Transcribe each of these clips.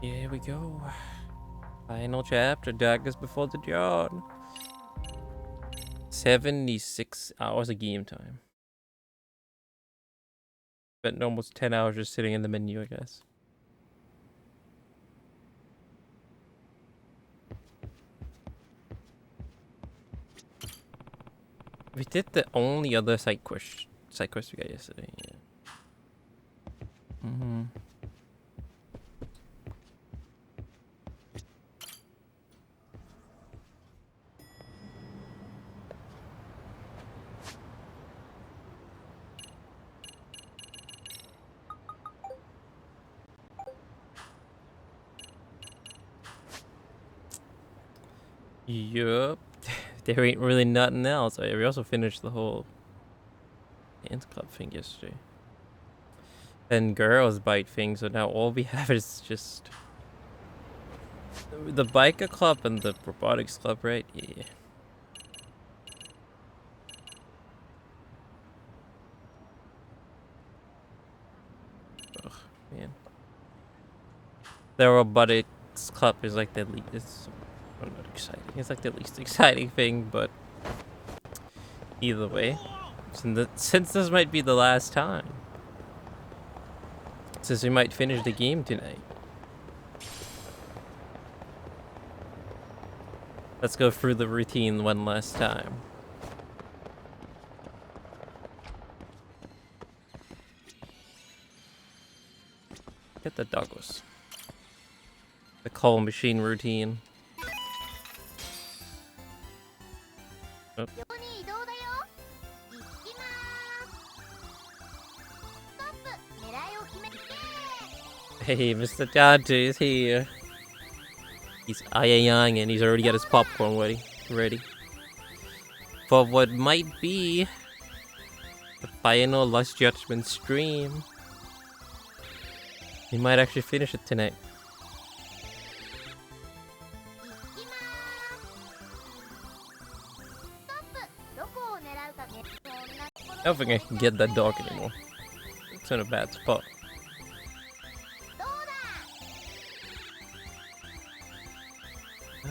Here we go. Final chapter, Daggers Before the Dawn. 76 hours of game time. Spent almost 10 hours just sitting in the menu, I guess. We did the only other side quest we got yesterday, yeah. Yup. There ain't really nothing else. We also finished the whole dance club thing yesterday. And girls bite thing, so now all we have is just the biker club and the robotics club, right? Yeah. Ugh, man. The robotics club is like the least. It's not exciting. It's like the least exciting thing, but either way, since this might be the last time, since we might finish the game tonight, let's go through the routine one last time. Get the Douglas. The call machine routine. Oh. Hey, Mr. Dante is here. He's ayayaing and he's already got his popcorn ready. For what might be the final Lost Judgment stream. We might actually finish it tonight. I don't think I can get that dog anymore. It's in a bad spot.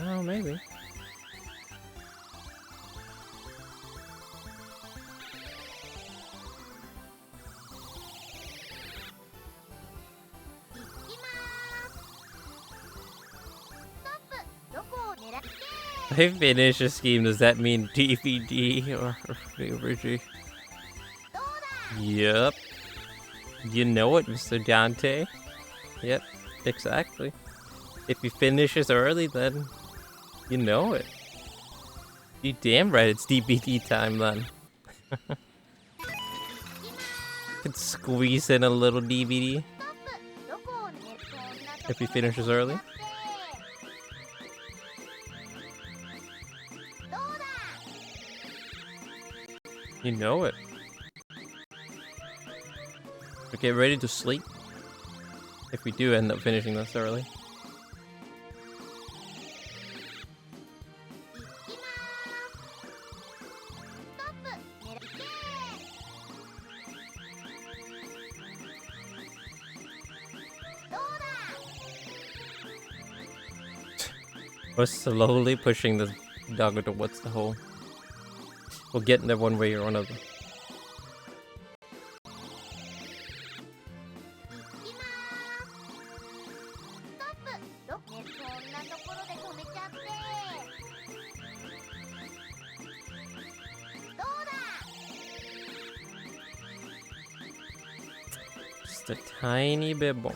Oh, maybe. If I finish this game, does that mean DVD or VG? Yep. You know it, Mr. Dante. Yep, exactly. If you finish this early, then you know it. You damn right it's DVD time then. Could squeeze in a little DVD if he finishes early. You know it. But get ready to sleep if we do end up finishing this early. We're slowly pushing this dog towards the hole. We'll get in there one way or another. Just a tiny bit more.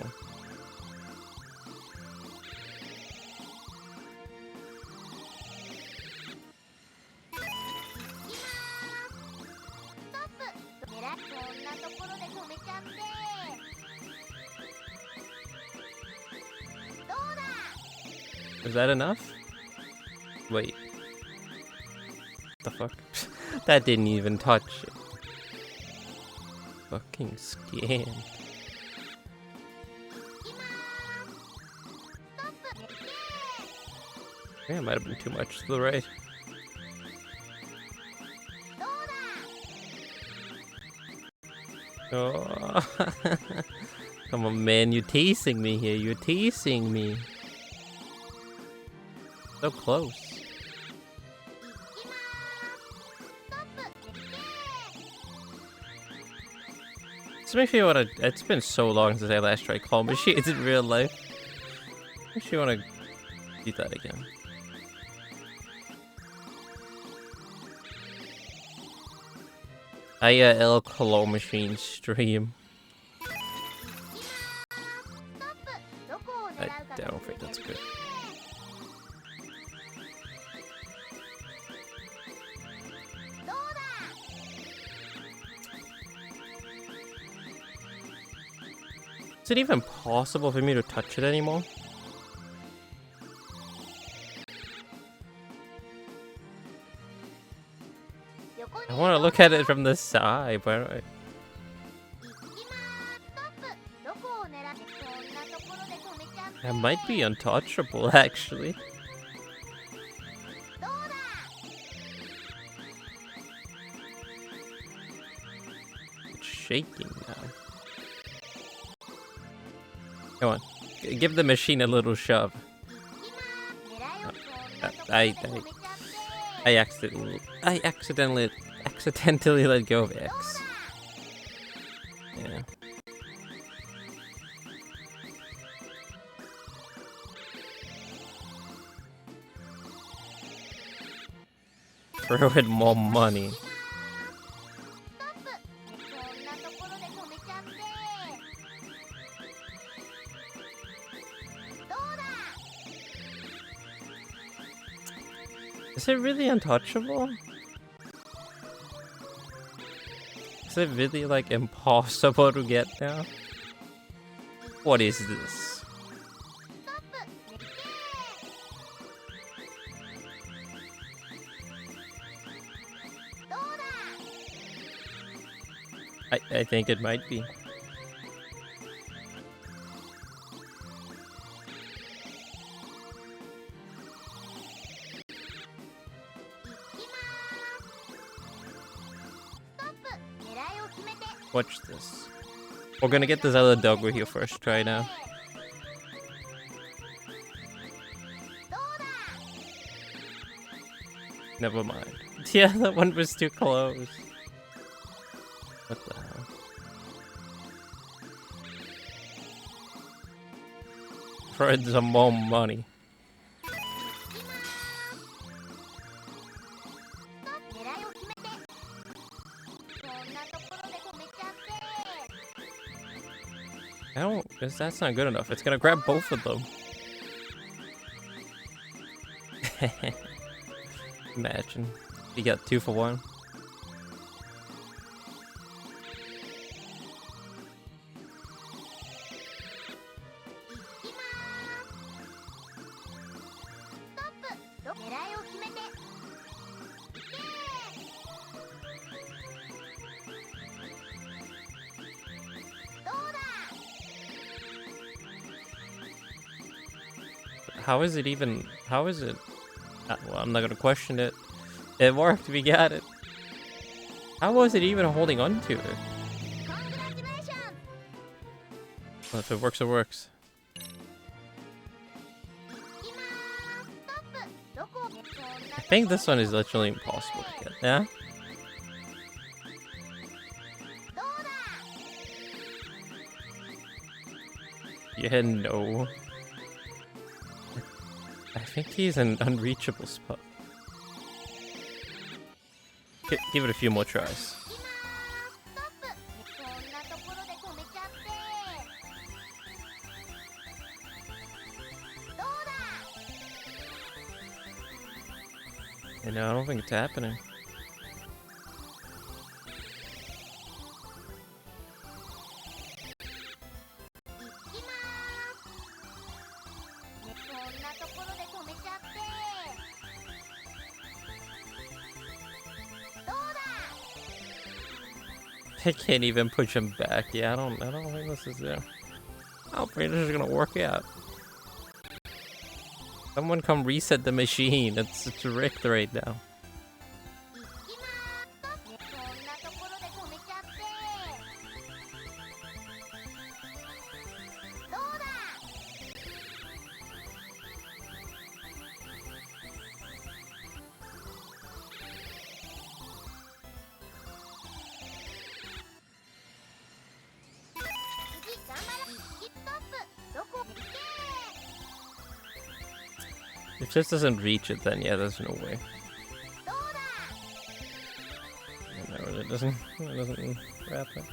Is that enough? Wait. What the fuck? That didn't even touch it. Fucking scam. Yeah, it might have been too much to the right. Oh. Come on, man, you're teasing me here. You're teasing me. So close. This makes me wanna. It's been so long since I last tried claw machines in real life. Makes me wanna do that again. AYAYA claw machine stream. I don't think that's good. Is it even possible for me to touch it anymore? I want to look at it from the side, but that might be untouchable, actually. It's shaking now. Come on, give the machine a little shove. I accidentally let go of X. Yeah. Throw in more money. Is it really untouchable? Is it really, like, impossible to get now? What is this? I think it might be. Watch this. We're gonna get this other dog with your first try now. Never mind. Yeah, that one was too close. What the hell? For some more money. I don't, because that's not good enough. It's gonna grab both of them. Imagine. You got 2 for 1. How is it even? How is it? Well, I'm not gonna question it. It worked. We got it. How was it even holding on to it? Well, if it works, it works. I think this one is literally impossible to get. Yeah. Yeah. No. I think he's an unreachable spot. Give it a few more tries. You know, I don't think it's happening. I can't even push him back. Yeah, I don't think this is there. I don't think this is gonna work out. Someone come reset the machine. It's rigged right now. If this doesn't reach it, then yeah, there's no way. No, it doesn't wrap it.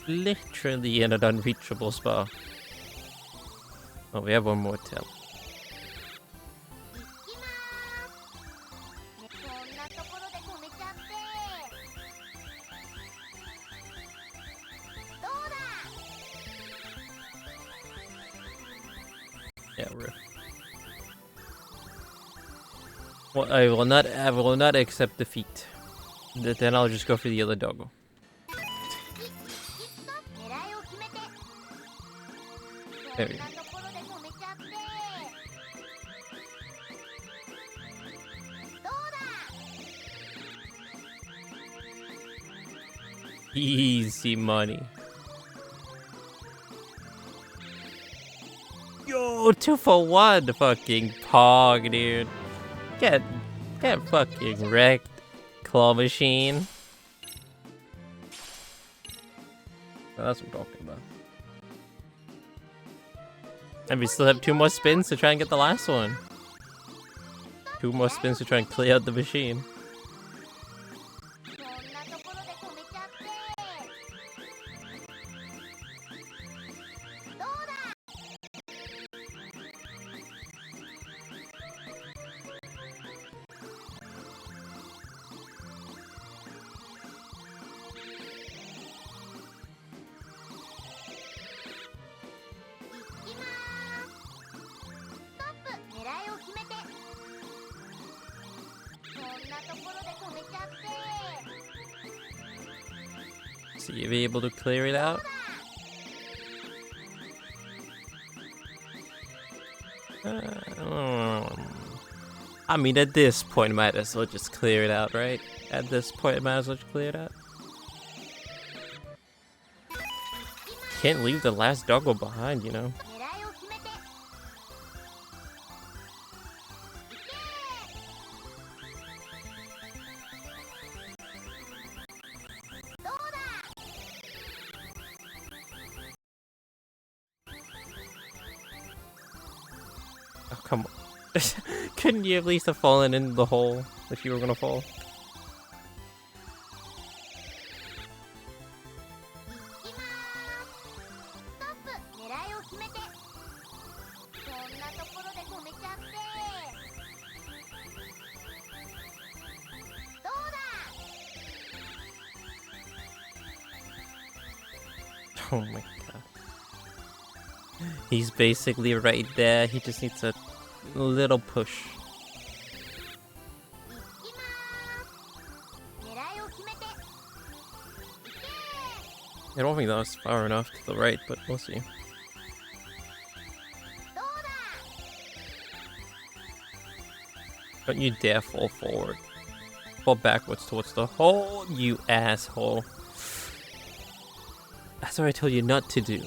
Literally in an unreachable spot. Oh, we have one more tail. Yeah, we're... Well, I will not accept defeat. Then I'll just go for the other doggo. There we go. Easy money. Yo, 2 for 1 fucking pog, dude. Get fucking wrecked, claw machine. Oh, that's what I'm talking about. And we still have 2 more spins to try and get the last one. 2 more spins to try and clear out the machine. So you'll be able to clear it out? I mean, at this point, might as well just clear it out, right? At this point, might as well just clear it out. Can't leave the last doggo behind, you know? Oh, come on. Couldn't you at least have fallen in the hole if you were gonna fall? Oh my god. He's basically right there. He just needs a little push. I don't think that was far enough to the right, but we'll see. Don't you dare fall forward. Fall backwards towards the hole, you asshole. That's what I told you not to do.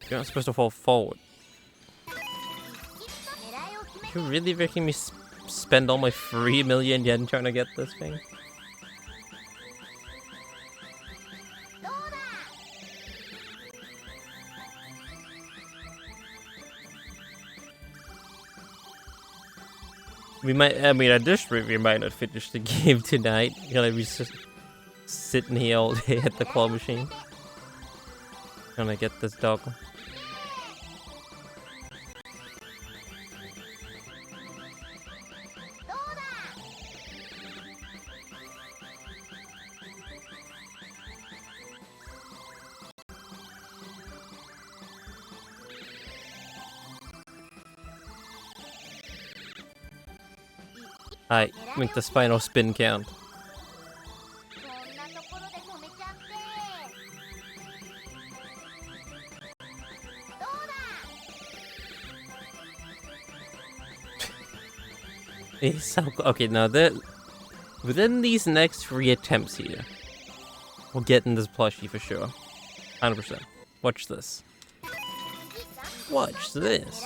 You're not supposed to fall forward. You're really making me spend all my 3 million yen trying to get this thing? We might, I mean, at this rate, we might not finish the game tonight. You're gonna be just sitting here all day at the claw machine. Gonna get this dog. Alright, make this final spin count. It's so okay. Now that within these next 3 attempts here, we'll get in this plushie for sure. 100%. Watch this. Watch this.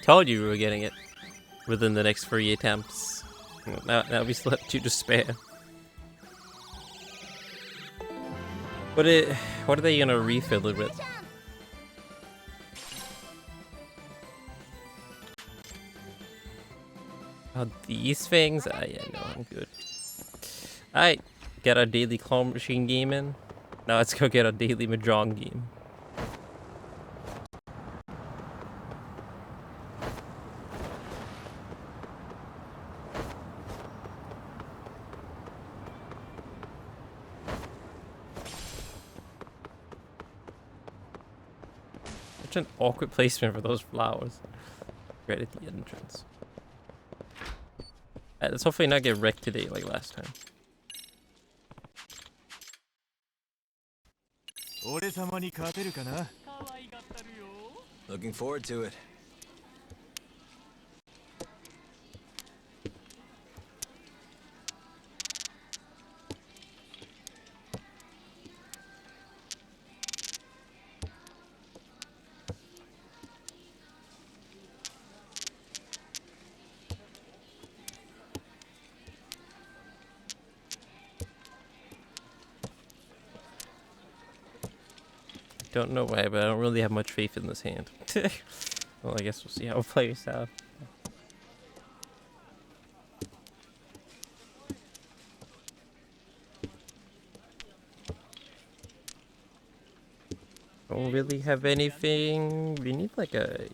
Told you we were getting it within the next 3 attempts. Now we still have 2 to spare. What are they gonna refill it with? Oh, these things? Yeah, no, I'm good. Alright, get our daily claw machine game in. Now let's go get our daily Mahjong game. Such an awkward placement for those flowers. Right at the entrance. Alright, let's hopefully not get wrecked today like last time. Looking forward to it. Don't know why, but I don't really have much faith in this hand. Well, I guess we'll see how it plays out. Don't really have anything. We need like a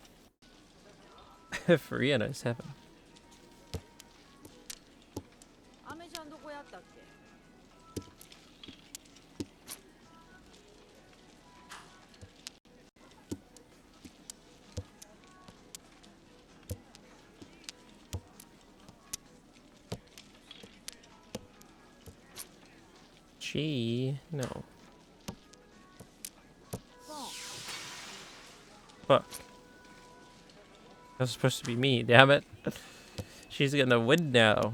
3 and a 7. Gee, no. Fuck. That was supposed to be me, damn it. She's gonna win now.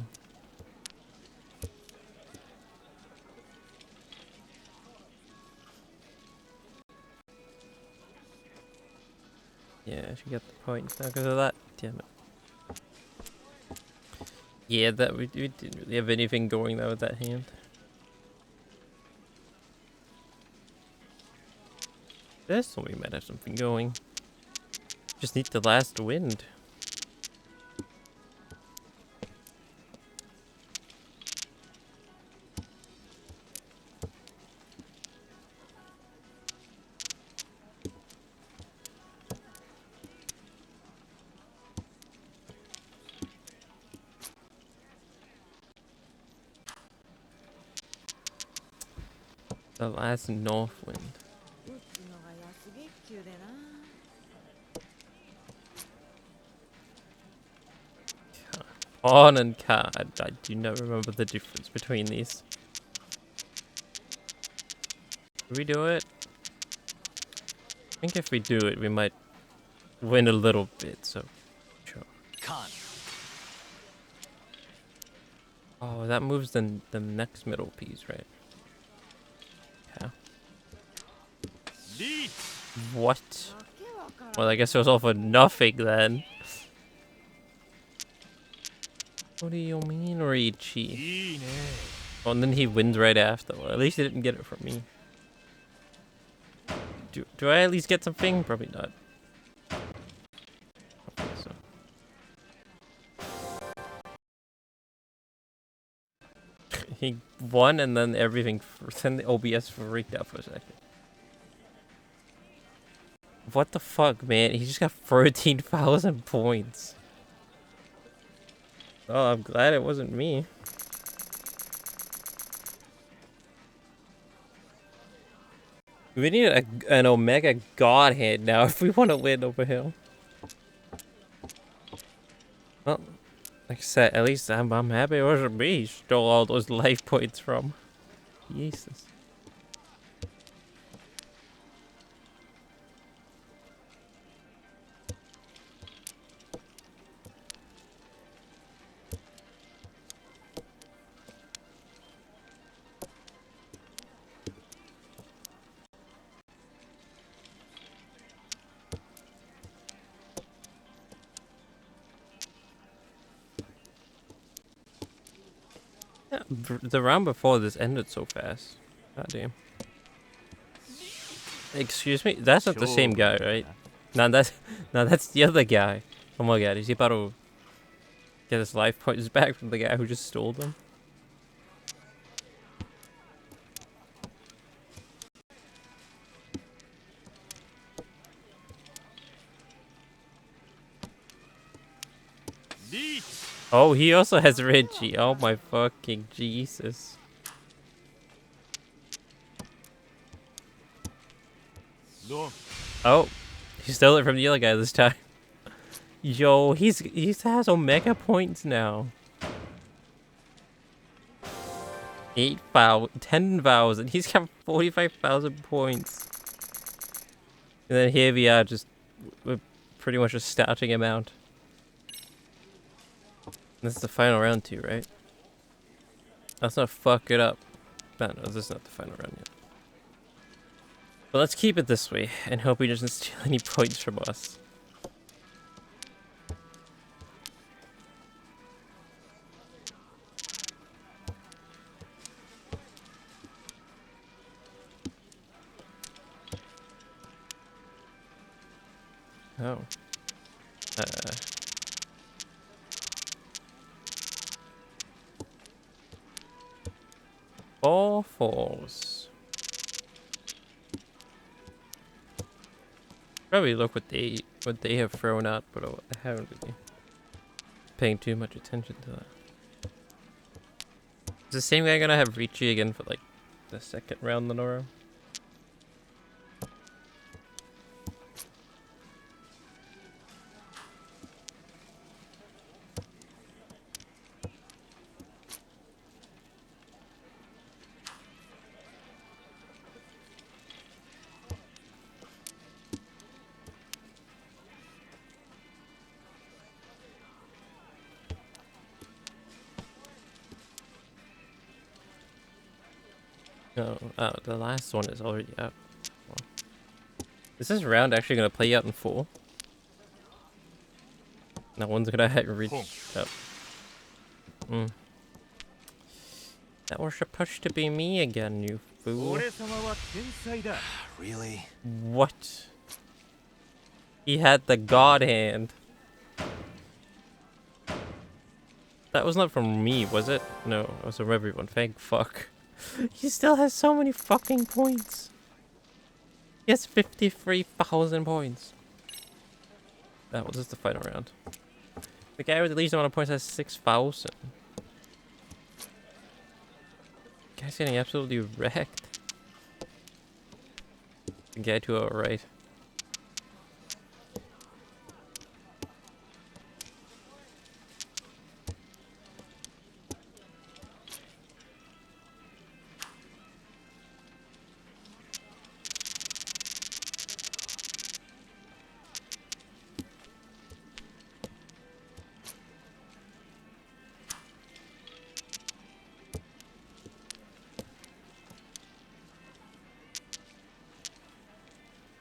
Yeah, she got the points now because of that. Damn it. Yeah, that we didn't really have anything going though with that hand. This one we might have something going. Just need the last wind. The last north wind. On and card. I do not remember the difference between these. Do we do it? I think if we do it, we might win a little bit, so sure. Oh, that moves the next middle piece, right? Yeah. What? Well, I guess it was all for nothing then. What do you mean, Richie? Oh, and then he wins right after. Well, at least he didn't get it from me. Do I at least get something? Probably not. I think so. He won and then everything. Then the OBS freaked out for a second. What the fuck, man? He just got 13,000 points. Oh, I'm glad it wasn't me. We need an Omega Godhead now if we want to win over him. Well, like I said, at least I'm happy it wasn't me he stole all those life points from. Jesus. Yeah, the round before this ended so fast. God damn. Excuse me? That's not the same guy, right? No, that's the other guy. Oh my god, is he about to get his life points back from the guy who just stole them? Oh, he also has Reggie. Oh my fucking Jesus. Oh, he stole it from the other guy this time. Yo, he has Omega points now. 8,000, 10,000. He's got 45,000 points. And then here we are, we're pretty much just starting him out. This is the final round too, right? Let's not fuck it up. No, this is not the final round yet. But let's keep it this way and hope he doesn't steal any points from us. Oh. All fours. Probably look what they have thrown out, but I haven't really paying too much attention to that. Is the same guy gonna have Ricci again for like the second round in a row? No, oh, the last one is already out. Well, is this round actually gonna play out in full? No one's gonna reach up. That was supposed to be me again, you fool. Really? What? He had the god hand. That was not from me, was it? No, it was from everyone. Thank fuck. He still has so many fucking points. He has 53,000 points. That was just the final round. The guy with the least amount of points has 6,000. Guy's getting absolutely wrecked. The guy to our right.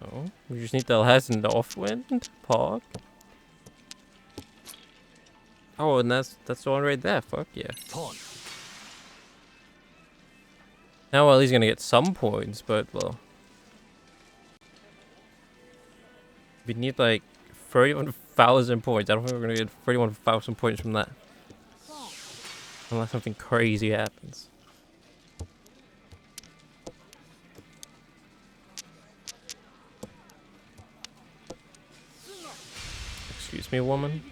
Oh, we just need the last Northwind Park. Oh, and that's the one right there. Fuck yeah. Now, well, he's gonna get some points, but well, we need like 31,000 points. I don't think we're gonna get 31,000 points from that, unless something crazy happens. Excuse me, woman.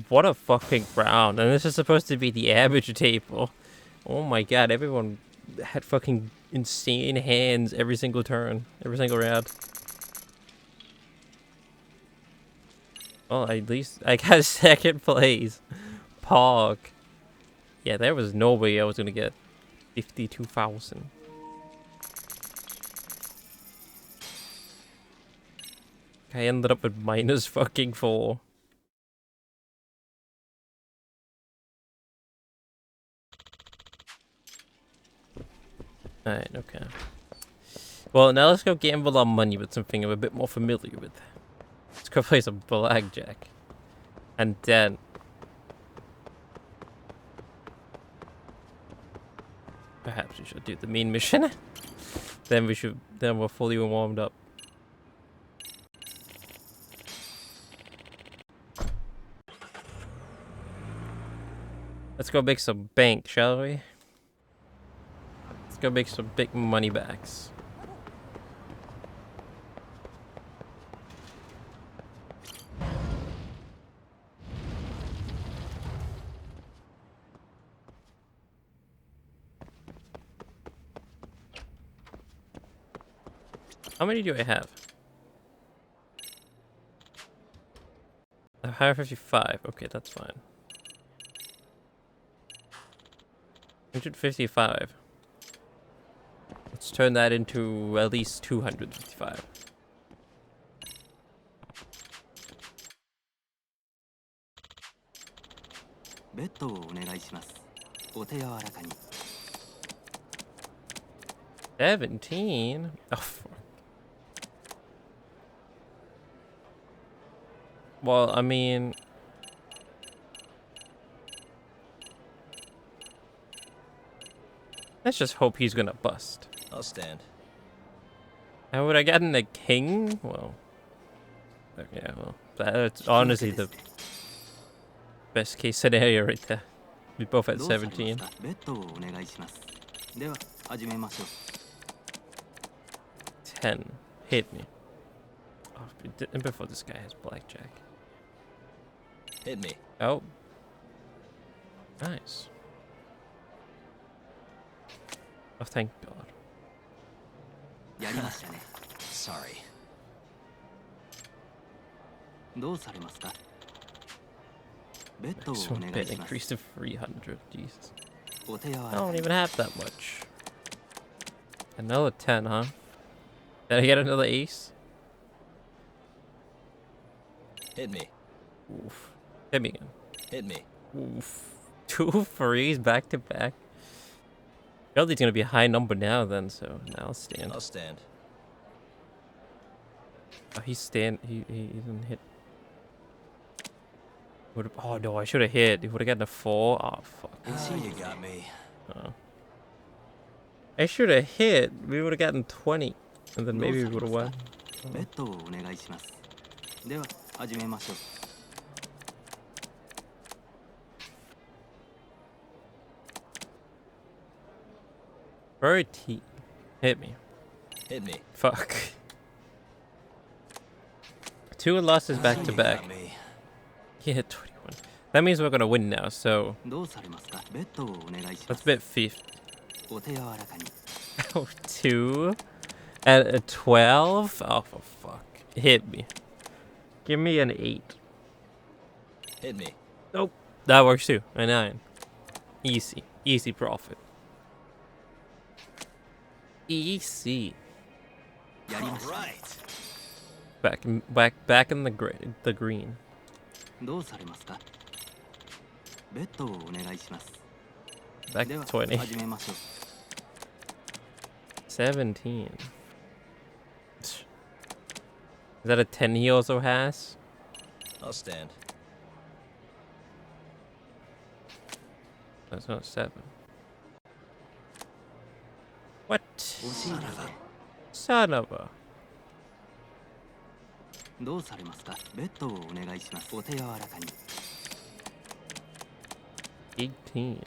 What a fucking round. And this is supposed to be the average table. Oh my god, everyone had fucking insane hands every single turn, every single round. Well, at least I got second place. Pog. Yeah, there was no way I was gonna get 52,000. I ended up with minus fucking 4. Alright, okay. Well, now let's go gamble our money with something I'm a bit more familiar with. Let's go play some blackjack. And then perhaps we should do the main mission. Then we're fully warmed up. Let's go make some bank, shall we? Let's go make some big money backs. How many do I have? 155. Okay, that's fine. 155. Let's turn that into at least 255. $17? Oh, fuck. Well, I mean... let's just hope he's gonna bust. I'll stand. How would I get in a king? Well... yeah, well... that's honestly the best case scenario right there. We both at 17. 10. Hit me. Oh, before this guy has blackjack. Hit me. Oh. Nice. Oh, thank God. Sorry. This one bit increased to 300. Jesus. I don't even have that much. Another 10, huh? Did I get another ace? Hit me. Oof. Hit me again. Hit me. Oof. 2 threes back to back. Probably gonna be a high number now then, so now I'll stand. I'll stand. Oh, he didn't hit. Oh no, I should have hit. He would have gotten a 4. Oh fuck. Oh, you got me. Oh. I should have hit. We would have gotten 20. And then maybe we would have won. Bertie. Hit me. Hit me. Fuck. 2 losses back to back. He hit 21. That means we're gonna win now, so let's bet 50. Oh, 2 at a 12? Oh, for fuck. Hit me. Give me an 8. Hit me. Nope. That works too. A 9. Easy. Easy profit. Easy. All right. Back in the green. Back to 20. 17. Is that a 10 he also has? I'll stand. That's not 7. What? Son of a. 18.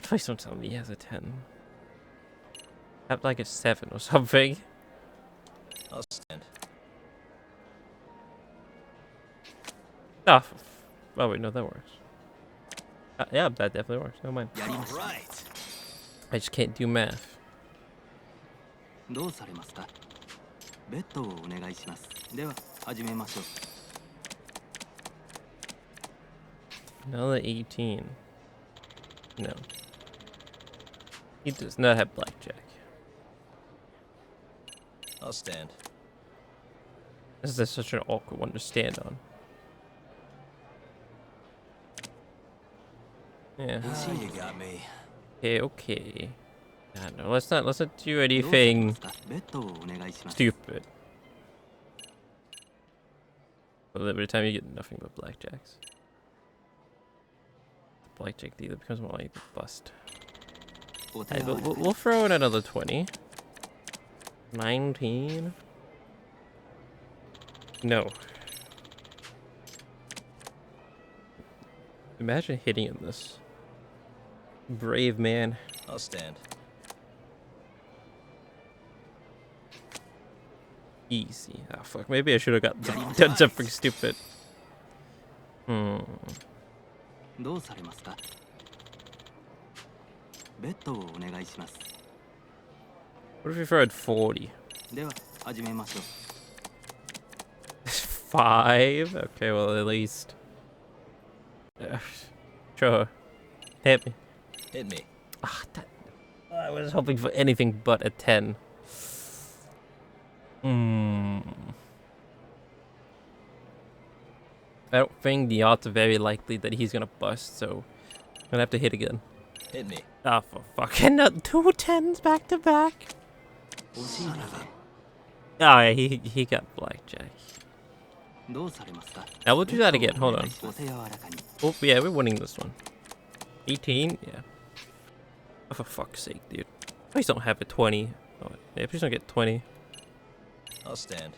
Please don't tell me he has a 10. Have like a 7 or something. I'll stand. Oh, oh wait, no, that works. Yeah, that definitely works. Never mind. All right. I just can't do math. Another 18. No. He does not have blackjack. I'll stand. This is such an awkward one to stand on. Yeah. Oh, you got me. Okay, okay. No, let's not do anything stupid. But every time you get nothing but blackjacks. The blackjack dealer becomes more like a bust. Hey, but we'll throw in another 20. 19. No. Imagine hitting in this. Brave man. I'll stand. Easy. Ah, fuck. Maybe I should have got done something stupid. Hmm. What if we throw at 40? 5? Okay, well, at least. Sure. Hit me. Hit me. Ah, I was hoping for anything but a 10. Hmm. I don't think the odds are very likely that he's gonna bust, so I'm gonna have to hit again. Hit me. Ah, for fucking 2 10s back to back. Son of a... Oh, yeah, he got blackjack. Now we'll do that again. Hold on. Oh, yeah, we're winning this one. 18? Yeah. Oh, for fuck's sake, dude. Please don't have a 20. Oh, yeah, please don't get 20. I'll stand.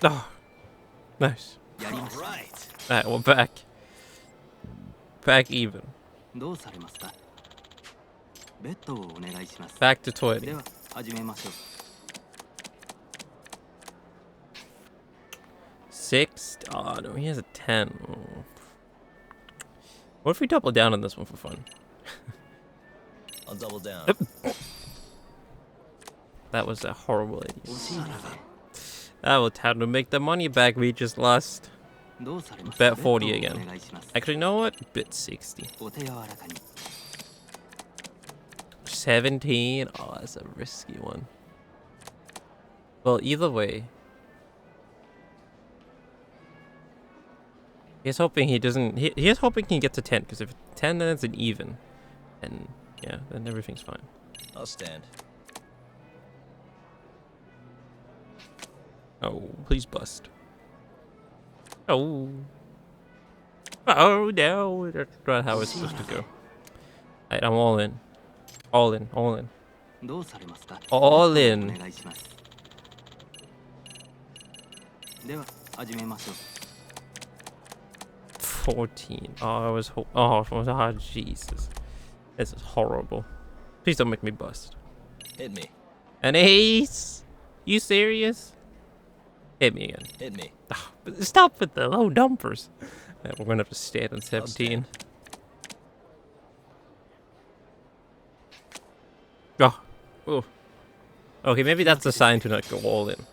Oh, nice. Right. Alright, we're back. Back even. Back to 20. Six? Oh no, he has a 10. Oh. What if we double down on this one for fun? I'll double down. That was a horrible idea. That will time to make the money back we just lost. Bet 40 again. Actually, you know what? Bet 60. 17. Oh, that's a risky one. Well, either way. He's hoping he doesn't. He is hoping he gets a 10, because if 10, then it's an even. And yeah, then everything's fine. I'll stand. Oh, please bust. Oh. Oh no, that's not how it's supposed to go. Alright, I'm all in. All in, all in. All in. $14. Oh, I was oh, Jesus. This is horrible. Please don't make me bust. Hit me. An ace? You serious? Hit me again. Hit me. Oh, stop with the low numbers. We're gonna have to stand on 17. Oh. Oh. Okay, maybe that's a sign to not go all in.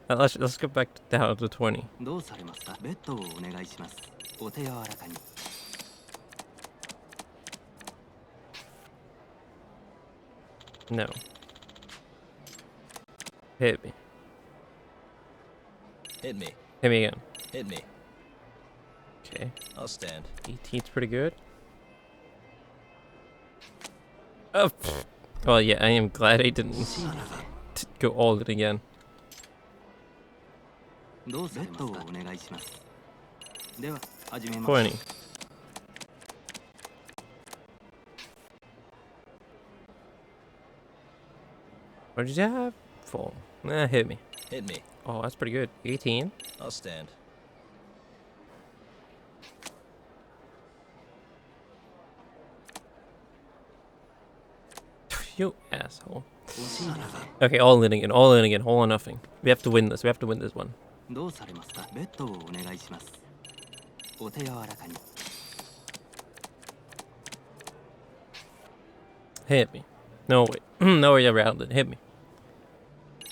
Let's go back down to 20. No. Hit me. Hit me. Hit me again. Hit me. Okay. I'll stand. 18's pretty good. Oh, well, yeah, I am glad I didn't go all in again. 20. What did you have? 4. Nah, hit me. Hit me. Oh, that's pretty good. 18. I'll stand. You asshole. Okay, all in again. All in again. All or nothing. We have to win this. We have to win this one. Hit me. No way. No way around it. Hit me.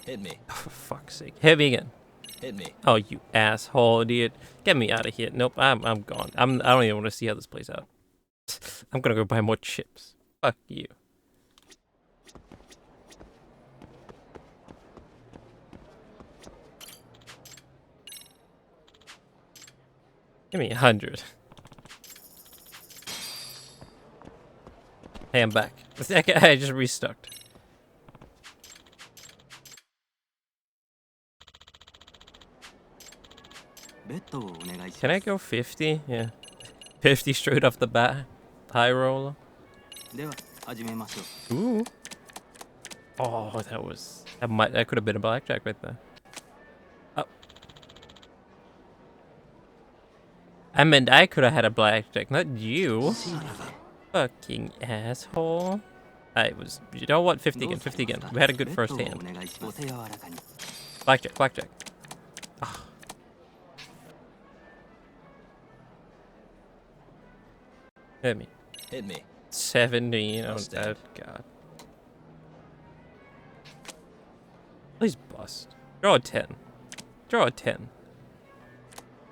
Hit me. Oh, for fuck's sake. Hit me again. Hit me. Oh, you asshole, dude. Get me out of here. Nope, I'm gone. I don't even want to see how this plays out. I'm gonna go buy more chips. Fuck you. Give me 100. Hey, I'm back. I just restucked. Can I go 50? Yeah. 50 straight off the bat. High roller. Ooh. Oh, that could have been a blackjack right there. Oh. I meant I could have had a blackjack, not you. Fucking asshole. You know what? 50 again, 50 again. We had a good first hand. Blackjack, blackjack. Oh. Hit me. Hit me. 17. I'll Oh, stand. God. Please bust. Draw a 10. Draw a 10.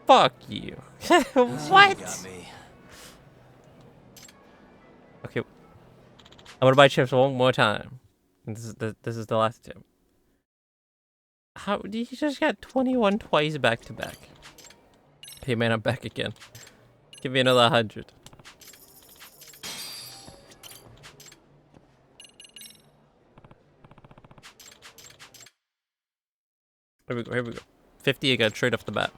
Fuck you. What? Got me. Okay. I'm gonna buy chips one more time. This is the last attempt. How did you just got 21 twice back to back? Hey man, I'm back again. Give me another 100. Here we go, here we go. 50 again, straight off the bat.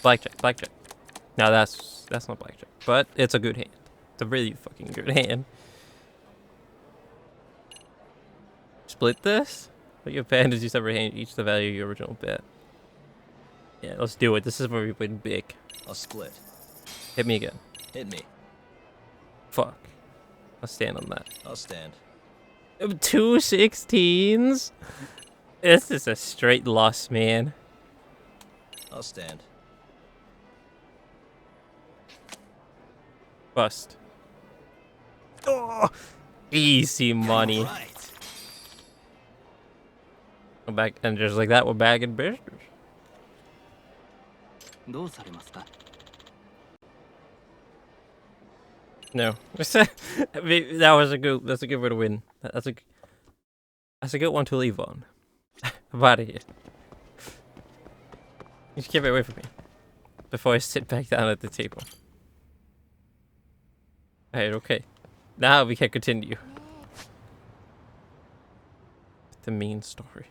Blackjack, blackjack. Now that's not blackjack, but it's a good hand. It's a really fucking good hand. Split this? Put your advantages every hand, each the value of your original bet. Yeah, let's do it. This is where we win big. I'll split. Hit me again. Hit me. Fuck. I'll stand on that. I'll stand. 2 16s? This is a straight loss, man. I'll stand. Bust. Oh, easy money. Right. Go back, and just like that, we're back in business. No, I mean, that's a good way to win. That's a good one to leave on. I'm out of here. Just keep it away from me before I sit back down at the table. Alright, okay. Now we can continue. The main story.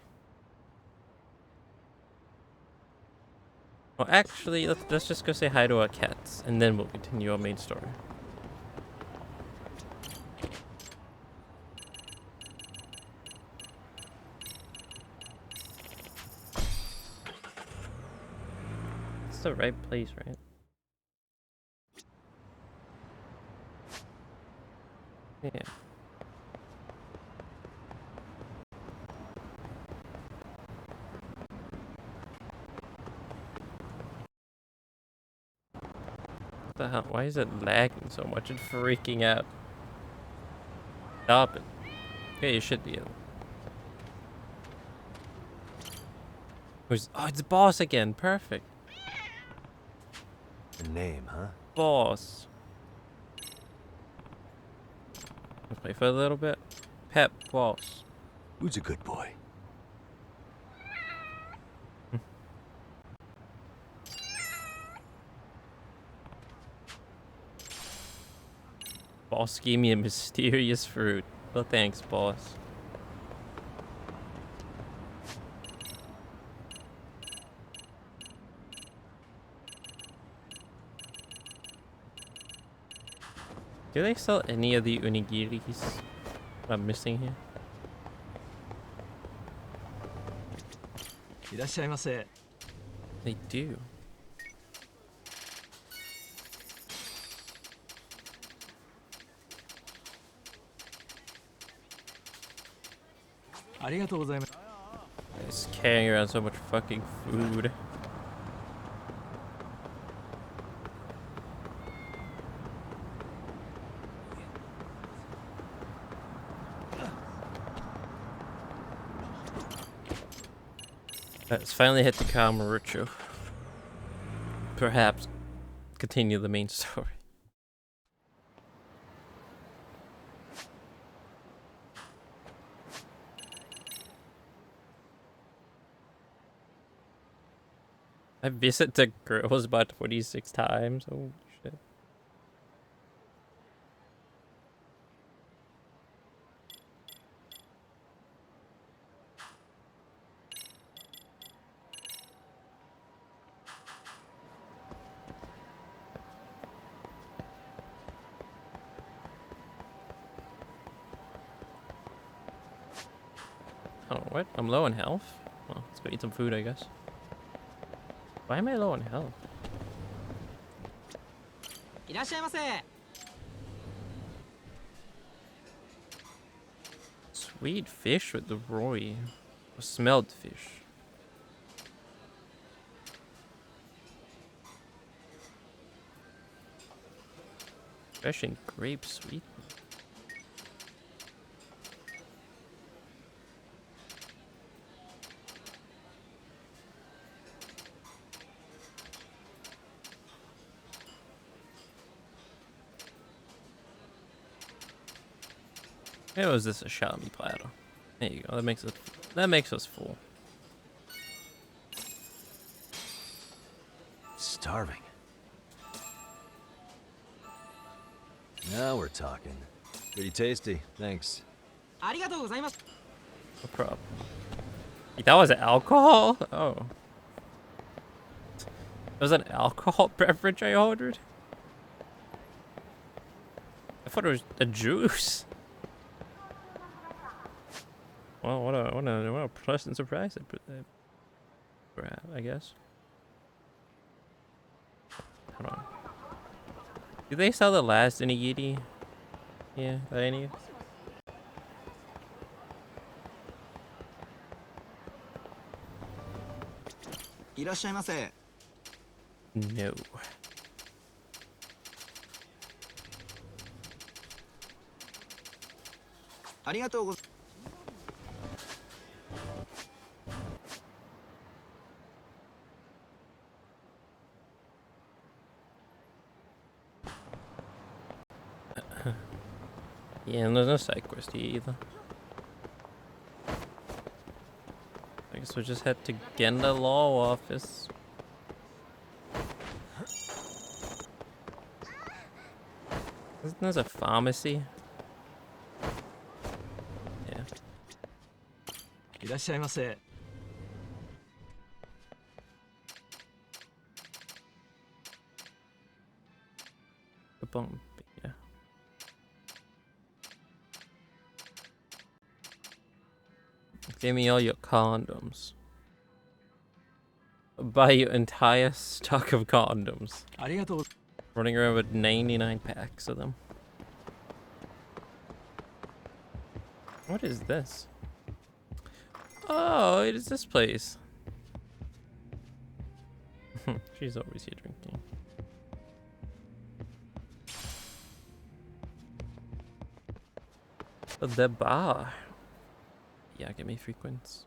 Well, actually, let's just go say hi to our cats, and then we'll continue our main story. It's the right place, right? Yeah. What the hell? Why is it lagging so much and freaking out? Stop it. Okay, you should be in. Oh, it's boss again. Perfect. The name, huh? Boss. Let's play for a little bit. Pep boss. Who's a good boy? Boss gave me a mysterious fruit. Well, thanks, boss. Do they sell any of the onigiris I'm missing here? いらっしゃいませ。 They do. ありがとうございます。 Just carrying around so much fucking food. Let's finally hit the Kamurocho. Perhaps continue the main story. I visited the girls about 26 times. Oh shit. Oh, what? I'm low on health? Well, let's go eat some food, I guess. Why am I low on health? Sweet fish with the Roy. Or smelled fish. Fresh and grape sweet. It was this a Xiaomi platter. There you go. That makes us full. Starving. Now we're talking. Pretty tasty, thanks. No problem. That was alcohol? Oh. It was an alcohol beverage I ordered? I thought it was a juice. Well, what a pleasant surprise, I guess. Hold on. Do they sell the last inigiri? Yeah, that I need. No. Yeah, and there's no side quest here either. I guess we'll just head to Genda Law Office. Isn't there a pharmacy? Yeah. Boom. Yeah. Give me all your condoms. Buy your entire stock of condoms. Running around with 99 packs of them. What is this? Oh, it is this place. She's always here drinking. The bar. Yeah, give me frequents.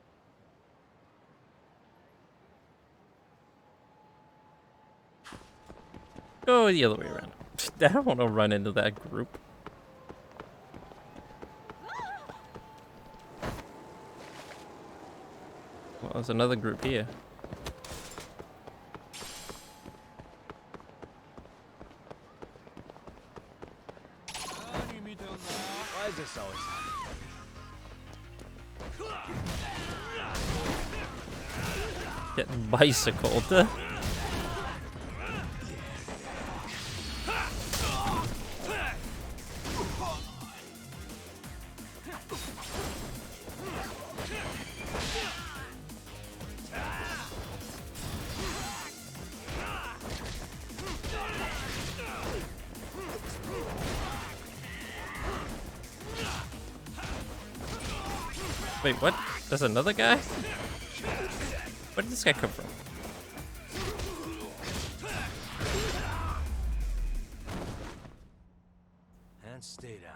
Go the other way around. I don't want to run into that group. Well, there's another group here. Why is this always Getting bicycled. Wait, what? There's another guy? Where did this guy come from? And stay down.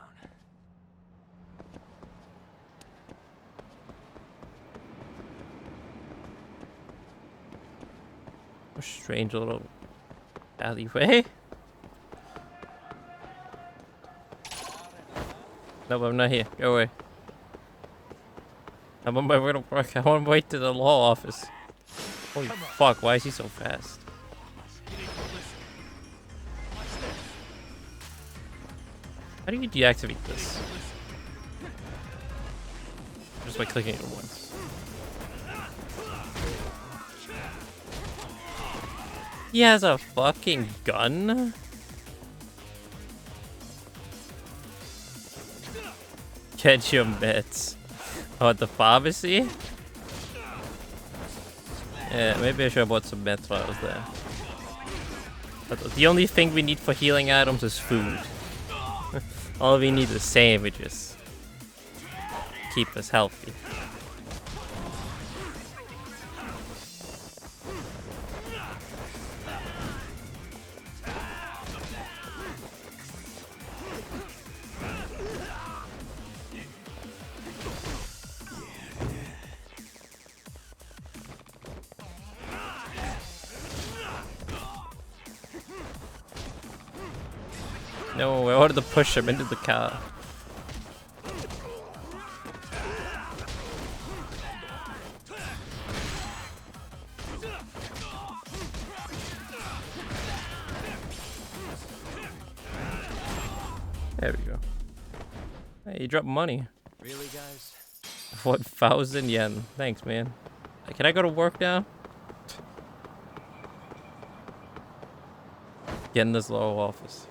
A strange little alleyway. No, I'm not here. Go away. I'm on my way to work. I'm on my way to the law office. Holy fuck, why is he so fast? How do you deactivate this? Just by clicking it once. He has a fucking gun? Get your mitts. Oh, at the pharmacy? Yeah, maybe I should have bought some meth while I was there. But the only thing we need for healing items is food. All we need is sandwiches. Keep us healthy. No, I wanted to push him into the car. There we go. Hey, you dropped money. Really, guys? 1,000 yen. Thanks, man. Can I go to work now? Get in this low office.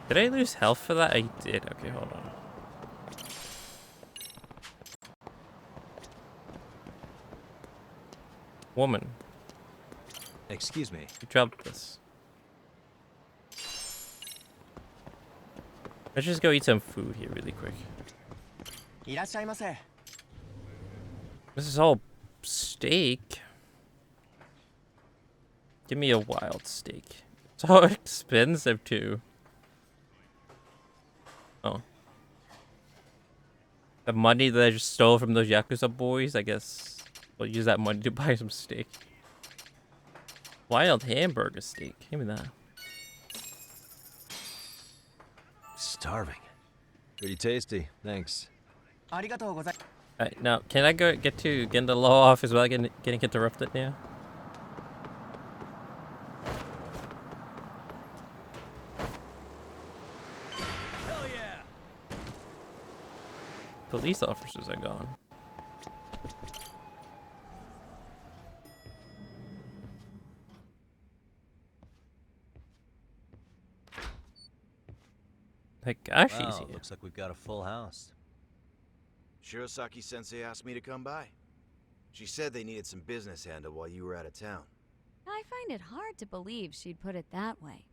Did I lose health for that? I did. Okay, hold on. Woman, Excuse me. you dropped this. Let's just go eat some food here really quick. いらっしゃいませ。 This is all steak. Give me a wild steak. So expensive too. Oh. The money that I just stole from those Yakuza boys, I guess we'll use that money to buy some steak. Wild hamburger steak. Give me that. Starving. Pretty tasty. Thanks. ありがとうござい。 Alright, now can I get in the law office without getting interrupted now? Hell yeah! Police officers are gone. Like Ashi's Wow, here. looks like we've got a full house. Shirosaki-sensei asked me to come by. She said they needed some business handled while you were out of town. I find it hard to believe she'd put it that way.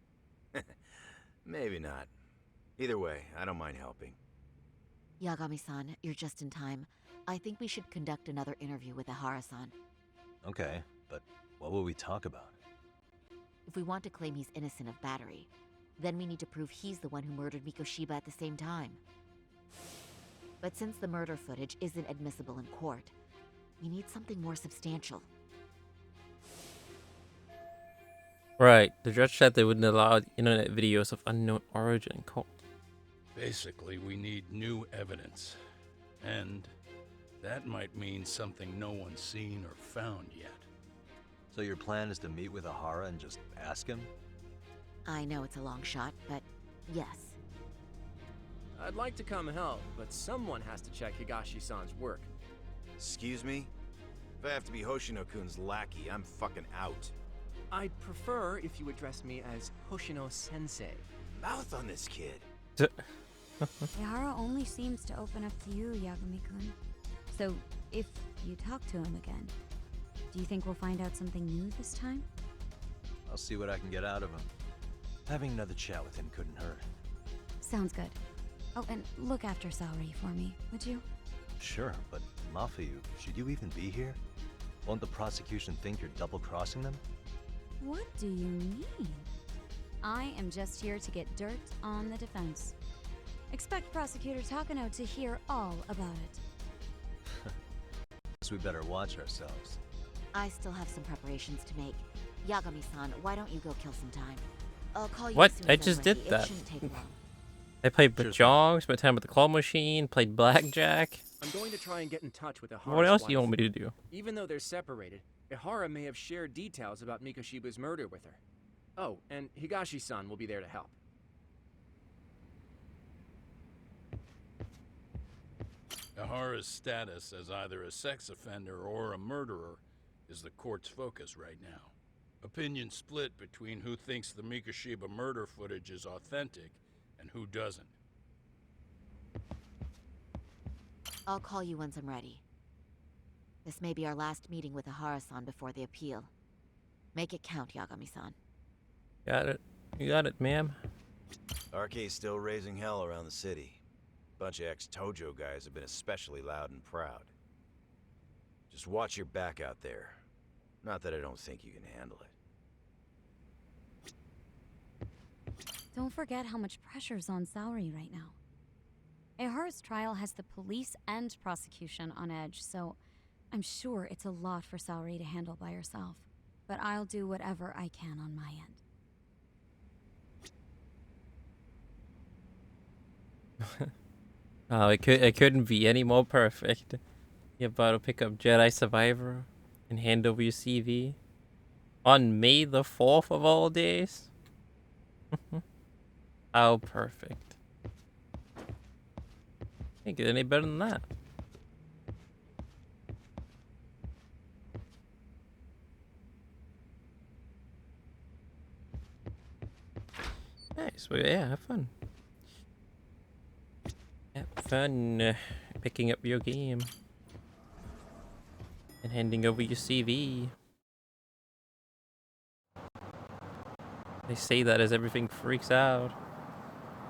Maybe not. Either way, I don't mind helping. Yagami-san, you're just in time. I think we should conduct another interview with Ihara-san. Okay, but what will we talk about? If we want to claim he's innocent of battery, then we need to prove he's the one who murdered Mikoshiba at the same time. But since the murder footage isn't admissible in court, we need something more substantial. Right. The judge said they wouldn't allow internet videos of unknown origin in court. Basically, we need new evidence. And that might mean something no one's seen or found yet. So your plan is to meet with Ihara and just ask him? I know it's a long shot, but yes. I'd like to come help, but someone has to check Higashi-san's work. Excuse me? If I have to be Hoshino-kun's lackey, I'm fucking out. I'd prefer if you address me as Hoshino-sensei. Mouth on this kid. Ihara only seems to open up to you, Yagami-kun. So, if you talk to him again, do you think we'll find out something new this time? I'll see what I can get out of him. Having another chat with him couldn't hurt. Sounds good. Oh, and look after Saori for me, would you? Sure, but Mafuyu, should you even be here? Won't the prosecution think you're double-crossing them? What do you mean? I am just here to get dirt on the defense. Expect Prosecutor Takano to hear all about it. Guess we better watch ourselves. I still have some preparations to make. Yagami-san, why don't you go kill some time? I'll call you What? as soon I as I'm just ready. did that. It shouldn't take long. I played Sure Mahjong, spent time with the claw machine, played blackjack. I'm going to try and get in touch with Ihara's What else do you wife. want me to do? Even though they're separated, Ihara may have shared details about Mikoshiba's murder with her. Oh, and Higashi-san will be there to help. Ihara's status as either a sex offender or a murderer is the court's focus right now. Opinion split between who thinks the Mikoshiba murder footage is authentic and who doesn't. I'll call you once I'm ready. This may be our last meeting with Ahara-san before the appeal. Make it count, Yagami-san. Got it. You got it, ma'am. RK's still raising hell around the city. Bunch of ex-Tojo guys have been especially loud and proud. Just watch your back out there. Not that I don't think you can handle it. Don't forget how much pressure's on Saori right now. Ehara's trial has the police and prosecution on edge, so I'm sure it's a lot for Saori to handle by herself. But I'll do whatever I can on my end. Oh, it couldn't be any more perfect. You're about to pick up Jedi Survivor and hand over your CV on May the 4th of all days. How perfect. Can't get any better than that. Nice. Well, yeah, have fun. Have fun picking up your game and handing over your CV. They say that as everything freaks out.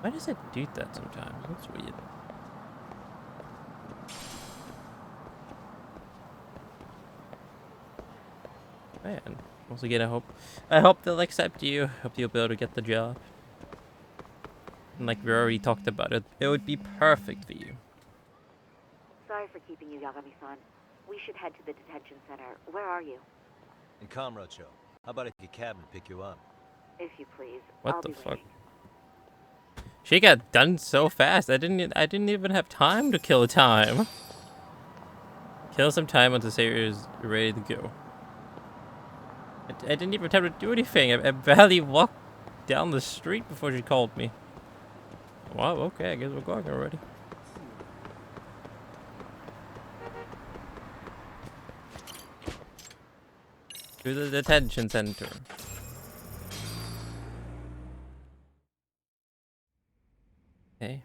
Why does it do that sometimes? That's weird. Man, once again, I hope they'll accept you. Hope you'll be able to get the job. And like we already talked about it would be perfect for you. Sorry for keeping you, Yagami-san. We should head to the detention center. Where are you? In Kamurocho. How about I take a cab and pick you up? If you please. What I'll the be fuck? waiting. She got done so fast. I didn't even have time to kill time. Kill some time once the savior is ready to go. I didn't even have time to do anything. I barely walked down the street before she called me. Wow, okay, I guess we're going already. To the detention center. Hey.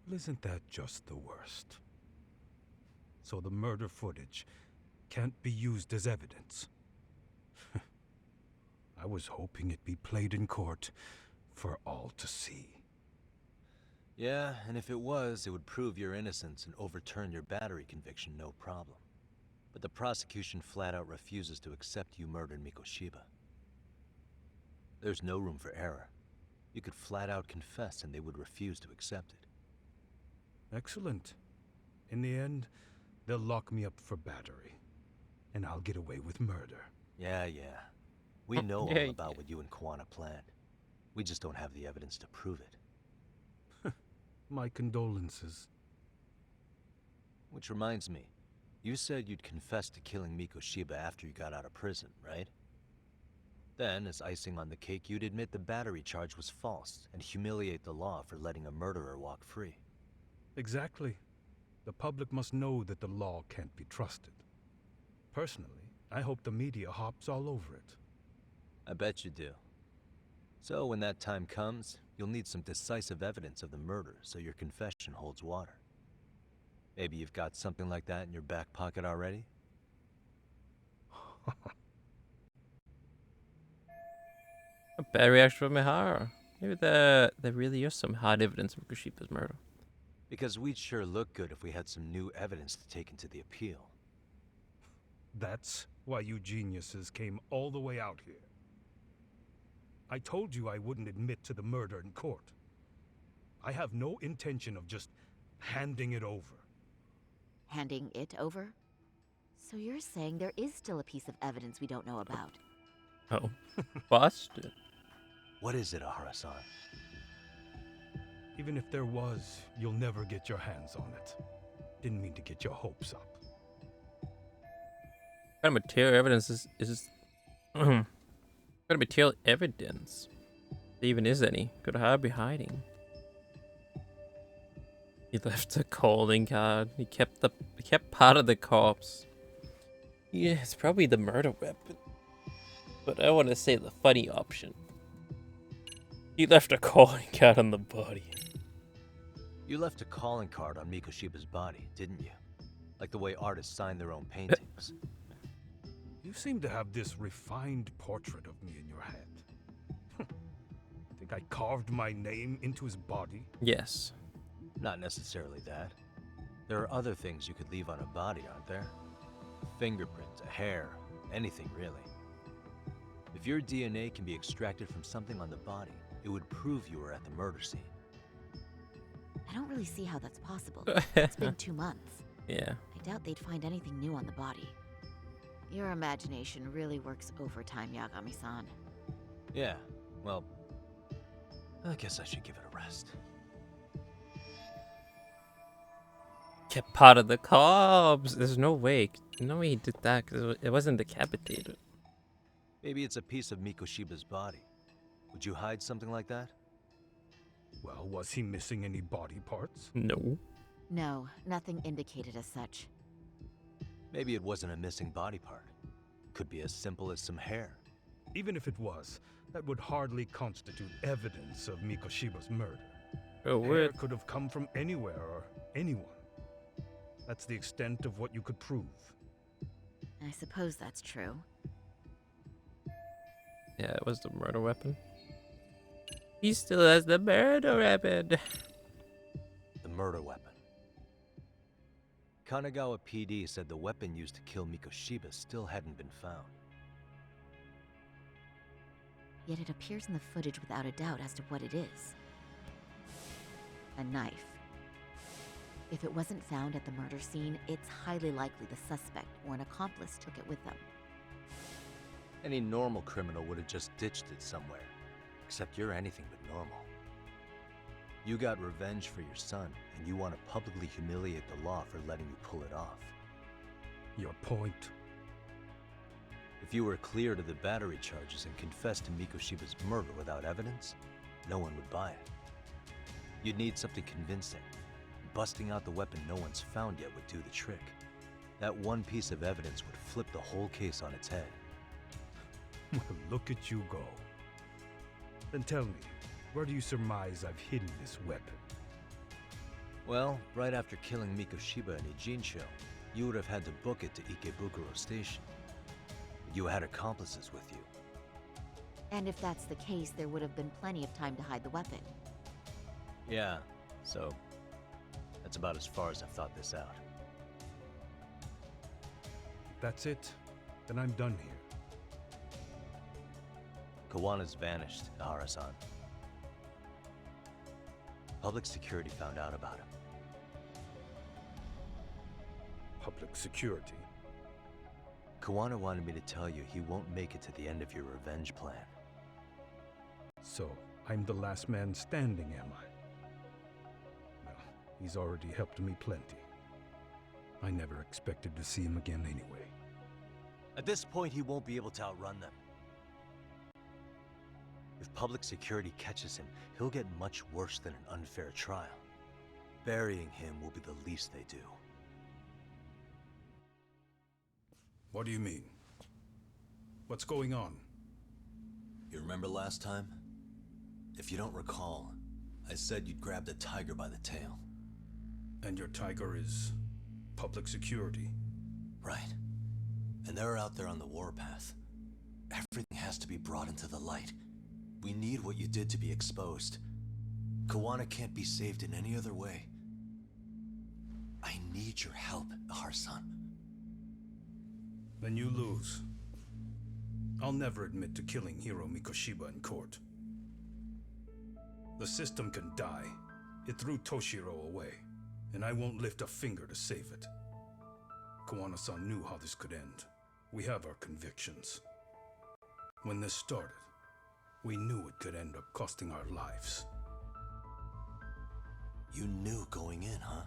Well, isn't that just the worst? So the murder footage can't be used as evidence. I was hoping it'd be played in court for all to see. Yeah, and if it was, it would prove your innocence and overturn your battery conviction, no problem. But the prosecution flat out refuses to accept you murdered Mikoshiba. There's no room for error. You could flat out confess and they would refuse to accept it. Excellent. In the end, they'll lock me up for battery. And I'll get away with murder. Yeah. We know all Yeah, about what you and Kwana planned. We just don't have the evidence to prove it. My condolences. Which reminds me, you said you'd confess to killing Mikoshiba after you got out of prison, right? Then, as icing on the cake, you'd admit the battery charge was false and humiliate the law for letting a murderer walk free. Exactly. The public must know that the law can't be trusted. Personally, I hope the media hops all over it. I bet you do. So when that time comes, you'll need some decisive evidence of the murder so your confession holds water. Maybe you've got something like that in your back pocket already? A bad reaction from Mihara. Maybe there really is some hard evidence of Kushiba's murder. Because we'd sure look good if we had some new evidence to take into the appeal. That's why you geniuses came all the way out here. I told you I wouldn't admit to the murder in court. I have no intention of just handing it over. Handing it over? So you're saying there is still a piece of evidence we don't know about? Oh, busted. What is it, Ahara-san? Even if there was, you'll never get your hands on it. Didn't mean to get your hopes up. What kind of material evidence is what kind of material evidence? If there even is any. Could I be hiding? He left a calling card. He kept part of the corpse. Yeah, it's probably the murder weapon. But I want to say the funny option. He left a calling card on the body. You left a calling card on Mikoshiba's body, didn't you? Like the way artists sign their own paintings. You seem to have this refined portrait of me in your head. Think I carved my name into his body? Yes. Not necessarily that. There are other things you could leave on a body, aren't there? A fingerprint, a hair, anything really. If your DNA can be extracted from something on the body, it would prove you were at the murder scene. I don't really see how that's possible. It's been 2 months. Yeah. I doubt they'd find anything new on the body. Your imagination really works overtime, Yagami-san. Yeah, well, I guess I should give it a rest. Kept part of the cops. There's no way. No way he did that because it wasn't decapitated. Maybe it's a piece of Mikoshiba's body. Would you hide something like that? Well, was he missing any body parts? No. No, nothing indicated as such. Maybe it wasn't a missing body part. Could be as simple as some hair. Even if it was, that would hardly constitute evidence of Mikoshiba's murder. Oh, Hair weird. could have come from anywhere or anyone. That's the extent of what you could prove. I suppose that's true. Yeah, it was the murder weapon. He still has the murder weapon. The murder weapon. Kanagawa PD said the weapon used to kill Mikoshiba still hadn't been found. Yet it appears in the footage without a doubt as to what it is. A knife. If it wasn't found at the murder scene, it's highly likely the suspect or an accomplice took it with them. Any normal criminal would have just ditched it somewhere. Except you're anything but normal. You got revenge for your son, and you want to publicly humiliate the law for letting you pull it off. Your point? If you were cleared of the battery charges and confessed to Mikoshiba's murder without evidence, no one would buy it. You'd need something convincing. Busting out the weapon no one's found yet would do the trick. That one piece of evidence would flip the whole case on its head. Well, look at you go. Then tell me, where do you surmise I've hidden this weapon? Well, right after killing Mikoshiba in Ijincho, you would have had to book it to Ikebukuro Station. You had accomplices with you. And if that's the case, there would have been plenty of time to hide the weapon. Yeah, so that's about as far as I've thought this out. If that's it, then I'm done here. Kawana's vanished, Nahara-san. Public security found out about him. Public security. Kawana wanted me to tell you he won't make it to the end of your revenge plan. So, I'm the last man standing, am I? Well, he's already helped me plenty. I never expected to see him again anyway. At this point, he won't be able to outrun them. If public security catches him, he'll get much worse than an unfair trial. Burying him will be the least they do. What do you mean? What's going on? You remember last time? If you don't recall, I said you'd grab the tiger by the tail. And your tiger is public security? Right. And they're out there on the warpath. Everything has to be brought into the light. We need what you did to be exposed. Kawana can't be saved in any other way. I need your help, Nahara-san. Then you lose. I'll never admit to killing Hiro Mikoshiba in court. The system can die. It threw Toshiro away, and I won't lift a finger to save it. Kawana-san knew how this could end. We have our convictions. When this started, we knew it could end up costing our lives. You knew going in, huh?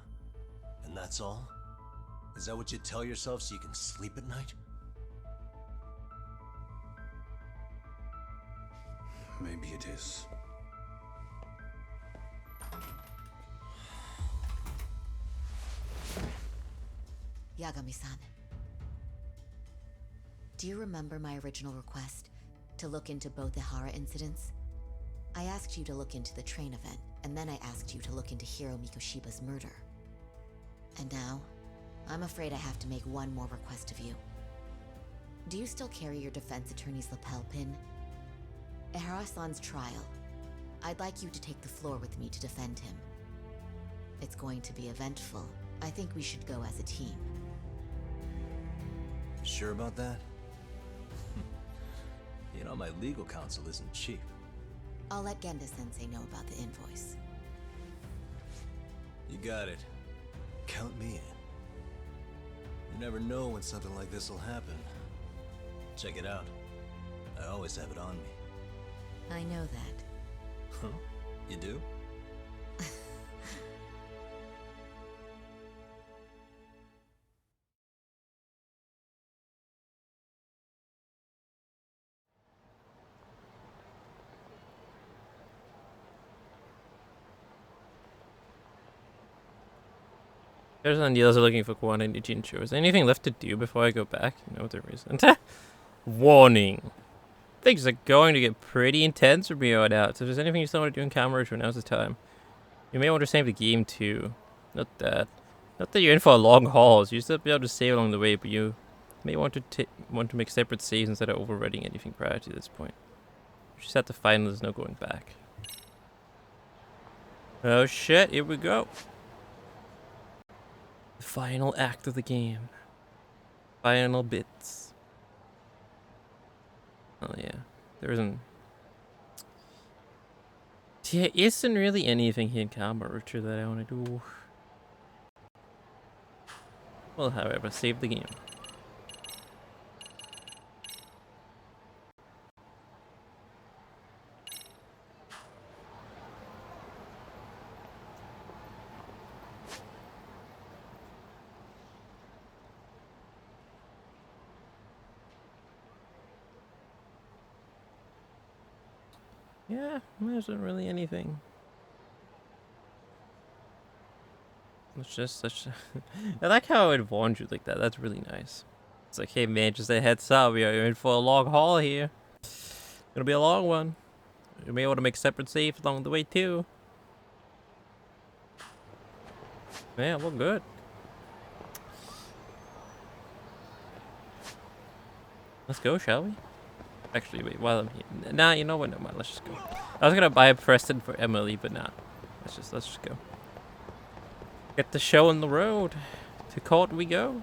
And that's all? Is that what you tell yourself so you can sleep at night? Maybe it is. Yagami-san. Do you remember my original request to look into both the Hara incidents? I asked you to look into the train event, and then I asked you to look into Hiro Mikoshiba's murder. And now, I'm afraid I have to make one more request of you. Do you still carry your defense attorney's lapel pin? Ehara-san's trial. I'd like you to take the floor with me to defend him. It's going to be eventful. I think we should go as a team. Sure about that? You know, my legal counsel isn't cheap. I'll let Genda-sensei know about the invoice. You got it. Count me in. You never know when something like this will happen. Check it out. I always have it on me. I know that. Huh? You do? There's on deals are looking for Kwan and Ichincho. Is there anything left to do before I go back? No, there isn't. Warning. Things are going to get pretty intense from here on out. So if there's anything you still want to do in camera, now's the time. You may want to save the game too. Not that you're in for a long haul. So you still be able to save along the way, but you may want to make separate saves instead of overwriting anything prior to this point. You just have to find there's no going back. Oh shit! Here we go. The final act of the game. Final bits. Oh yeah, there isn't really anything here in Kamurocho that I want to do. Well, however, save the game. Yeah, there isn't really anything. It's just such I like how it warned you like that. That's really nice. It's like, hey man, just a heads up, you're in for a long haul here. Gonna be a long one. You may want to make separate saves along the way too. Yeah, we're good. Let's go, shall we? Actually, wait, while I'm here. Nah, you know what? Never mind, let's just go. I was gonna buy a Preston for Emily, but nah. Let's just go. Get the show on the road. To court we go.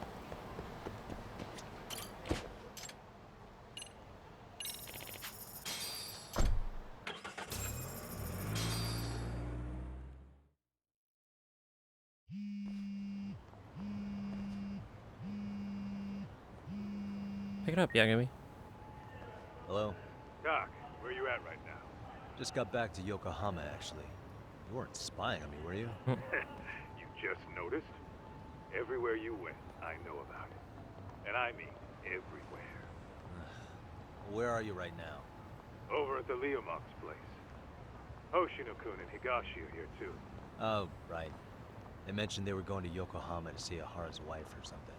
Pick it up, Yagami. Hello? Doc, where you at right now? Just got back to Yokohama, actually. You weren't spying on me, were you? You just noticed? Everywhere you went, I know about it. And I mean everywhere. Where are you right now? Over at the LeoXDrb place. Hoshino-kun and Higashi are here too. Oh, right. They mentioned they were going to Yokohama to see Ahara's wife or something.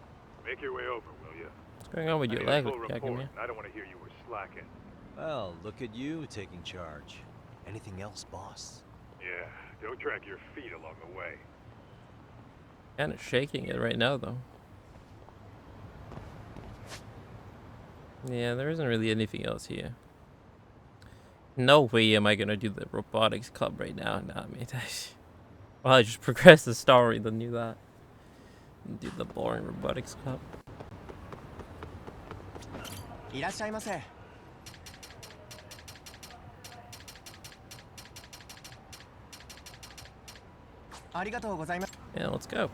Make your way over, will you? What's going on with your leg, Yagami? I don't want to hear you were slacking. Well, look at you taking charge. Anything else, boss? Yeah, don't drag your feet along the way. Kind of shaking it right now, though. Yeah, there isn't really anything else here. No way am I gonna do the robotics club right now. Nah, mate. Well, I just progressed the story, then do that. Do the boring robotics club. いらっしゃいませ。ありがとうございます。 Yeah, let's go.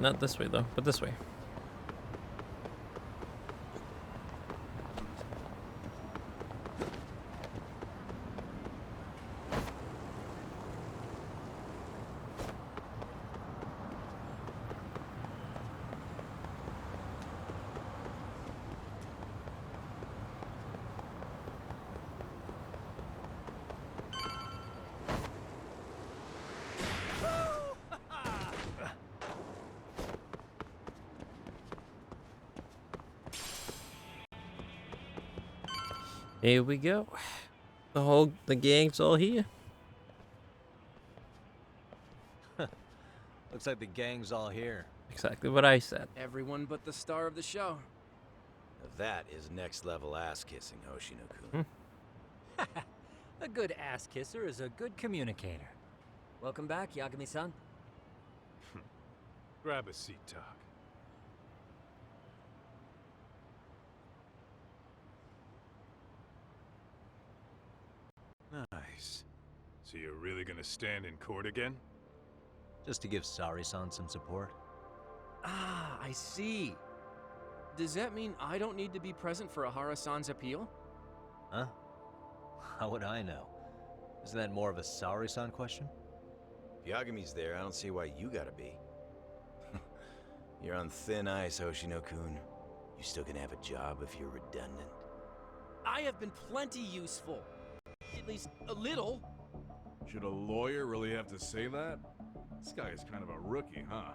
Not this way though, but this way. Here we go. The gang's all here. Looks like the gang's all here. Exactly what I said. Everyone but the star of the show. Now that is next level ass kissing, Hoshino-kun. A good ass kisser is a good communicator. Welcome back, Yagami-san. Grab a seat, Doc. Nice. So you're really gonna stand in court again? Just to give Sari-san some support. Ah, I see. Does that mean I don't need to be present for Ahara-san's appeal? Huh? How would I know? Isn't that more of a Sari-san question? If Yagami's there, I don't see why you gotta be. You're on thin ice, Hoshino-kun. You still gonna have a job if you're redundant? I have been plenty useful. At least a little. Should a lawyer really have to say that? This guy is kind of a rookie, huh?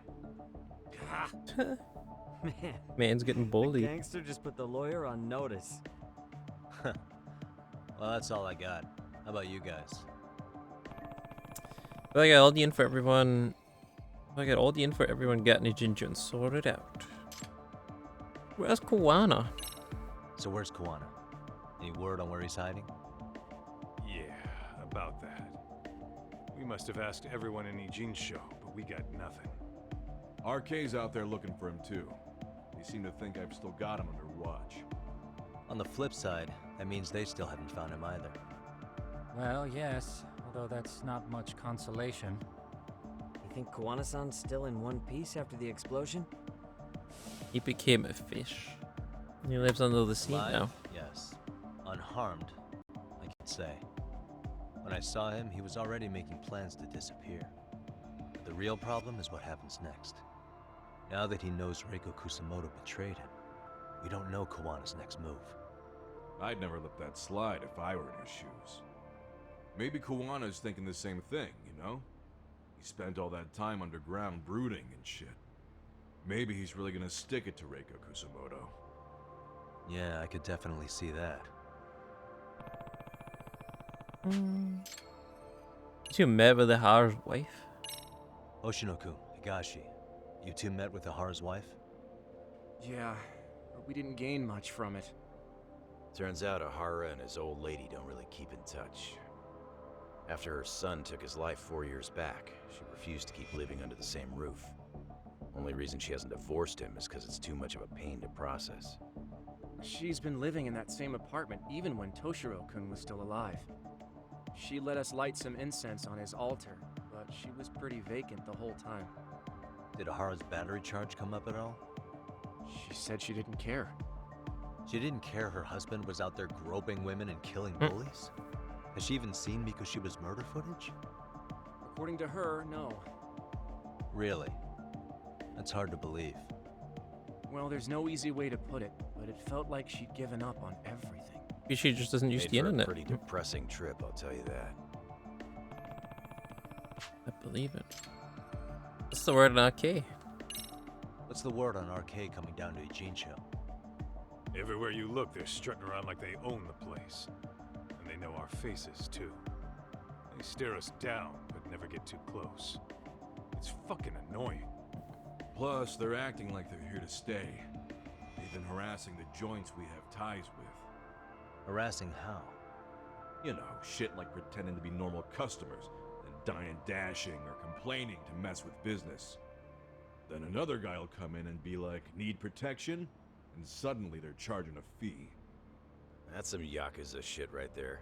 Man, Man's getting the bullied. gangster just put the lawyer on notice. Well, that's all I got. How about you guys? I got all the info for everyone. I got all the info for everyone got Nijinjun sorted out. Where's Kawana? So where's Kawana? Any word on where he's hiding? Yeah, about that. We must have asked everyone in Ijin's show, but we got nothing. RK's out there looking for him too. They seem to think I've still got him under watch. On the flip side, that means they still haven't found him either. Well, yes, although that's not much consolation. You think Kawana-san's still in one piece after the explosion? He became a fish. He lives under the sea Alive? now. Yes. Unharmed, I can say. When I saw him, he was already making plans to disappear. But the real problem is what happens next. Now that he knows Reiko Kusamoto betrayed him, we don't know Kawana's next move. I'd never let that slide if I were in his shoes. Maybe Kawana's thinking the same thing, you know? He spent all that time underground brooding and shit. Maybe he's really gonna stick it to Reiko Kusamoto. Yeah, I could definitely see that. You met with Ahara's wife? Hoshino-kun, Higashi, you two met with Ahara's wife? Yeah, but we didn't gain much from it. Turns out Ahara and his old lady don't really keep in touch. After her son took his life 4 years back, she refused to keep living under the same roof. Only reason she hasn't divorced him is because it's too much of a pain to process. She's been living in that same apartment even when Toshiro-kun was still alive. She let us light some incense on his altar, but she was pretty vacant the whole time. Did Ahara's battery charge come up at all? She said she didn't care. She didn't care her husband was out there groping women and killing bullies? Has she even seen Mikoshiba's murder footage? According to her, no. Really? That's hard to believe. Well, there's no easy way to put it, but it felt like she'd given up on everything. Maybe she just doesn't use Made the for internet. a pretty depressing trip, I'll tell you that. I believe it. What's the word on RK? What's the word on RK coming down to Ijincho? Everywhere you look, they're strutting around like they own the place. And they know our faces, too. They stare us down, but never get too close. It's fucking annoying. Plus, they're acting like they're here to stay. They've been harassing the joints we have ties with. Harassing how? You know, shit like pretending to be normal customers, then dying dashing or complaining to mess with business. Then another guy will come in and be like, need protection? And suddenly they're charging a fee. That's some Yakuza shit right there.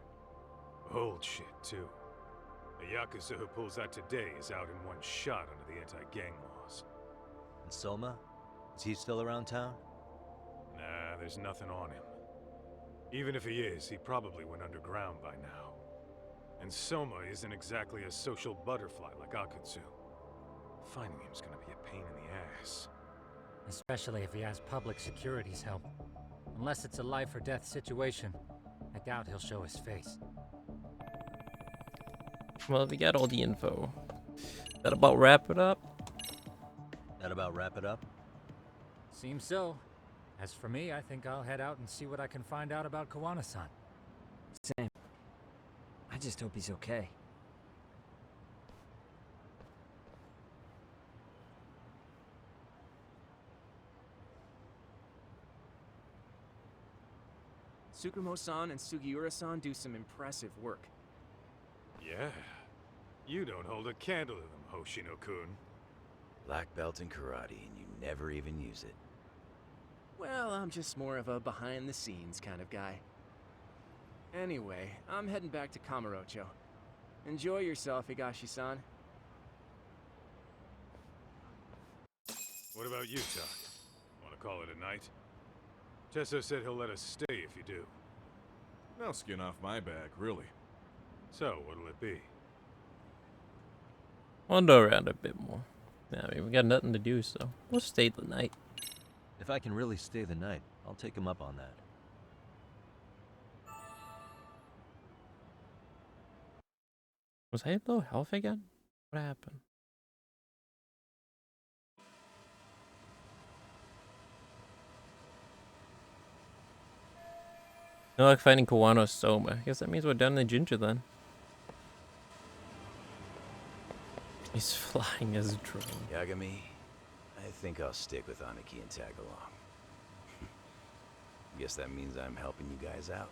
Old shit, too. The Yakuza who pulls that today is out in one shot under the anti-gang laws. And Soma? Is he still around town? Nah, there's nothing on him. Even if he is, he probably went underground by now. And Soma isn't exactly a social butterfly like Akutsu. Finding him's gonna be a pain in the ass. Especially if he has public security's help. Unless it's a life or death situation, I doubt he'll show his face. Well, we got all the info. That about wrap it up? That about wrap it up? Seems so. As for me, I think I'll head out and see what I can find out about Kawana-san. just hope he's okay. Tsukumo-san and Sugiura-san do some impressive work. Yeah. You don't hold a candle to them, Hoshino-kun. Black belt in karate, and you never even use it. Well, I'm just more of a behind-the-scenes kind of guy. Anyway, I'm heading back to Kamurocho. Enjoy yourself, Higashi-san. What about you, Tuck? Want to call it a night? Tesso said he'll let us stay if you do. No skin off my back, really. So, what'll it be? Wander around a bit more. Yeah, I mean, we got nothing to do, so we'll stay the night. If I can really stay the night, I'll take him up on that. Was I low health again? What happened? No luck finding Kawano Soma. I guess that means we're done in the Jinja then. He's flying as a drone. Yagami, I think I'll stick with Aniki and tag along. Guess that means I'm helping you guys out.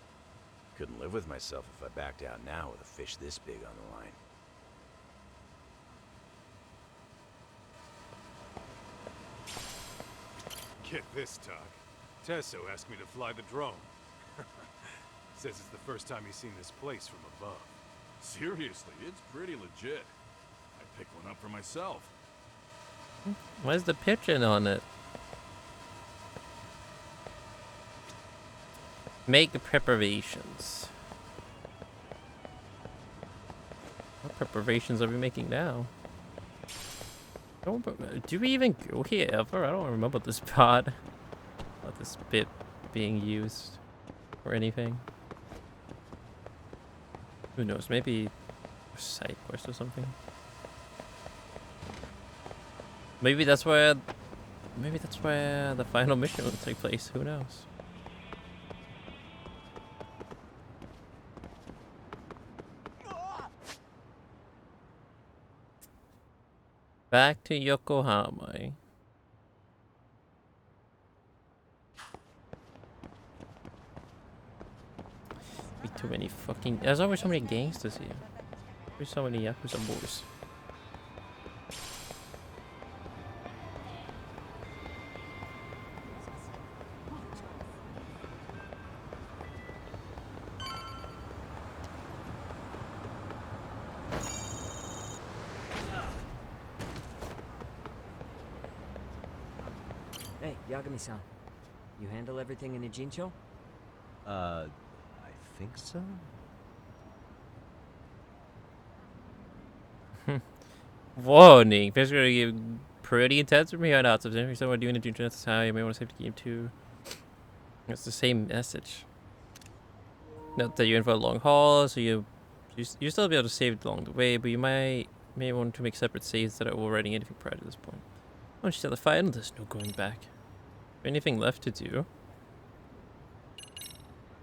Couldn't live with myself if I backed out now with a fish this big on the line. Get this, Tuck. Tesso asked me to fly the drone. Says it's the first time he's seen this place from above. Seriously, it's pretty legit. I picked one up for myself. Where's the pigeon on it? Make the preparations. What preparations are we making now? Do we even go here ever? I don't remember this pod. Not this bit being used or anything. Who knows? Maybe a side quest or something. Maybe that's where the final mission will take place. Who knows? Back to Yokohama. Be too many fucking. There's always so many gangsters here. There's so many Yakuza boys. Hey, Yagami-san. You handle everything in Ijincho? I think so? Warning. Fish are gonna get pretty intense from here on out. So if there's someone doing a Jinja, that's how you may want to save the game too. It's the same message. Note that you're in for a long haul, so you still be able to save it along the way, but you may want to make separate saves that are overriding anything prior to this point. Once you start the fight, there's no going back. Anything left to do?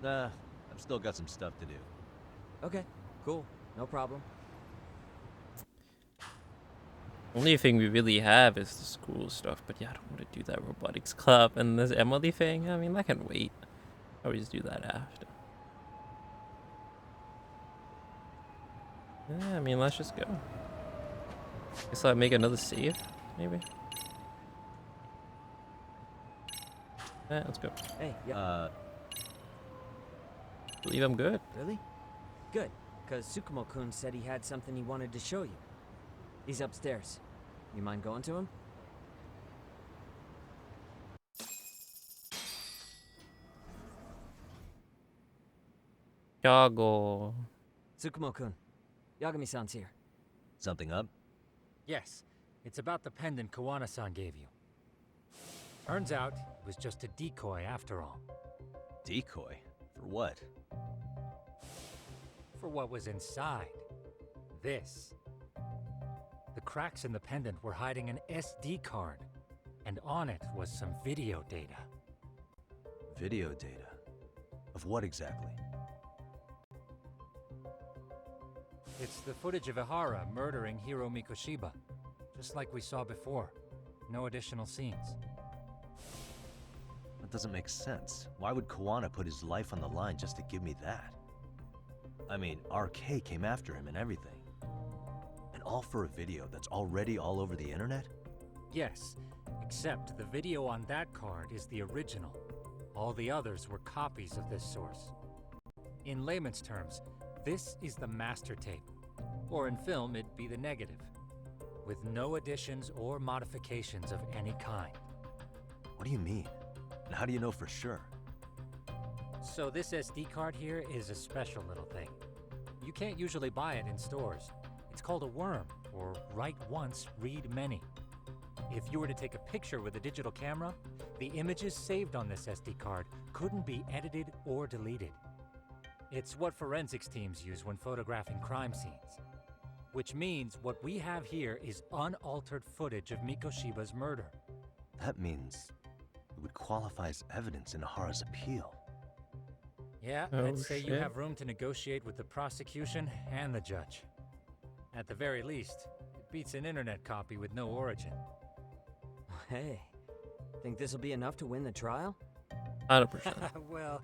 Nah, I've still got some stuff to do. Okay, cool. No problem. Only thing we really have is the school stuff, but yeah, I don't want to do that robotics club and this Emily thing. I mean, that can wait. I always do that after. Yeah, I mean, let's just go. Guess I'll make another save, maybe. Yeah, let's go. Hey, yeah. Believe I'm good. Really? Good, because Tsukumo-kun said he had something he wanted to show you. He's upstairs. You mind going to him? Yago. Tsukumo-kun, Yagami-san's here. Something up? Yes, it's about the pendant Kawana-san gave you. Turns out it was just a decoy after all. Decoy? For what? For what was inside. This. The cracks in the pendant were hiding an SD card, and on it was some video data. Video data? Of what exactly? It's the footage of Ihara murdering Hiro Mikoshiba, just like we saw before. No additional scenes. That doesn't make sense. Why would Kawana put his life on the line just to give me that? I mean, RK came after him and everything. And all for a video that's already all over the internet? Yes, except the video on that card is the original. All the others were copies of this source. In layman's terms, this is the master tape. Or in film, it'd be the negative. With no additions or modifications of any kind. What do you mean? And how do you know for sure? So this SD card here is a special little thing. You can't usually buy it in stores. It's called a worm, or write once, read many. If you were to take a picture with a digital camera, the images saved on this SD card couldn't be edited or deleted. It's what forensics teams use when photographing crime scenes. Which means what we have here is unaltered footage of Mikoshiba's murder. That means it would qualify as evidence in Ihara's appeal. Yeah, I'd say you have room to negotiate with the prosecution and the judge. At the very least, it beats an internet copy with no origin. Hey, think this'll be enough to win the trial? 100%. Well,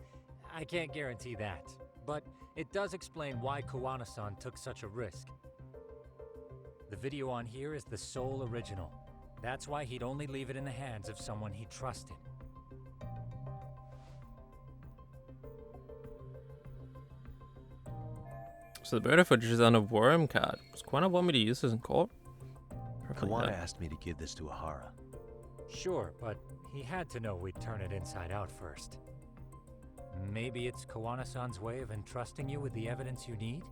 I can't guarantee that, but it does explain why Kawana-san took such a risk. The video on here is the sole original. That's why he'd only leave it in the hands of someone he trusted. So the murder footage is on a worm card. Does Kawana want me to use this in court? Kawana asked me to give this to Ihara. Sure, but he had to know we'd turn it inside out first. Maybe it's Kawana-san's way of entrusting you with the evidence you need?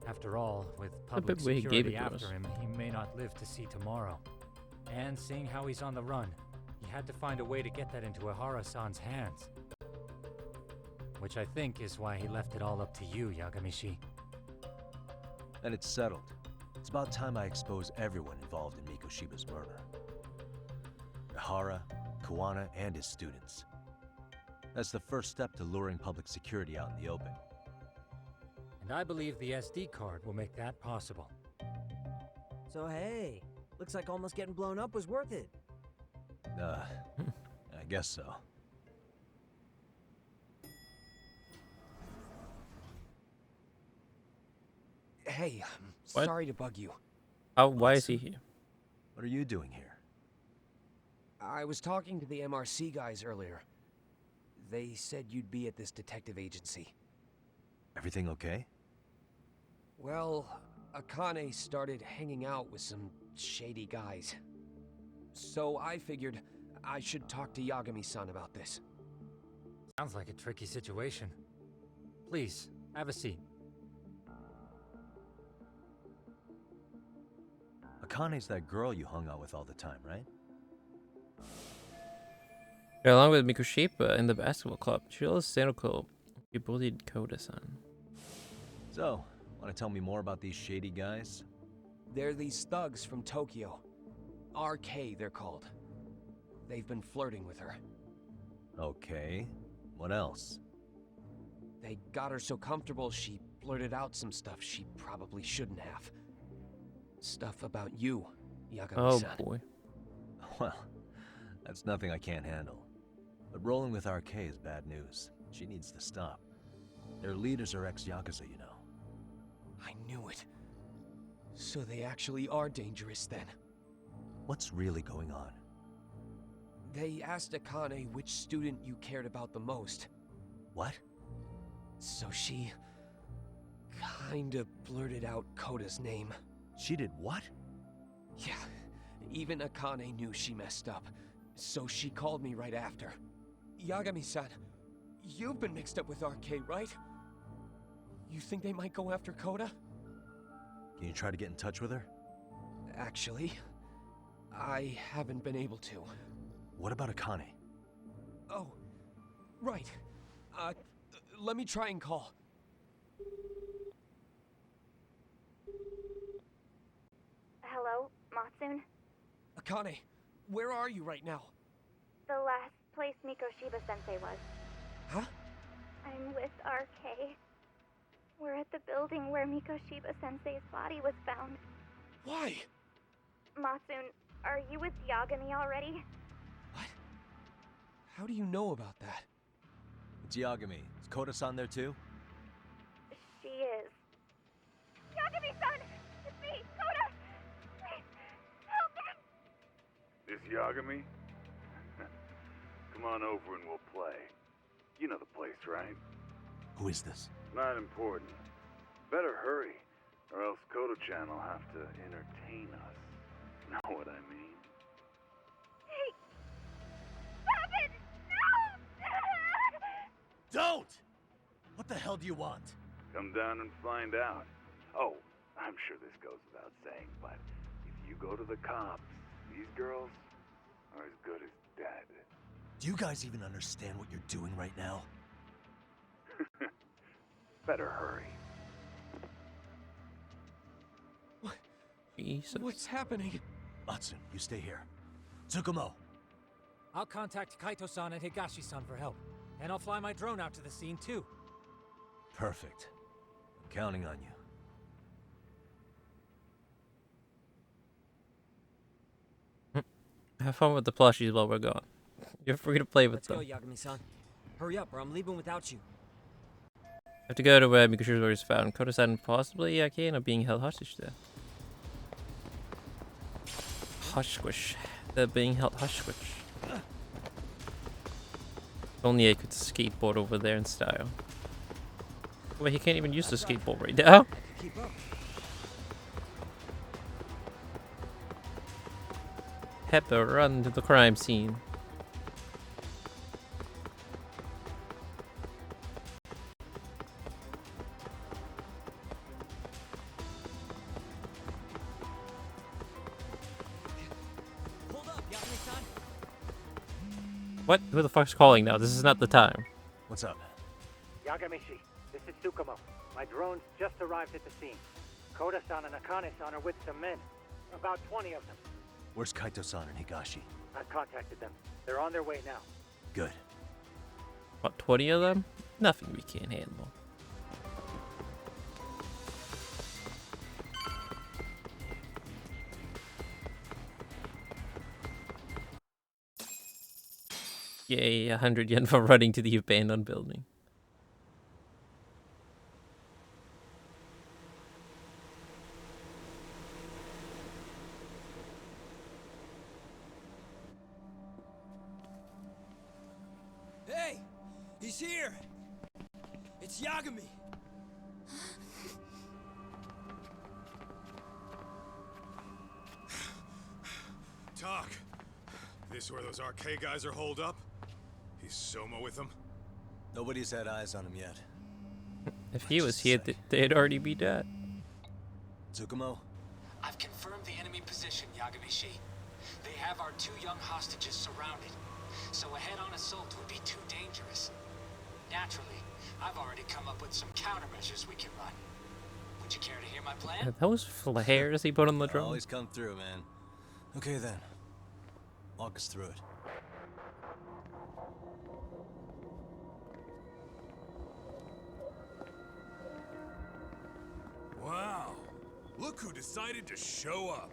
After all, with public security after him, he may not live to see tomorrow. And seeing how he's on the run, he had to find a way to get that into Ihara-san's hands. Which I think is why he left it all up to you, Yagamishi. And it's settled. It's about time I expose everyone involved in Mikoshiba's murder. Ihara, Kawana, and his students. That's the first step to luring public security out in the open. And I believe the SD card will make that possible. So hey, looks like almost getting blown up was worth it. I guess so. Hey, What? sorry to bug you. Why is he here? What are you doing here? I was talking to the MRC guys earlier. They said you'd be at this detective agency. Everything okay? Well, Akane started hanging out with some shady guys. So I figured I should talk to Yagami-san about this. Sounds like a tricky situation. Please, have a seat. Akane's that girl you hung out with all the time, right? Yeah, along with Mikoshiba in the basketball club, she was cynical. She bullied Koda-san. So, want to tell me more about these shady guys? They're these thugs from Tokyo. RK, they're called. They've been flirting with her. Okay. What else? They got her so comfortable she blurted out some stuff she probably shouldn't have. Stuff about you, Yagami-san. Oh boy. Well, that's nothing I can't handle. But rolling with RK is bad news. She needs to stop. Their leaders are ex-Yakuza, you know. I knew it. So they actually are dangerous then. What's really going on? They asked Akane which student you cared about the most. What? So she kinda blurted out Koda's name. She did what? Yeah, even Akane knew she messed up. So she called me right after. Yagami-san, you've been mixed up with RK, right? You think they might go after Koda? Can you try to get in touch with her? Actually, I haven't been able to. What about Akane? Oh, right. Let me try and call. Hello, Matsun? Akane, where are you right now? The last place Mikoshiba-sensei was. Huh? I'm with RK. We're at the building where Mikoshiba-sensei's body was found. Why? Matsune, are you with Yagami already? What? How do you know about that? It's Yagami. Is Koda-san there too? She is. Yagami-san! It's me, Koda! Please, help me! This Yagami? Come on over and we'll play. You know the place, right? Who is this? Not important. Better hurry, or else Kodo-chan will have to entertain us. Know what I mean? Hey! Stop it! No! Don't! What the hell do you want? Come down and find out. Oh, I'm sure this goes without saying, but if you go to the cops, these girls are as good as dead. Do you guys even understand what you're doing right now? Better hurry. Jesus. What's happening? Matsune, you stay here. Tsukumo! I'll contact Kaito-san and Higashi-san for help. And I'll fly my drone out to the scene too. Perfect. I'm counting on you. Have fun with the plushies while we're gone. You're free to play with Let's them. go, Yagami-san. Hurry up, or I'm leaving without you. Have to go to where Mikoshiba is found. Koda-san and possibly Yaki are being held hostage there. Hush squish. They're being held hush squish. Only I could skateboard over there in style. Wait, he can't even use the skateboard right now. Keep up. Pepper, run to the crime scene. Hold up, Yagami-san. What? Who the fuck's calling now? This is not the time. What's up? Yagami-shi, this is Tsukumo. My drones just arrived at the scene. Koda-san and Akane-san are with some men. About 20 of them. Where's Kaito-san and Higashi? I've contacted them. They're on their way now. Good. What, 20 of them? Nothing we can't handle. Yay, 100 yen for running to the abandoned building. Hey! He's here! It's Yagami! Talk. This where those RK guys are holed up? He's Soma with them? Nobody's had eyes on him yet. If he was here, they'd already be dead. Tsukumo? I've confirmed the enemy position, Yagami-shi. They have our 2 young hostages surrounded, so a head-on assault would be too dangerous. Naturally, I've already come up with some countermeasures we can run. Would you care to hear my plan? Are those flares he put on the drone? Always come through, man. Okay then. Walk us through it. Wow. Look who decided to show up.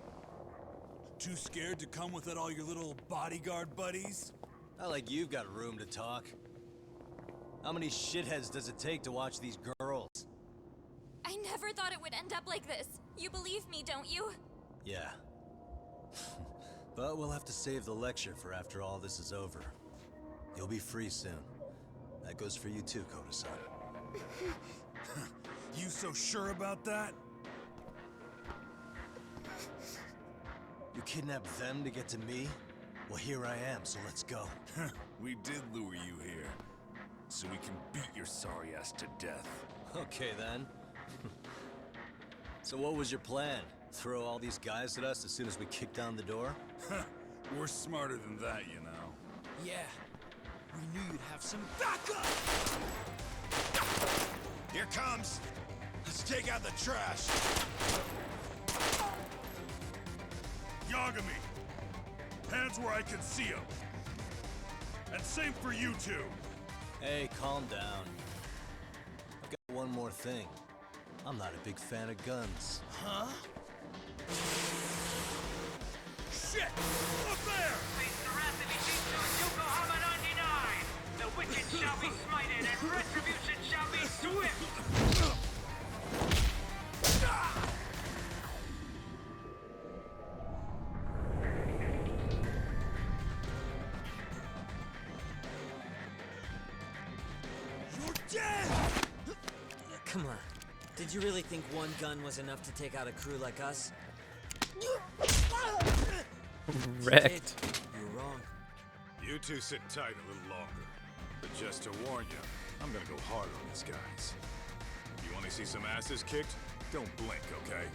Too scared to come with all your little bodyguard buddies? Not like you've got room to talk. How many shitheads does it take to watch these girls? I never thought it would end up like this. You believe me, don't you? Yeah. But we'll have to save the lecture for after all this is over. You'll be free soon. That goes for you too, Koda-san. You so sure about that? You kidnapped them to get to me? Well, here I am, so let's go. We did lure you here, so we can beat your sorry ass to death. Okay then. So what was your plan? Throw all these guys at us as soon as we kick down the door? We're smarter than that, you know. Yeah. We knew you'd have some backup! Here comes! Let's take out the trash! Yagami! Hands where I can see them! And same for you two! Hey, calm down. I've got one more thing. I'm not a big fan of guns. Huh? Shit! Up there! The wicked shall be smited and retribution shall be swift! You're dead! Come on. Did you really think one gun was enough to take out a crew like us? Wrecked. You're wrong. You two sit tight a little longer. But just to warn you, I'm gonna go hard on these guys. You wanna see some asses kicked? Don't blink, okay?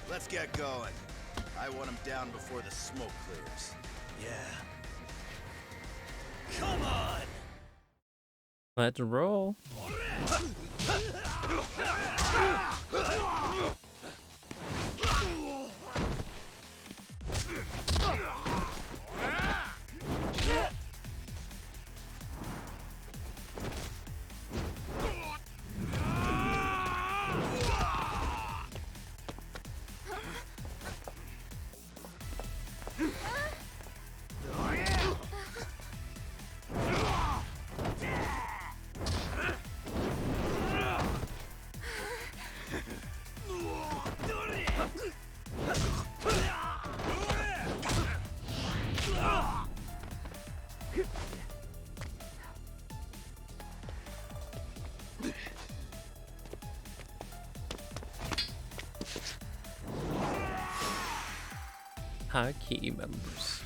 Let's get going. I want him down before the smoke clears. Yeah. Come on! Let's roll. Okay, members.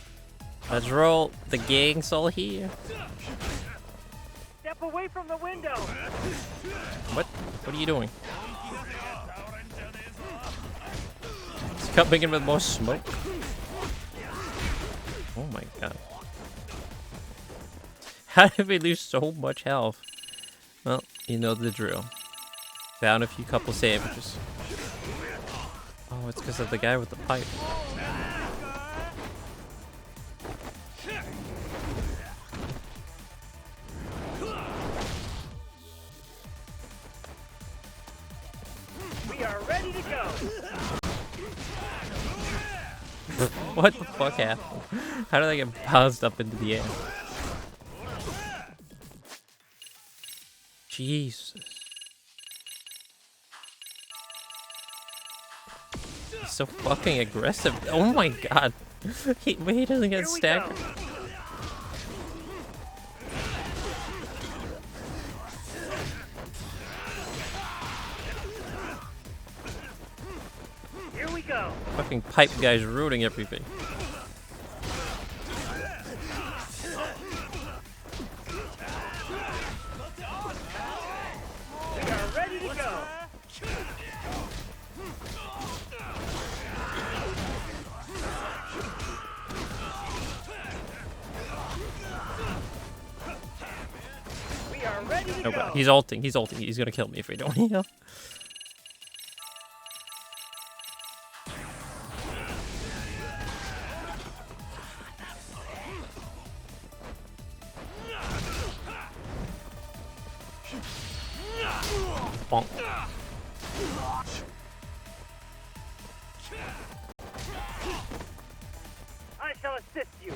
Let's roll. The gang's all here. Step away from the window! What? What are you doing? He's coming in with more smoke. Oh my god. How did we lose so much health? Well, you know the drill. Found a few couple sandwiches. Oh, it's because of the guy with the pipe. We are ready to go! What the fuck happened? How did I get bounced up into the air? Jesus. He's so fucking aggressive. Oh my god. He doesn't get staggered. Here we go! Fucking pipe guy's ruining everything. We are ready to go! We are ready to Oh go! god, he's ulting, he's ulting. He's gonna kill me if we don't heal. Bonk. I shall assist you!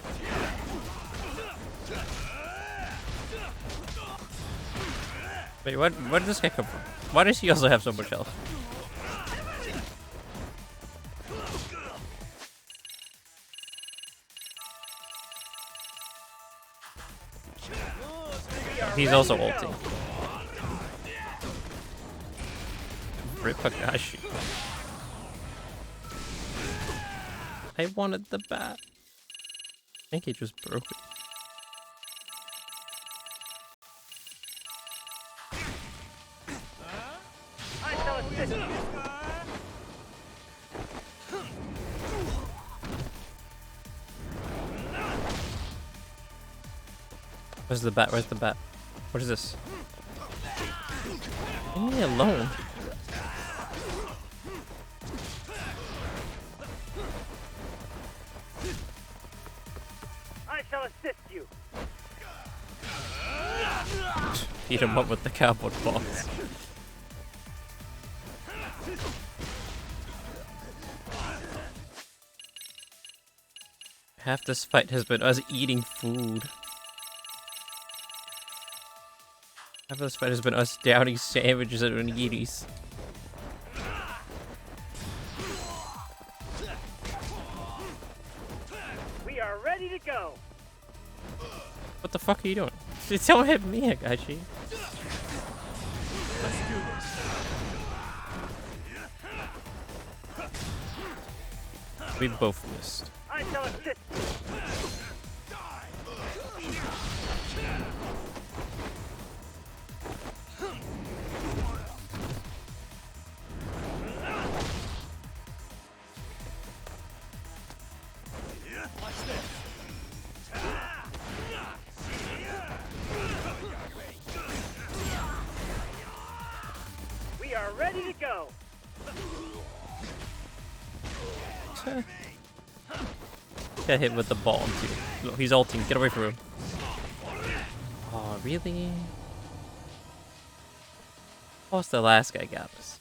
Wait, where did this guy come from? Why does he also have so much health? He's also ulting. Ripagashi. I wanted the bat. I think he just broke it. I shall assist you! Where's the bat? Where's the bat? What is this? Leave me alone. beat him up with the cardboard box. Half this fight has been us eating food. Half this fight has been us downing sandwiches at Onigiris. We are ready to go. What the fuck are you doing? Don't hit me, Agachi. We both missed. I shall assist. We are ready to go. Got hit with the ball too. Look, he's ulting. Get away from him. Oh, really? What's the last guy got us?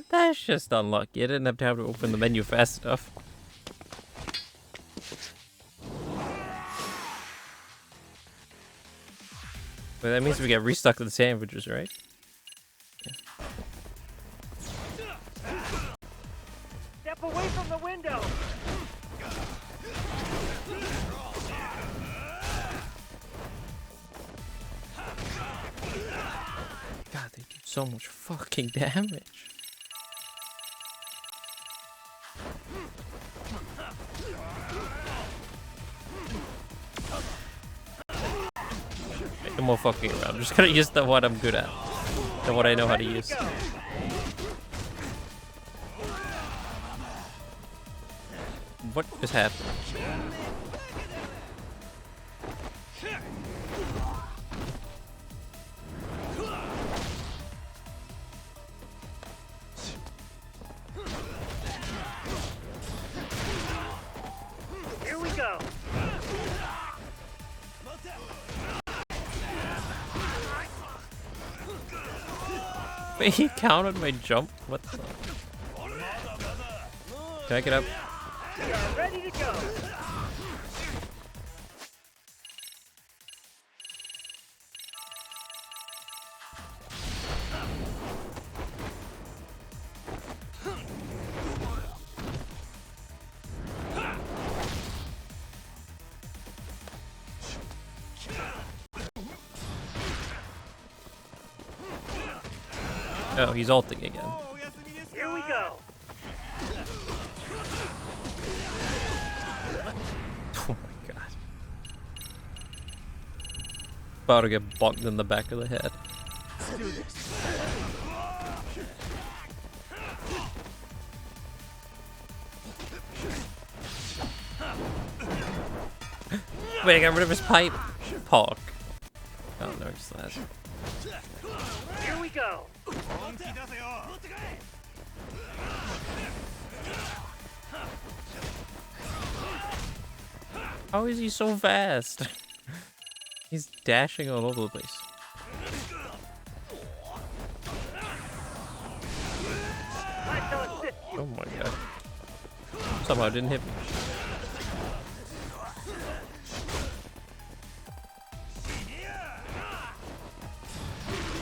That's just unlucky. I didn't have time to open the menu fast enough. Well, that means we get restuck to the sandwiches, right? Step away from the window. God, they do so much fucking damage. No more fucking around. I'm just gonna use the what I'm good at. The what I know how to use. What is happening? Here we go. Wait, he counted my jump? What the? Can I get up? We are ready to go. Oh, he's ulting again. Here we go. Oh my god. About to get bonked in the back of the head. Let's do this. Wait, I got rid of his pipe. Pog. Oh, no, it's that. Here we go. How is he so fast? He's dashing all over the place. Oh my god. Somehow it didn't hit me.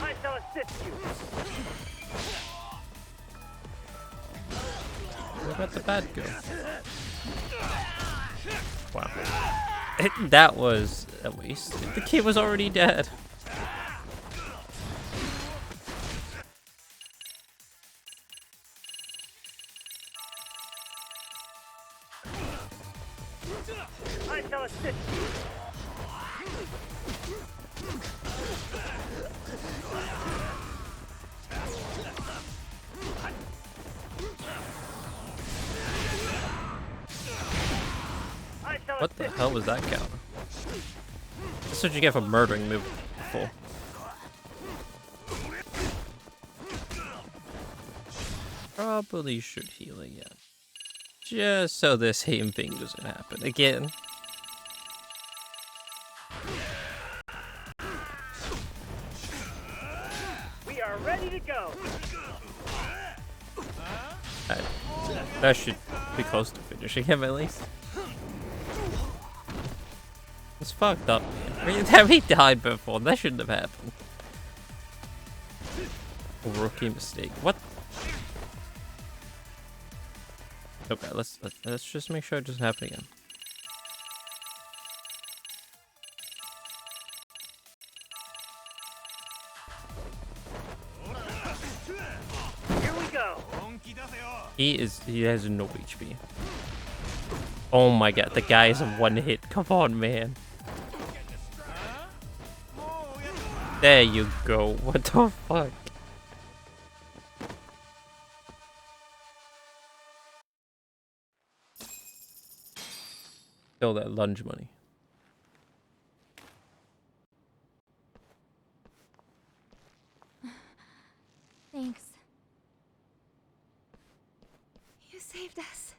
I shall assist you. Where about the bad girl? Wow. That was a waste. The kid was already dead. I shall assist you. What the hell was that counter? That's what you get for murdering me before. Probably should heal again. Just so this same thing doesn't happen again. are ready to go. That should be close to finishing him at least. It's fucked up. I mean, he died before. That shouldn't have happened. Rookie mistake. What? Okay, let's just make sure it doesn't happen again. Here we go. He has no HP. Oh my god, the guy is a one hit. Come on, man. There you go. What the fuck? Still that lunge money. Thanks. You saved us.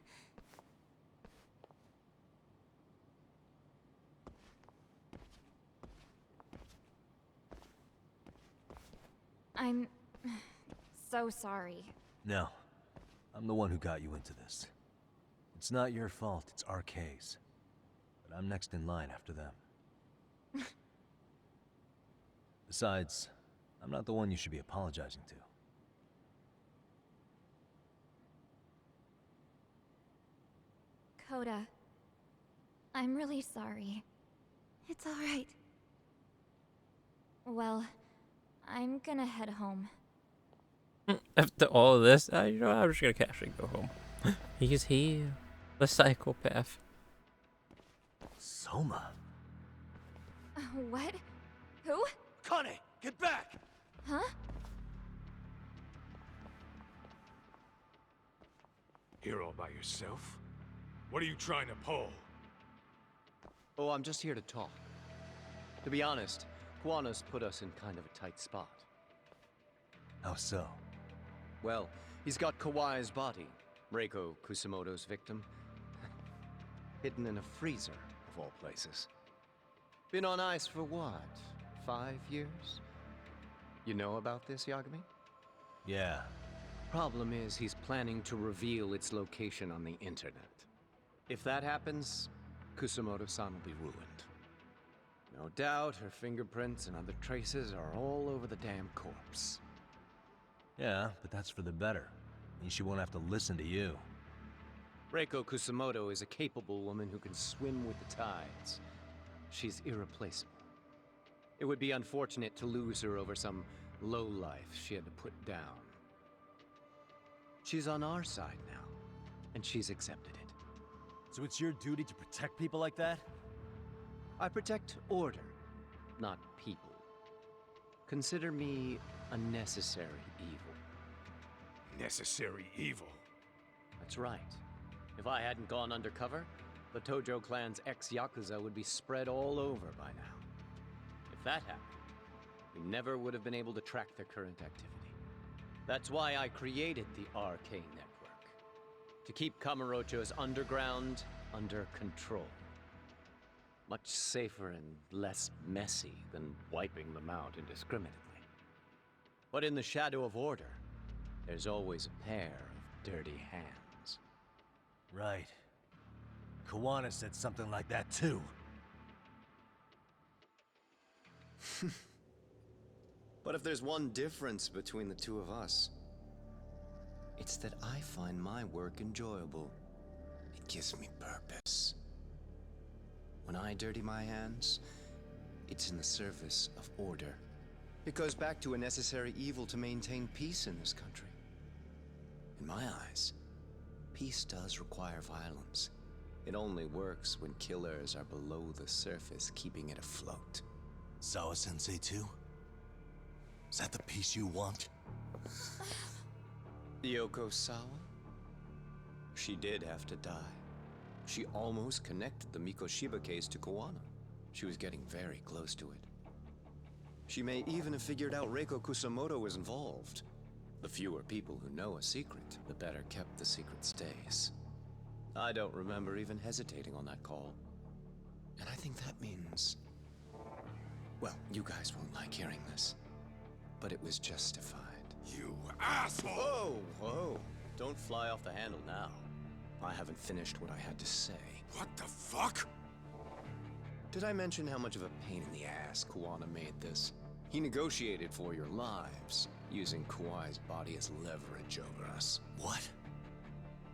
I'm so sorry. No. I'm the one who got you into this. It's not your fault, it's RK's. But I'm next in line after them. Besides, I'm not the one you should be apologizing to. Coda, I'm really sorry. It's all right. Well, I'm gonna head home. After all of this, you know, I'm just gonna casually go home. He's here. The psychopath. Soma? What? Who? Kane, get back! Huh? Here all by yourself? What are you trying to pull? Oh, I'm just here to talk. To be honest, Kuwano's put us in kind of a tight spot. How so? Well, he's got Kawai's body, Reiko Kusamoto's victim, hidden in a freezer, of all places. Been on ice for what, 5 years? You know about this, Yagami? Yeah. Problem is, he's planning to reveal its location on the internet. If that happens, Kusamoto-san will be ruined. No doubt her fingerprints and other traces are all over the damn corpse. Yeah, but that's for the better. Means she won't have to listen to you. Reiko Kusamoto is a capable woman who can swim with the tides. She's irreplaceable. It would be unfortunate to lose her over some lowlife she had to put down. She's on our side now, and she's accepted it. So it's your duty to protect people like that? I protect order, not people. Consider me a necessary evil. Necessary evil? That's right. If I hadn't gone undercover, the Tojo clan's ex-Yakuza would be spread all over by now. If that happened, we never would have been able to track their current activity. That's why I created the RK Network. To keep Kamurocho's underground under control. Much safer and less messy than wiping them out indiscriminately. But in the shadow of order, there's always a pair of dirty hands. Right. Kawana said something like that too. But if there's one difference between the two of us, it's that I find my work enjoyable. It gives me purpose. When I dirty my hands, it's in the service of order. It goes back to a necessary evil to maintain peace in this country. In my eyes, peace does require violence. It only works when killers are below the surface, keeping it afloat. Sawa-sensei too? Is that the peace you want? Yoko Sawa? She did have to die. She almost connected the Mikoshiba case to Kawano. She was getting very close to it. She may even have figured out Reiko Kusamoto was involved. The fewer people who know a secret, the better kept the secret stays. I don't remember even hesitating on that call. And I think that means... Well, you guys won't like hearing this. but it was justified. You asshole! Whoa, whoa. Don't fly off the handle now. I haven't finished what I had to say. What the fuck? Did I mention how much of a pain in the ass Kuwana made this? He negotiated for your lives, using Kauai's body as leverage over us. What?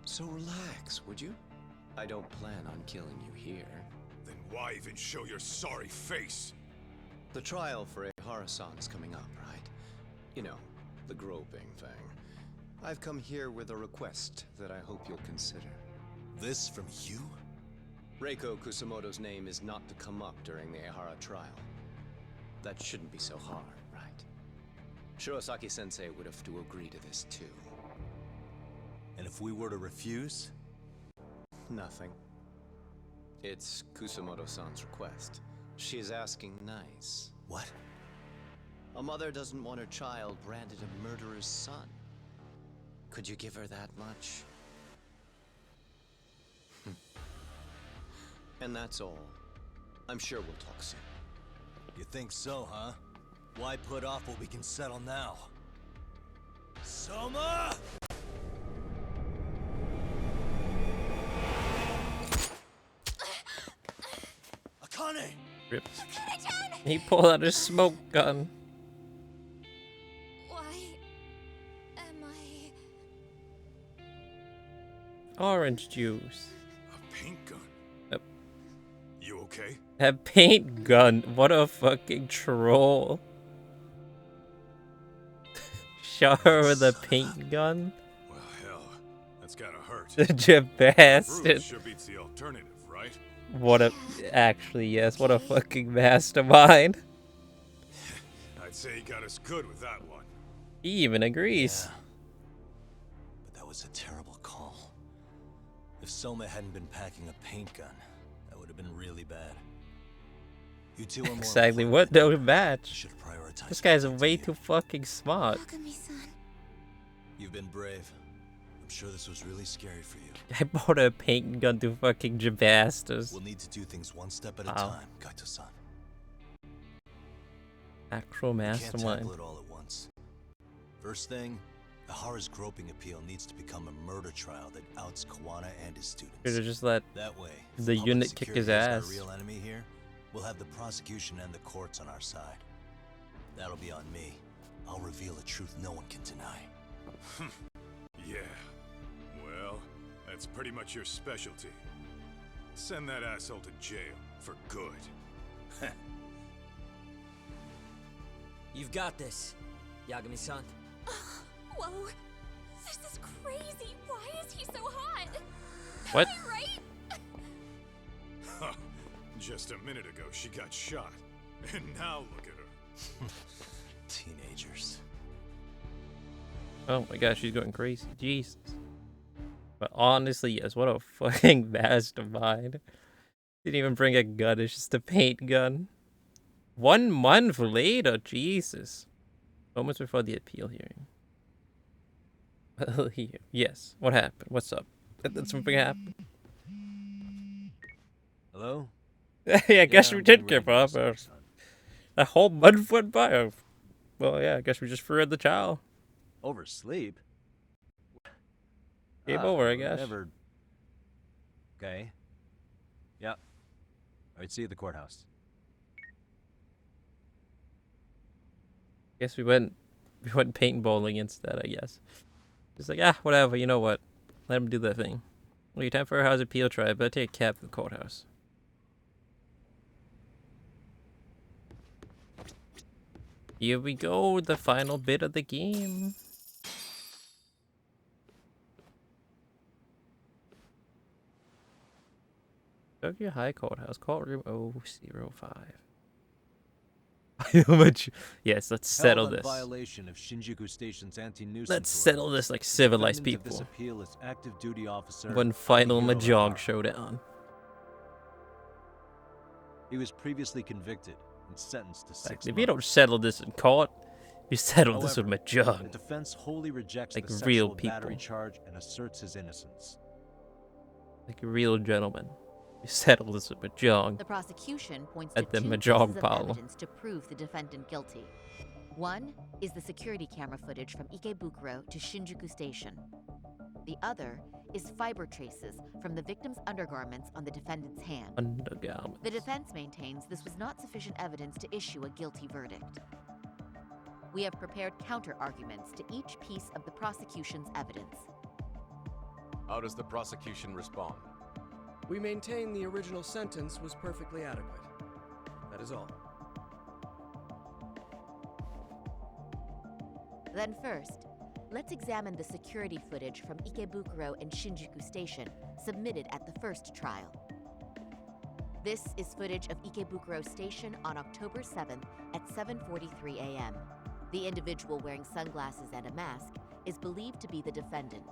So relax, would you? I don't plan on killing you here. Then why even show your sorry face? The trial for Ehara-san is coming up, right? You know, the groping thing. I've come here with a request that I hope you'll consider. This from you? Reiko Kusamoto's name is not to come up during the Ehara trial. That shouldn't be so hard, right? Shirosaki-sensei would have to agree to this too. And if we were to refuse? Nothing. It's Kusamoto-san's request. She's asking nice. What? A mother doesn't want her child branded a murderer's son. Could you give her that much? And that's all. I'm sure we'll talk soon. You think so, huh? Why put off what we can settle now? Soma! Akane! Rip. He pulled out his smoke gun. Why am I... Orange juice. A paint gun? Yep. You okay? A paint gun. What a fucking troll. Shot her with a paint gun. Well, hell, that's gotta hurt. You bastard. Bruce sure beats the alternative, right? What a... Actually, yes. What a fucking mastermind. I'd say he got us good with that one. He even agrees. Yeah. But that was a terrible call. If Soma hadn't been packing a paint gun, that would have been really bad. You two are more Exactly. important What than no match. should prioritize. This guy's way too fucking smart. You've been brave. I'm sure this was really scary for you. I bought a paint gun to fucking jabastas. We'll need to do things one step at a Wow. time, Kaito-san. Actual We can't mastermind. tackle it all at once. First thing, Ihara's groping appeal needs to become a murder trial that outs Kawana and his students. Should've just let that way, if the public unit kick his security is ass. our real enemy here, we'll have the prosecution and the courts on our side. That'll be on me. I'll reveal a truth no one can deny. Yeah. Well, that's pretty much your specialty. Send that asshole to jail for good. You've got this, Yagami-san. Whoa, this is crazy. Why is he so hot? What? Am I right? Huh. Just a minute ago, she got shot. And now look at her. Teenagers. Oh my gosh, she's going crazy. Jesus. But honestly, yes, what a fucking mastermind. Didn't even bring a gun, it's just a paint gun. 1 month later, Jesus. Moments before the appeal hearing. Yes, what happened? What's up? Did something happen? Hello? Yeah, I guess we I'm did getting give ready up. for this, son. A whole month went by. Well, yeah, I guess we just threw in the child. Oversleep? Game over, I guess. Never. Okay. Yeah. Alright, see you at the courthouse. Guess we went paintballing instead, I guess. Just like, whatever, you know what? Let him do that thing. Well, your time for a house appeal trial, better take a cab to the courthouse. Here we go, the final bit of the game. Tokyo High Courthouse, courtroom 005. How much? Yes, let's settle Held on this. Violation of Shinjuku Station's anti-nuisance Let's order. settle this like civilized Defendant of people. This appeal is active duty officer One final Akihiro Mahjong Ihara. showdown. He was previously convicted and sentenced to 6 months. If you don't settle this in court, you settle this with The Mahjong. defense wholly rejects Like the real sexual battery people. charge and asserts his innocence. Like a real gentleman. You settle this with Mahjong. The prosecution points At to the two Mahjong pieces of parlor. evidence to prove the defendant guilty. One is the security camera footage from Ikebukuro to Shinjuku Station. The other is fiber traces from the victim's undergarments on the defendant's hand. Undergarments. The defense maintains this was not sufficient evidence to issue a guilty verdict. We have prepared counter-arguments to each piece of the prosecution's evidence. How does the prosecution respond? We maintain the original sentence was perfectly adequate. That is all. Then first, let's examine the security footage from Ikebukuro and Shinjuku Station submitted at the first trial. This is footage of Ikebukuro Station on October 7th at 7:43 a.m. The individual wearing sunglasses and a mask is believed to be the defendant.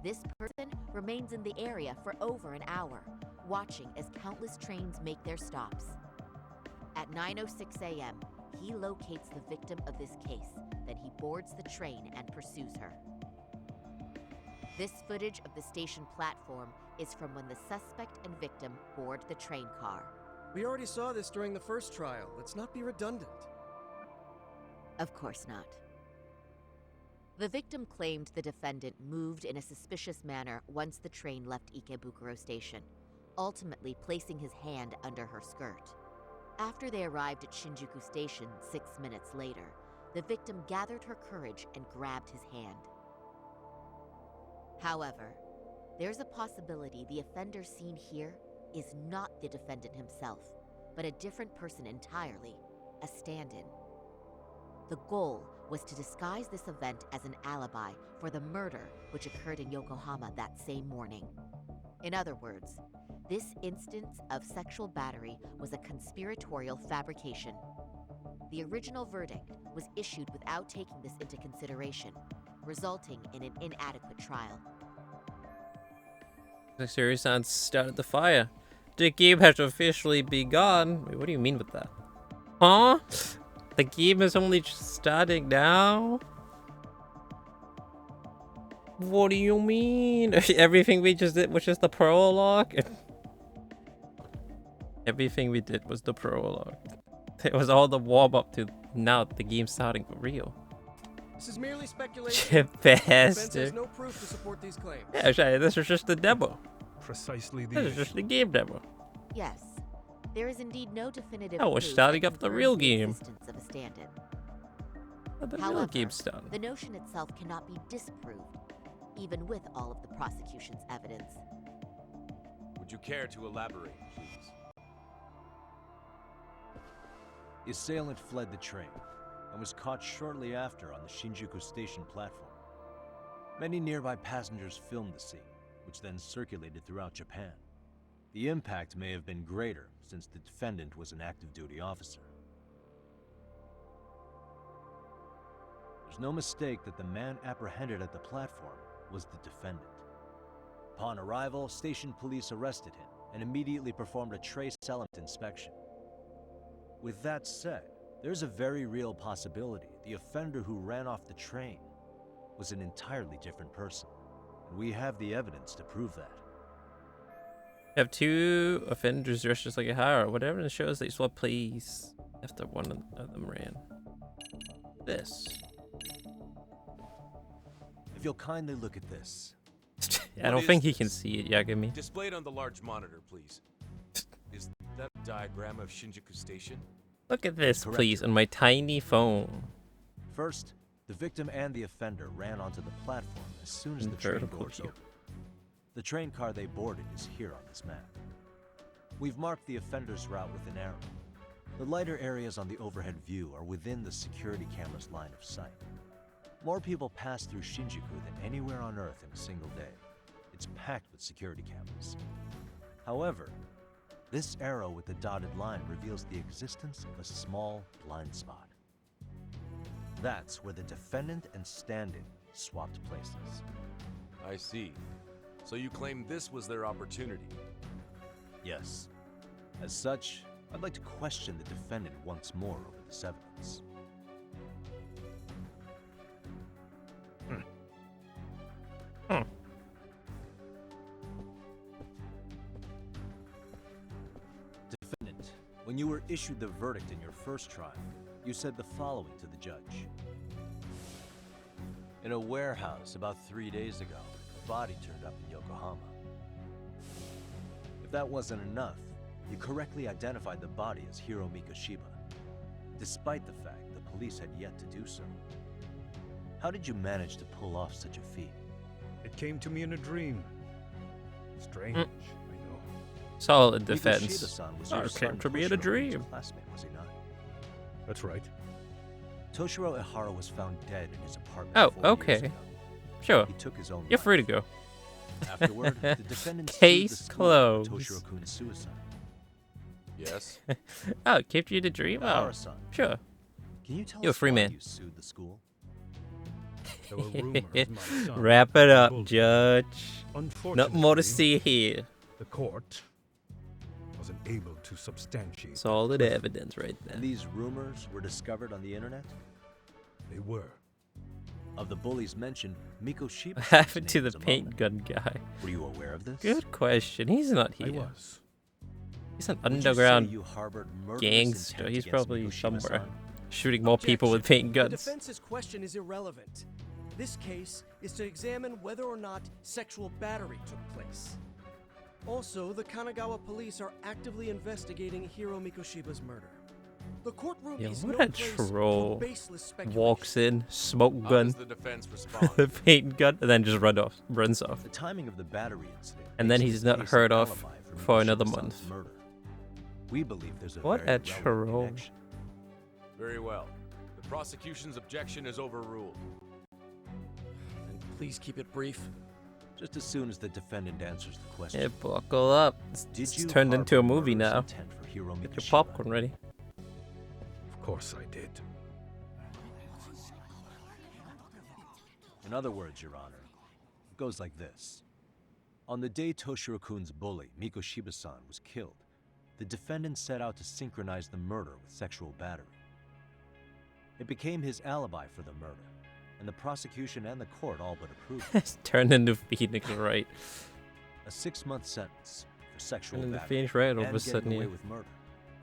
This person remains in the area for over an hour, watching as countless trains make their stops. At 9:06 a.m., he locates the victim of this case, then he boards the train and pursues her. This footage of the station platform is from when the suspect and victim board the train car. We already saw this during the first trial. Let's not be redundant. Of course not. The victim claimed the defendant moved in a suspicious manner once the train left Ikebukuro Station, ultimately placing his hand under her skirt. After they arrived at Shinjuku Station 6 minutes later, the victim gathered her courage and grabbed his hand. However, there's a possibility the offender seen here is not the defendant himself, but a different person entirely, a stand-in. The goal was to disguise this event as an alibi for the murder which occurred in Yokohama that same morning. In other words, this instance of sexual battery was a conspiratorial fabrication. The original verdict was issued without taking this into consideration, resulting in an inadequate trial. The series sounds started the fire. The game has officially begun. Wait, what do you mean with that? Huh? The game is only just starting now? What do you mean? Everything we just did was just the prologue? Everything we did was the prologue. It was all the warm-up to now the game's starting for real. This is merely speculation. Chip The defense bastard. has no proof to support these claims. Yeah, sorry, this is just the demo. Precisely the This is just the game demo. Yes, there is indeed no definitive Oh, we're proof starting that up the real confirms game. existence of a stand-in. The real However, game started. the notion itself cannot be disproved, even with all of the prosecution's evidence. Would you care to elaborate, please? The assailant fled the train and was caught shortly after on the Shinjuku Station platform. Many nearby passengers filmed the scene, which then circulated throughout Japan. The impact may have been greater since the defendant was an active duty officer. There's no mistake that the man apprehended at the platform was the defendant. Upon arrival, station police arrested him and immediately performed a trace element inspection. With that said, there's a very real possibility the offender who ran off the train was an entirely different person, and we have the evidence to prove that. You have two offenders dressed just like a hire. Whatever it shows they swapped place after one of them ran. This. If you'll kindly look at this. I don't think he can see it, Yagami. Displayed on the large monitor, please. Is that a diagram of Shinjuku Station? Look at this, Correct. please, on my tiny phone. First, the victim and the offender ran onto the platform as soon as In the train vertical doors view. opened. The train car they boarded is here on this map. We've marked the offender's route with an arrow. The lighter areas on the overhead view are within the security camera's line of sight. More people pass through Shinjuku than anywhere on Earth in a single day. It's packed with security cameras. However, this arrow with the dotted line reveals the existence of a small blind spot. That's where the defendant and stand-in swapped places. I see. So you claim this was their opportunity? Yes. As such, I'd like to question the defendant once more over this evidence. Defendant, when you were issued the verdict in your first trial, you said the following to the judge. In a warehouse about 3 days ago, a body turned up in Yokohama. If that wasn't enough, you correctly identified the body as Hiro Mikoshiba, despite the fact the police had yet to do so. How did you manage to pull off such a feat? It came to me in a dream. Strange, I know. Solid defense. Mikoshiba-san was your son Came to me in a Toshiro dream. Kun's classmate, was he not? That's right. Toshiro Ihara was found dead in his apartment Oh, 4 years okay. ago. Sure. He took his own You're life. free to go. Afterward, the defendant sued the Case school closed. for Toshiro Kun's suicide. Yes? Oh, it came to you in a dream? Oh, Ihara-san, sure. can you tell You're a us free why man. you sued the school? There were rumors my son Wrap it up, bullied. Judge. Not more to Unfortunately, see here. The court wasn't able to substantiate. Solid evidence right there. And these rumors were discovered on the internet? They were. Of the bullies mentioned, Mikoshiba. What happened to the paint gun guy? Were you aware of this? Good question. He's not here. I was. He's an Would you say underground you harbored murderous gangster. intent He's against probably Mikoshiba-san? somewhere shooting more people with paint The guns. defense's question is irrelevant. This case is to examine whether or not sexual battery took place. Also, the Kanagawa police are actively investigating Hiro Mikoshiba's murder. The courtroom Yeah, is what no a place for troll. baseless speculation. Walks in, smoke How gun, does the defense respond? the paint gun, and then just runs off. The timing of the battery incident. And then makes he's this not case heard an of alibi for another Mikoshiba-san's month. Murder. We believe there's a What very a relevant troll. connection. Very well. The prosecution's objection is overruled. And please keep it brief. Just as soon as the defendant answers the question. Yeah, buckle up. It's turned into a movie now. Get your popcorn ready. Of course I did. In other words, Your Honor, it goes like this. On the day Toshiro-kun's bully, Mikoshiba-san, was killed, the defendant set out to synchronize the murder with sexual battery. It became his alibi for the murder, and the prosecution and the court all but approved it. It's turned into Phoenix Wright. A 6-month sentence for sexual And the battery Phoenix Wright all and of a sudden, getting away yeah. with murder.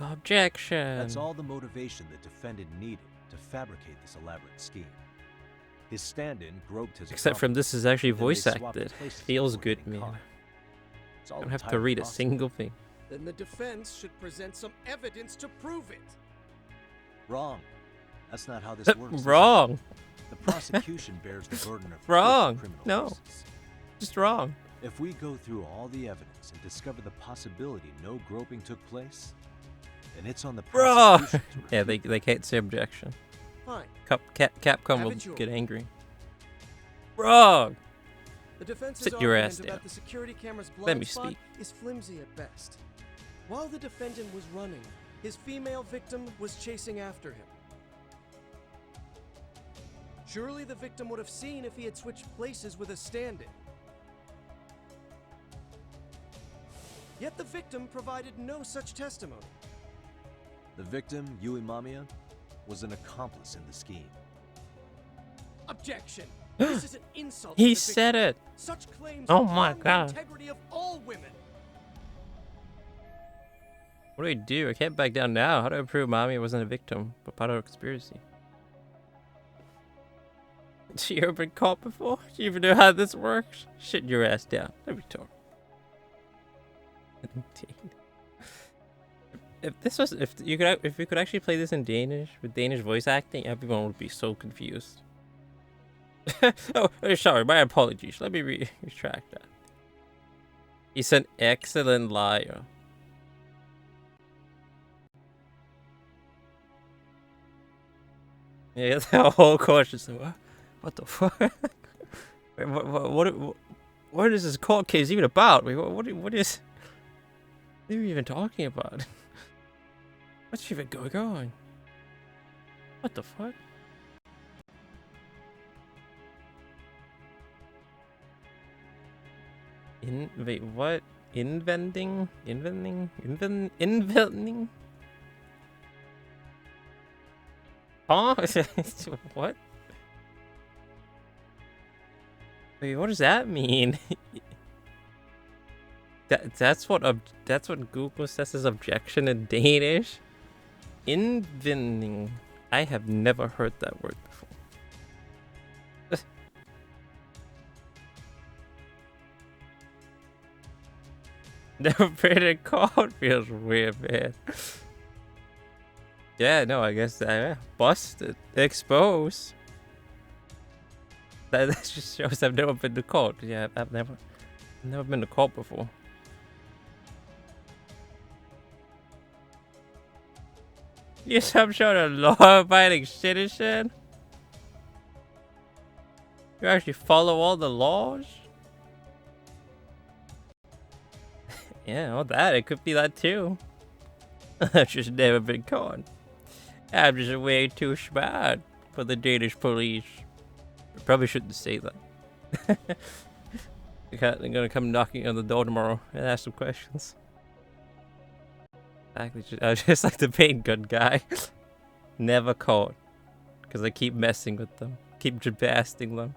Objection. That's all the motivation the defendant needed to fabricate this elaborate scheme. His stand-in groped his Except from this is actually and then they voice swapped acted. places Feels before good, getting man. caught. It's all Don't have to entirely read a possible. single thing. Then the defense should present some evidence to prove it. Wrong. That's not how this works. is it? Wrong. The prosecution bears the burden of proof Wrong. in criminal No. cases. Just wrong. If we go through all the evidence and discover the possibility no groping took place, then it's on the Bro. prosecution to Yeah, they can't say objection. Fine. Capcom Have will it your get way. angry. Wrong. The defense's Sit your argument ass down. about the security camera's Let blind me spot speak. is flimsy at best. While the defendant was running, his female victim was chasing after him. Surely the victim would have seen if he had switched places with a stand-in. Yet the victim provided no such testimony. The victim, Yui Mamiya, was an accomplice in the scheme. Objection! This is an insult. He to the said victim. it. Such claims Oh my harm the God. integrity of all women. What do I do? I can't back down now. How do I prove Mommy wasn't a victim, but part of a conspiracy? She ever been caught before? Do you even know how this works? Shit your ass down. Let me talk. If we could actually play this in Danish with Danish voice acting, everyone would be so confused. Oh, sorry, my apologies. Let me retract that. He's an excellent liar. Yeah, the whole court is like, what the fuck? Wait, what is this court case even about? Wait, what is? What are you even talking about? What's even going on? What the fuck? Wait, what? Inventing? Huh? What? Wait, what does that mean? That's what Google says is objection in Danish. Inventing. I have never heard that word before. Never been in court feels weird, man. Yeah, no, I guess busted, exposed. That just shows I've never been to court. Yeah, I've never been to court before. You some sort of law-abiding citizen? You actually follow all the laws? Yeah, all that. It could be that too. I've just never been caught. I'm just way too smart for the Danish police. I probably shouldn't say that. They're gonna come knocking on the door tomorrow and ask some questions. Exactly, I'm just like the paint gun guy. Never caught. Because I keep messing with them. Keep jabasting them.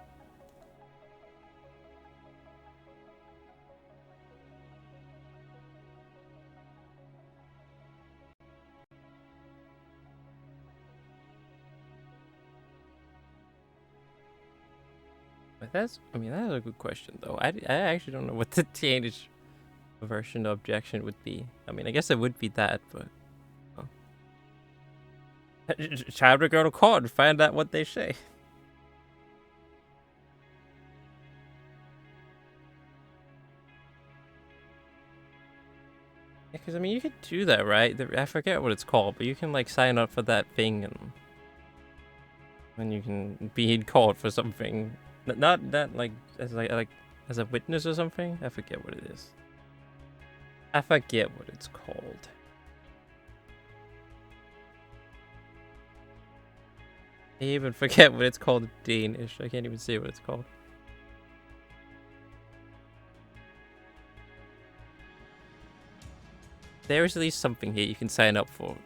But that's a good question though. I actually don't know what the Danish version of objection would be. I mean, I guess it would be that, but it's time to go to court and find out what they say. Because I mean, you could do that, right? I forget what it's called, but you can like sign up for that thing and you can be in court for something. Not that like as a witness or something. I forget what it is. I forget what it's called. I even forget what it's called in Danish. I can't even say what it's called. There's at least something here you can sign up for,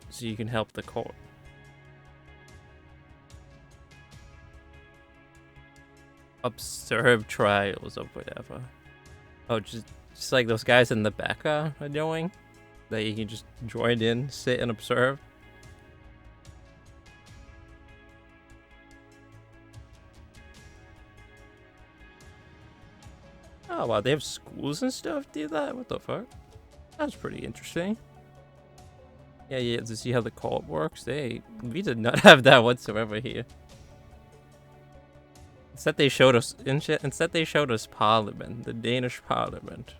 so you can help the court. Observe trials or whatever. Oh, just like those guys in the background are doing. That you can just join in, sit and observe. Oh wow, they have schools and stuff do that? What the fuck? That's pretty interesting. Yeah, to see how the court works. We did not have that whatsoever here. Instead they showed us Parliament, the Danish Parliament.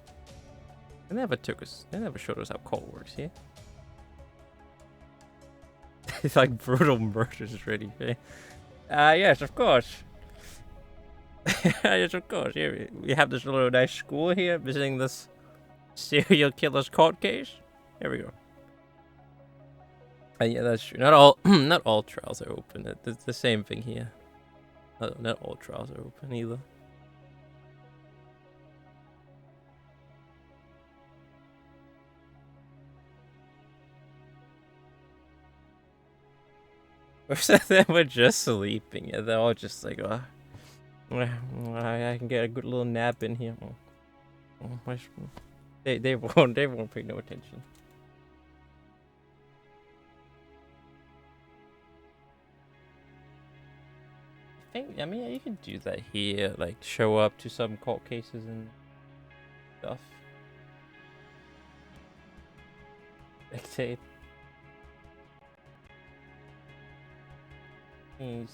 They never showed us how court works here. It's like brutal murders or anything. Yes, of course. Yes, of course. Here we have this little nice school here, visiting this serial killer's court case. Here we go. Yeah, that's true. Not all trials are open. It's the same thing here. Not all trials are open either. Or they were just sleeping. Yeah, they're all just like, oh, I can get a good little nap in here. They won't pay no attention. I mean, you can do that here, like show up to some court cases and stuff. Spectate. Jeez.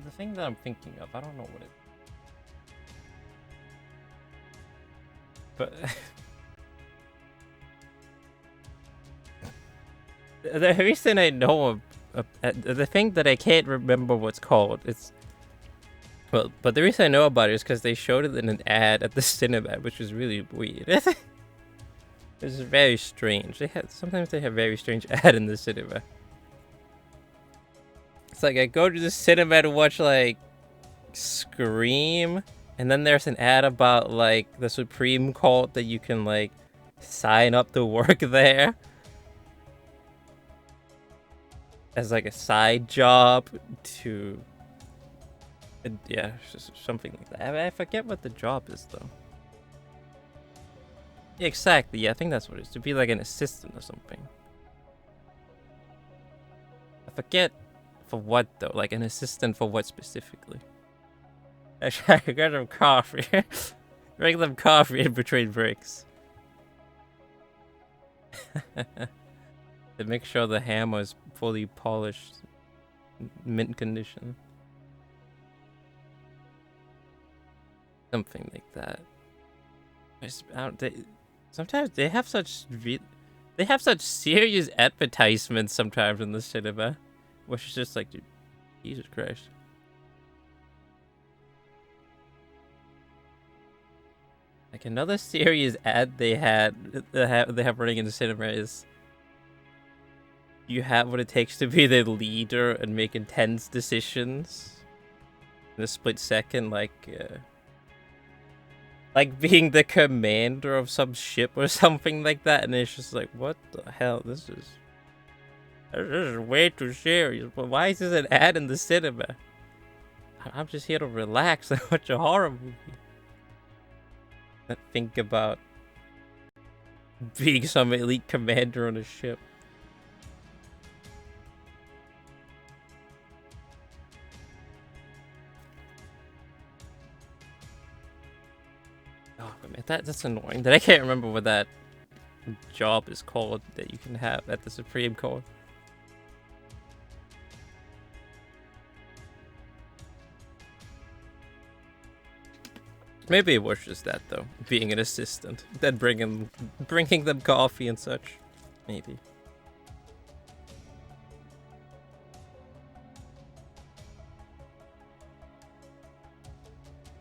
The thing that I'm thinking of, I don't know what it is. But the reason I know the thing that I can't remember what's called, but the reason I know about it is because they showed it in an ad at the cinema, which was really weird. It's very strange. Sometimes they have very strange ad in the cinema. It's like I go to the cinema to watch like Scream, and then there's an ad about like the Supreme Court that you can like sign up to work there as like a side job to, yeah, just something like that. I forget what the job is though. Yeah, exactly. Yeah, I think that's what it is. To be like an assistant or something. I forget for what though. Like an assistant for what specifically? I try to get them coffee. Bring them coffee in between breaks. To make sure the hammer is fully polished, mint condition. Something like that. Sometimes they have such serious advertisements sometimes in the cinema, which is just like, dude, Jesus Christ. Like another serious ad they have running in the cinema is, you have what it takes to be the leader and make intense decisions in a split second, like being the commander of some ship or something like that, and it's just like, what the hell? This is way too serious. But why is this an ad in the cinema? I'm just here to relax and watch a horror movie. Not think about being some elite commander on a ship. Oh man, that's annoying. That I can't remember what that job is called that you can have at the Supreme Court. Maybe it was just that though, being an assistant, then bringing them coffee and such. Maybe.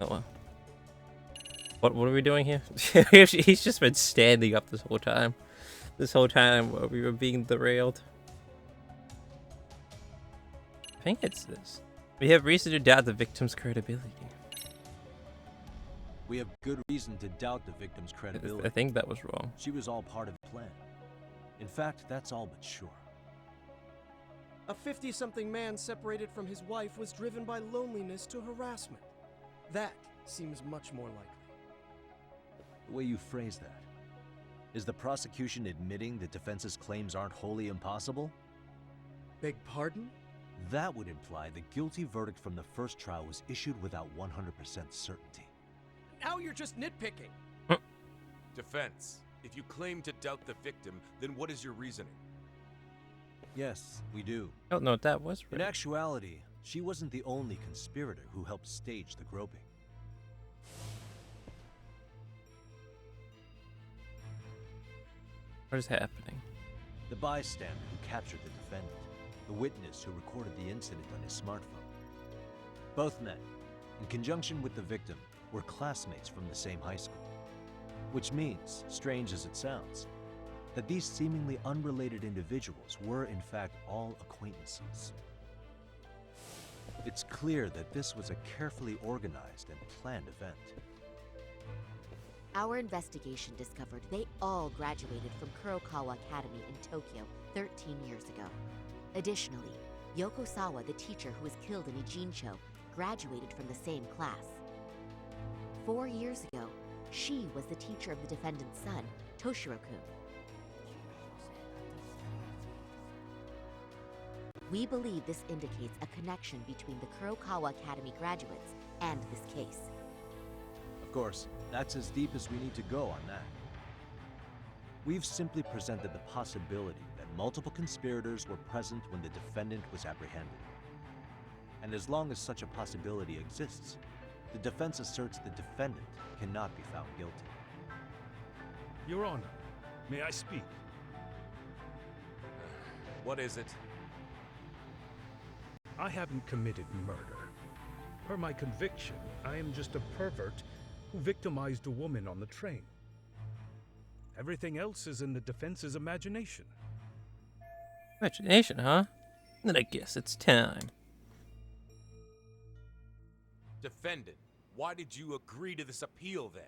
Oh well. What are we doing here? He's just been standing up this whole time. This whole time while we were being derailed. I think it's this. We have reason to doubt the victim's credibility. We have good reason to doubt the victim's credibility. I think that was wrong. She was all part of the plan. In fact, that's all but sure. A 50-something man separated from his wife was driven by loneliness to harassment. That seems much more likely. The way you phrase that. Is the prosecution admitting the defense's claims aren't wholly impossible? Beg pardon? That would imply the guilty verdict from the first trial was issued without 100% certainty. Now you're just nitpicking. Defense, if you claim to doubt the victim, then what is your reasoning? Yes, we do. Oh no, that was right. In actuality, she wasn't the only conspirator who helped stage the groping. What is happening? The bystander who captured the defendant, the witness who recorded the incident on his smartphone. Both men, in conjunction with the victim, were classmates from the same high school. Which means, strange as it sounds, that these seemingly unrelated individuals were in fact all acquaintances. It's clear that this was a carefully organized and planned event. Our investigation discovered they all graduated from Kurokawa Academy in Tokyo 13 years ago. Additionally, Yoko Sawa, the teacher who was killed in Ijincho, graduated from the same class. 4 years ago, she was the teacher of the defendant's son, Toshiro-kun. We believe this indicates a connection between the Kurokawa Academy graduates and this case. Of course, that's as deep as we need to go on that. We've simply presented the possibility that multiple conspirators were present when the defendant was apprehended. And as long as such a possibility exists, the defense asserts the defendant cannot be found guilty. Your Honor, may I speak? What is it? I haven't committed murder. Per my conviction, I am just a pervert who victimized a woman on the train. Everything else is in the defense's imagination. Imagination, huh? Then I guess it's time. Defendant, why did you agree to this appeal then?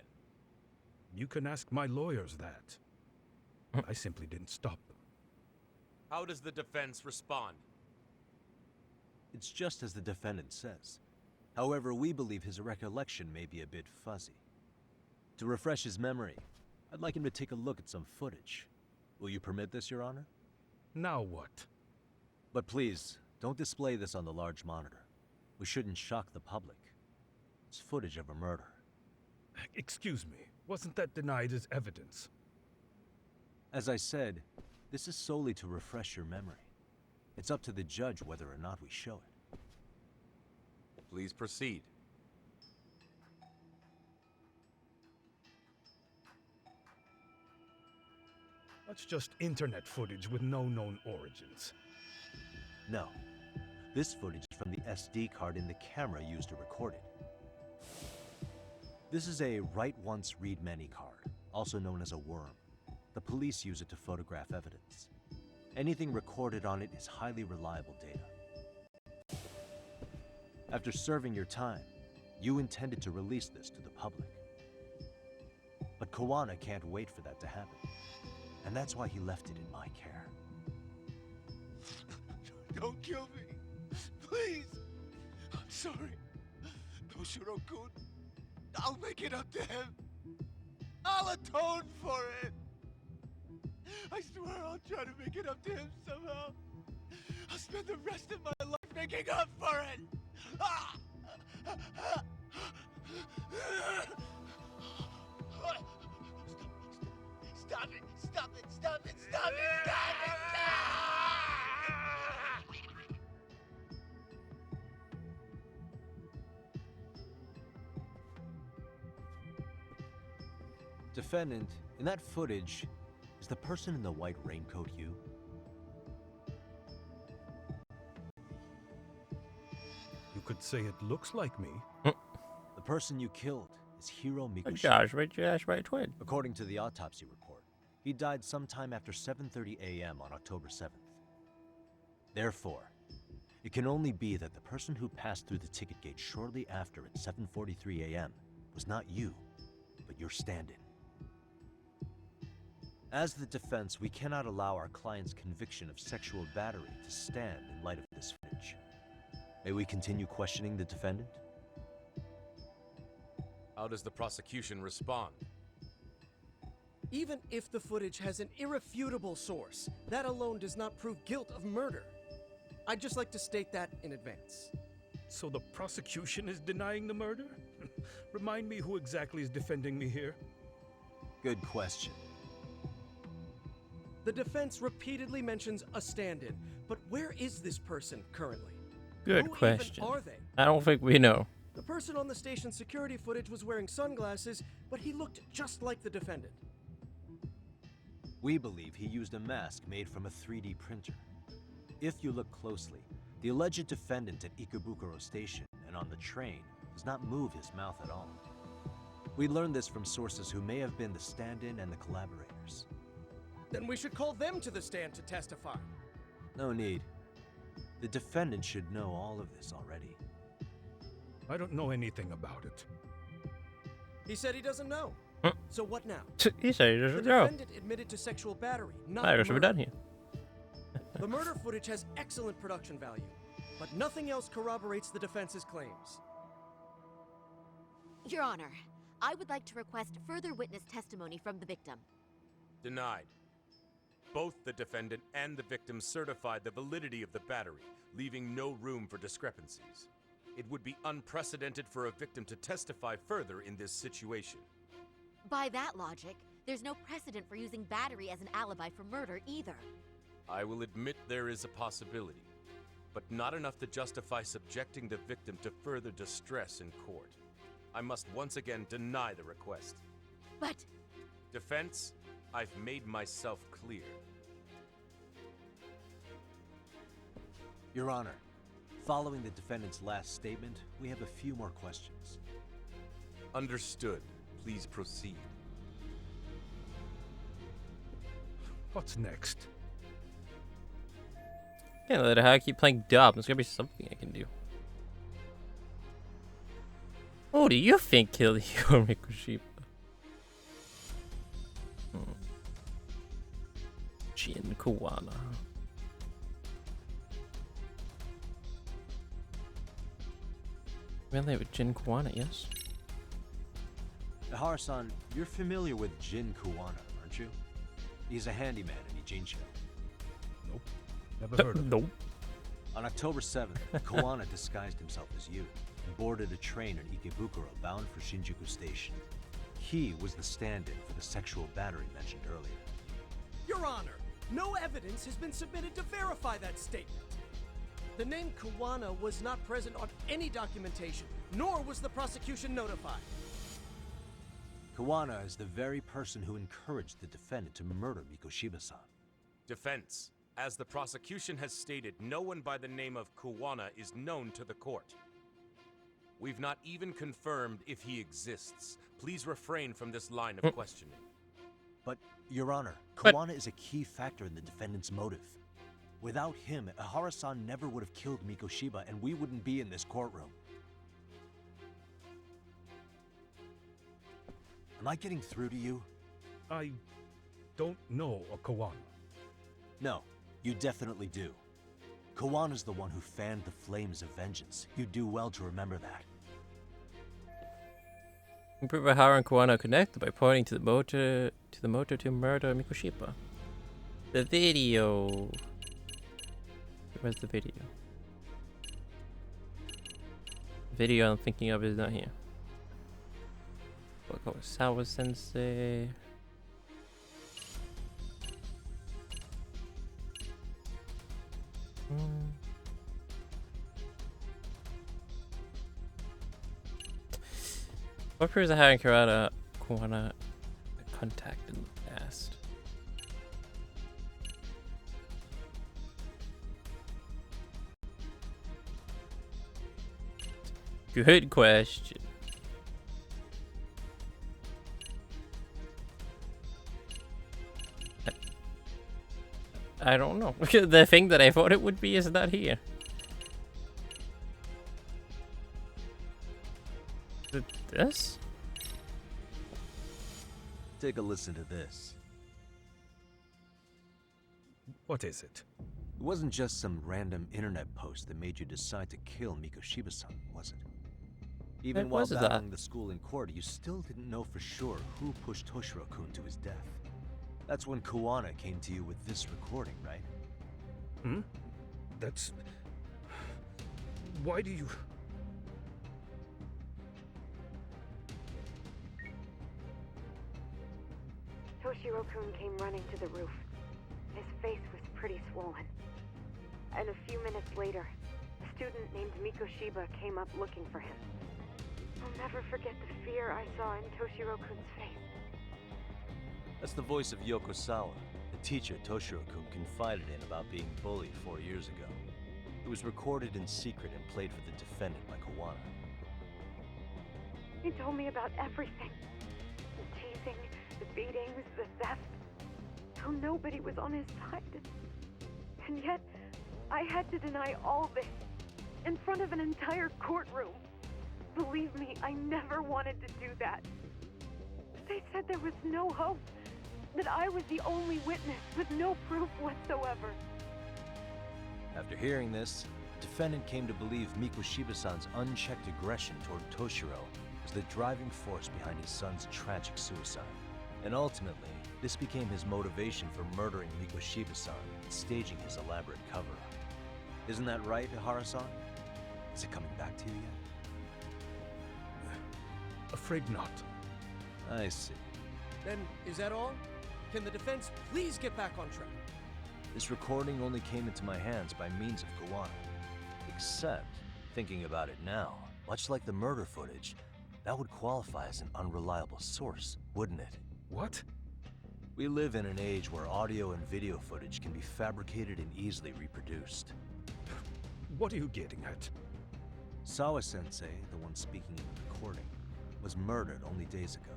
You can ask my lawyers that. I simply didn't stop them. How does the defense respond? It's just as the defendant says. However, we believe his recollection may be a bit fuzzy. To refresh his memory, I'd like him to take a look at some footage. Will you permit this, Your Honor? Now what? But please, don't display this on the large monitor. We shouldn't shock the public. It's footage of a murder. Excuse me, wasn't that denied as evidence? As I said, this is solely to refresh your memory. It's up to the judge whether or not we show it. Please proceed. That's just internet footage with no known origins. No. This footage is from the SD card in the camera used to record it. This is a write once, read many card, also known as a worm. The police use it to photograph evidence. Anything recorded on it is highly reliable data. After serving your time, you intended to release this to the public. But Kawana can't wait for that to happen. And that's why he left it in my care. Don't kill me. Please. I'm sorry. Toshiro-kun. I'll make it up to him. I'll atone for it. I swear I'll try to make it up to him somehow. I'll spend the rest of my life making up for it. Ah! Stop it! Stop it! Stop it! Stop it! Stop it! Defendant, in that footage, is the person in the white raincoat you? You could say it looks like me. The person you killed is Hiro Mikushima. Gosh, right twin. According to the autopsy report, he died sometime after 7:30 a.m. on October 7th. Therefore, it can only be that the person who passed through the ticket gate shortly after at 7:43 a.m. was not you, but your stand-in. As the defense, we cannot allow our client's conviction of sexual battery to stand in light of this footage. May we continue questioning the defendant? How does the prosecution respond? Even if the footage has an irrefutable source, that alone does not prove guilt of murder. I'd just like to state that in advance. So the prosecution is denying the murder? Remind me who exactly is defending me here? Good question. The defense repeatedly mentions a stand-in, but where is this person currently? Good Who question. even are they? I don't think we know. The person on the station security footage was wearing sunglasses, but he looked just like the defendant. We believe he used a mask made from a 3D printer. If you look closely, the alleged defendant at Ikebukuro Station and on the train does not move his mouth at all. We learned this from sources who may have been the stand-in and the collaborators. Then we should call them to the stand to testify. No need. The defendant should know all of this already. I don't know anything about it. He said he doesn't know. So what now? He said he doesn't The know. defendant admitted to sexual battery, not I should be murder. done here. The murder footage has excellent production value, but nothing else corroborates the defense's claims. Your Honor, I would like to request further witness testimony from the victim. Denied. Both the defendant and the victim certified the validity of the battery, leaving no room for discrepancies. It would be unprecedented for a victim to testify further in this situation. By that logic, there's no precedent for using battery as an alibi for murder either. I will admit there is a possibility, but not enough to justify subjecting the victim to further distress in court. I must once again deny the request. But... Defense, I've made myself clear. Your Honor, following the defendant's last statement, we have a few more questions. Understood. Please proceed. What's next? Can't let her keep playing dumb. There's gotta be something I can do. Who do you think killed Hiro Mikushima? Jin Kuwana. Familiar with Jin Kuwana, yes? Ihara-san, you're familiar with Jin Kuwana, aren't you? He's a handyman in Ijincho. Nope. Never heard of him. Nope. On October 7th, Kuwana disguised himself as you and boarded a train in Ikebukuro bound for Shinjuku Station. He was the stand-in for the sexual battery mentioned earlier. Your Honor, no evidence has been submitted to verify that statement. The name Kuwana was not present on any documentation, nor was the prosecution notified. Kuwana is the very person who encouraged the defendant to murder Mikoshiba-san. Defense. As the prosecution has stated, no one by the name of Kuwana is known to the court. We've not even confirmed if he exists. Please refrain from this line of questioning. But, Your Honor, Kuwana is a key factor in the defendant's motive. Without him, Ihara-san never would have killed Mikoshiba, and we wouldn't be in this courtroom. Am I getting through to you? I don't know a Kuwana. No, you definitely do. Kawana's the one who fanned the flames of vengeance. You do well to remember that. Prove Ihara and Kuwana are connected by pointing to the motor to murder Mikoshiba. The video. Where's the video? The video I'm thinking of is not here. We'll go with Sawa Sensei. What proves Ihara and Kuwana contact in the past? Good question. I don't know. The thing that I thought it would be is not here. This? Take a listen to this. What is it? It wasn't just some random internet post that made you decide to kill Mikoshiba-san, was it? Even while battling the school in court, you still didn't know for sure who pushed Toshiro-kun to his death. That's when Kuwana came to you with this recording, right? Hmm? That's... Why do you... Toshiro-kun came running to the roof. His face was pretty swollen. And a few minutes later, a student named Mikoshiba came up looking for him. I'll never forget the fear I saw in Toshiro-kun's face. That's the voice of Yokosawa, the teacher Toshiro-kun confided in about being bullied 4 years ago. It was recorded in secret and played for the defendant by Kuwana. He told me about everything. The teasing, the beatings, the theft. How nobody was on his side. And yet, I had to deny all this in front of an entire courtroom. Believe me, I never wanted to do that. They said there was no hope, that I was the only witness with no proof whatsoever. After hearing this, the defendant came to believe Mikoshiba-san's unchecked aggression toward Toshiro was the driving force behind his son's tragic suicide. And ultimately, this became his motivation for murdering Mikoshiba-san and staging his elaborate cover-up. Isn't that right, Ihara-san? Is it coming back to you yet? Afraid not. I see. Then, is that all? Can the defense please get back on track? This recording only came into my hands by means of Kuwana. Except, thinking about it now, much like the murder footage, that would qualify as an unreliable source, wouldn't it? What? We live in an age where audio and video footage can be fabricated and easily reproduced. What are you getting at? Sawa-sensei, the one speaking in the recording, was murdered only days ago.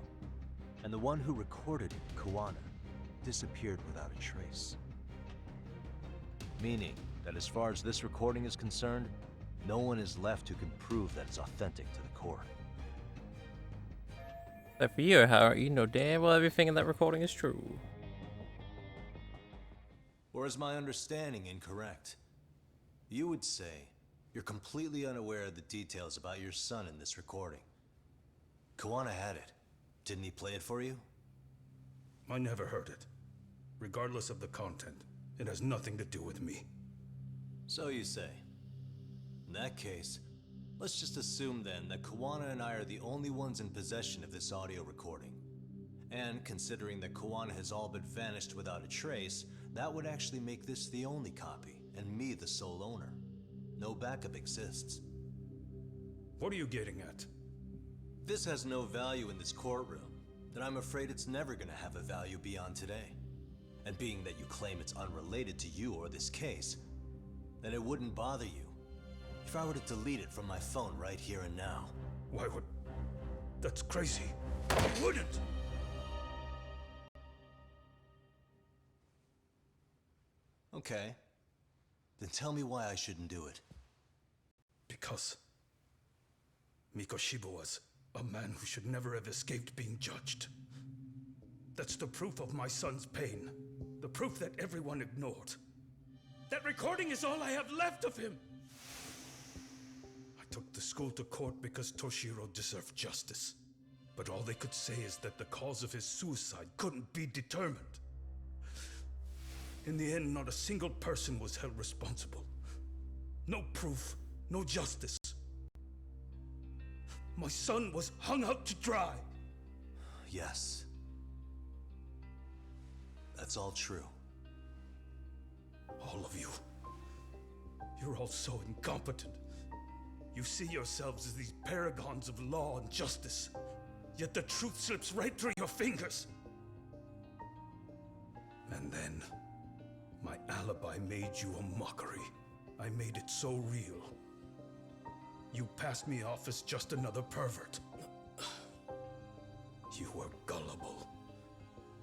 And the one who recorded it, Kuwana, disappeared without a trace. Meaning that as far as this recording is concerned, no one is left who can prove that it's authentic to the court. But for you, Howard, you know damn well everything in that recording is true. Or is my understanding incorrect? You would say you're completely unaware of the details about your son in this recording. Kawana had it. Didn't he play it for you? I never heard it. Regardless of the content, it has nothing to do with me. So you say. In that case, let's just assume then that Kawana and I are the only ones in possession of this audio recording. And considering that Kawana has all but vanished without a trace, that would actually make this the only copy, and me the sole owner. No backup exists. What are you getting at? This has no value in this courtroom, then I'm afraid it's never gonna have a value beyond today. And being that you claim it's unrelated to you or this case, then it wouldn't bother you if I were to delete it from my phone right here and now. Why would... That's crazy. I wouldn't! Okay. Then tell me why I shouldn't do it. Because Mikoshiba was a man who should never have escaped being judged. That's the proof of my son's pain. The proof that everyone ignored. That recording is all I have left of him! I took the school to court because Toshiro deserved justice. But all they could say is that the cause of his suicide couldn't be determined. In the end, not a single person was held responsible. No proof, no justice. My son was hung out to dry. Yes. That's all true. All of you. You're all so incompetent. You see yourselves as these paragons of law and justice, yet the truth slips right through your fingers. And then, my alibi made you a mockery. I made it so real. You passed me off as just another pervert. You were gullible.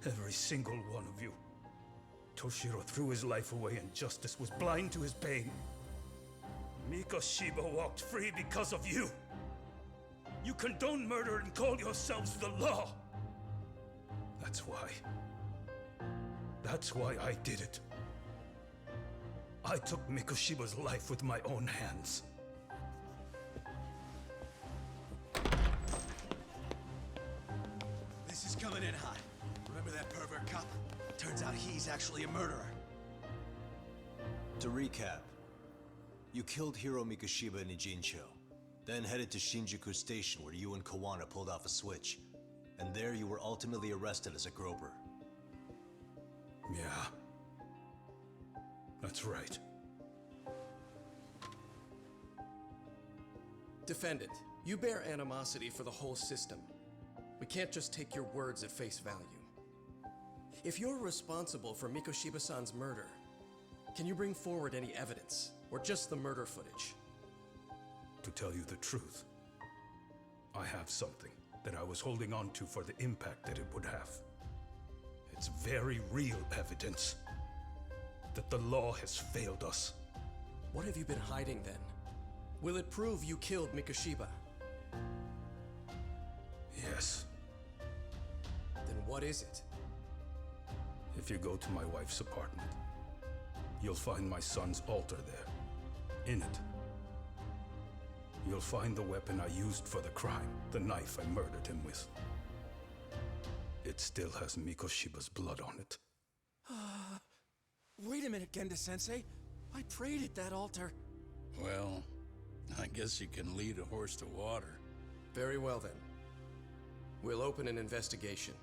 Every single one of you. Toshiro threw his life away and justice was blind to his pain. Mikoshiba walked free because of you. You condone murder and call yourselves the law. That's why. That's why I did it. I took Mikoshiba's life with my own hands. This is coming in hot. Remember that pervert cop? Turns out he's actually a murderer. To recap, you killed Hiro Mikoshiba in Ijincho, then headed to Shinjuku Station where you and Kawana pulled off a switch, and there you were ultimately arrested as a groper. Yeah. That's right. Defendant, you bear animosity for the whole system. We can't just take your words at face value. If you're responsible for Mikoshiba-san's murder, can you bring forward any evidence, or just the murder footage? To tell you the truth, I have something that I was holding on to for the impact that it would have. It's very real evidence that the law has failed us. What have you been hiding then? Will it prove you killed Mikoshiba? Yes. Then what is it? If you go to my wife's apartment, you'll find my son's altar there. In it, you'll find the weapon I used for the crime, the knife I murdered him with. It still has Mikoshiba's blood on it. Wait a minute, Genda-sensei. I prayed at that altar. Well, I guess you can lead a horse to water. Very well then. We'll open an investigation.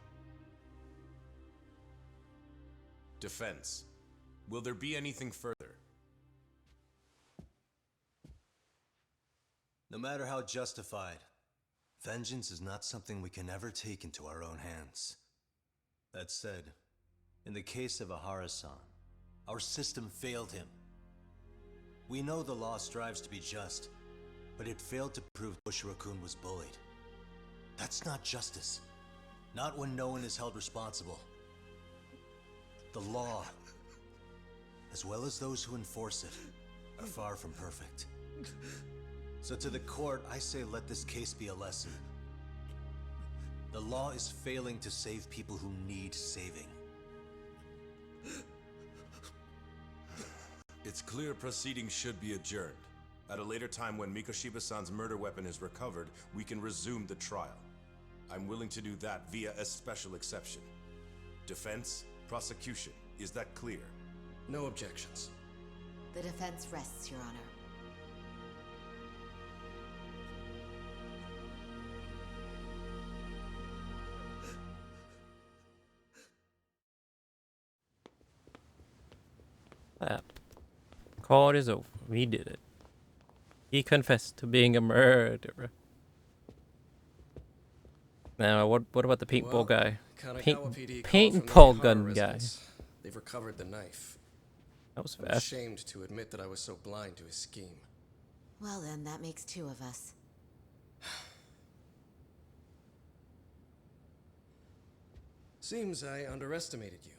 Defense. Will there be anything further? No matter how justified, vengeance is not something we can ever take into our own hands. That said, in the case of Ahara-san, our system failed him. We know the law strives to be just, but it failed to prove Toshiro-kun was bullied. That's not justice. Not when no one is held responsible. The law, as well as those who enforce it, are far from perfect. So to the court, I say let this case be a lesson. The law is failing to save people who need saving. It's clear proceedings should be adjourned. At a later time when Mikoshiba-san's murder weapon is recovered, we can resume the trial. I'm willing to do that via a special exception. Defense, prosecution, is that clear? No objections. The defense rests, Your Honor. That court is over. We did it. He confessed to being a murderer. Now, what about the paintball guy? Kanagawa PD called from the Paintball Ihara gun guy. residence. They've recovered the knife. That was I'm fast. ashamed to admit that I was so blind to his scheme. Well then, that makes two of us. Seems I underestimated you.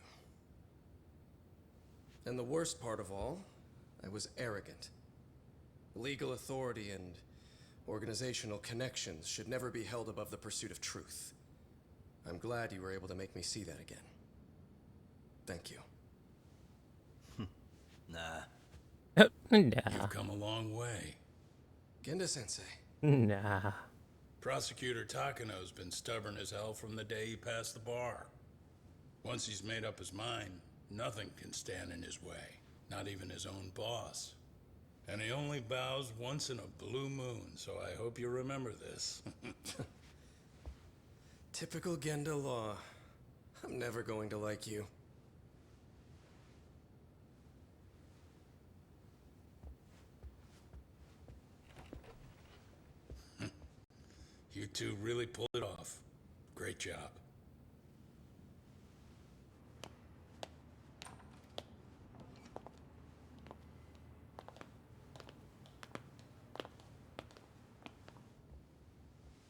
And the worst part of all, I was arrogant. Legal authority and organizational connections should never be held above the pursuit of truth. I'm glad you were able to make me see that again. Thank you. Nah. You've come a long way. Genda-sensei. Nah. Prosecutor Takano's been stubborn as hell from the day he passed the bar. Once he's made up his mind, nothing can stand in his way, not even his own boss. And he only bows once in a blue moon, so I hope you remember this. Typical Genda law. I'm never going to like you. You two really pulled it off. Great job.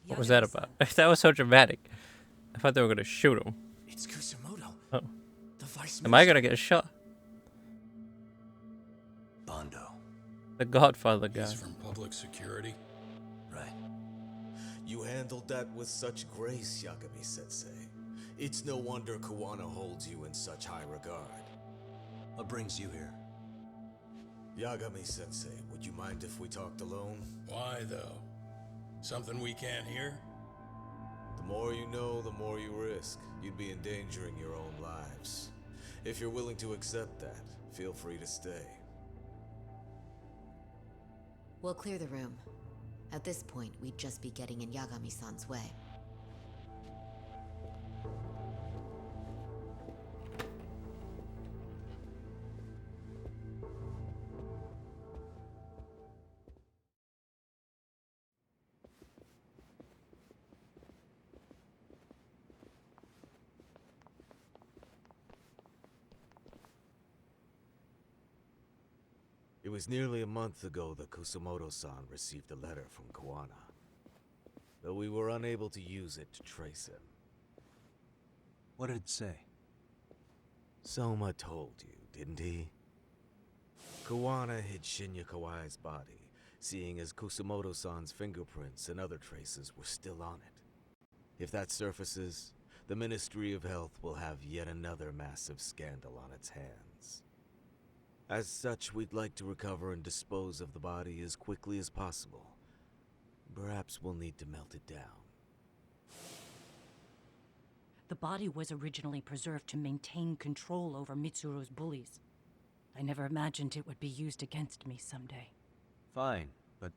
What was that about? That was so dramatic. I thought they were gonna shoot him. It's Kusumoto. Oh. The vice Am I gonna get shot? Bondo. The Godfather guy. He's from public security? Right. You handled that with such grace, Yagami-sensei. It's no wonder Kuwana holds you in such high regard. What brings you here? Yagami-sensei, would you mind if we talked alone? Why, though? Something we can't hear? The more you know, the more you risk. You'd be endangering your own lives. If you're willing to accept that, feel free to stay. We'll clear the room. At this point, we'd just be getting in Yagami-san's way. It was nearly a month ago that Kusumoto-san received a letter from Kuwana. Though we were unable to use it to trace him. What did it say? Soma told you, didn't he? Kuwana hid Shinya Kawai's body, seeing as Kusumoto-san's fingerprints and other traces were still on it. If that surfaces, the Ministry of Health will have yet another massive scandal on its hands. As such, we'd like to recover and dispose of the body as quickly as possible. Perhaps we'll need to melt it down. The body was originally preserved to maintain control over Mitsuru's bullies. I never imagined it would be used against me someday. Fine, but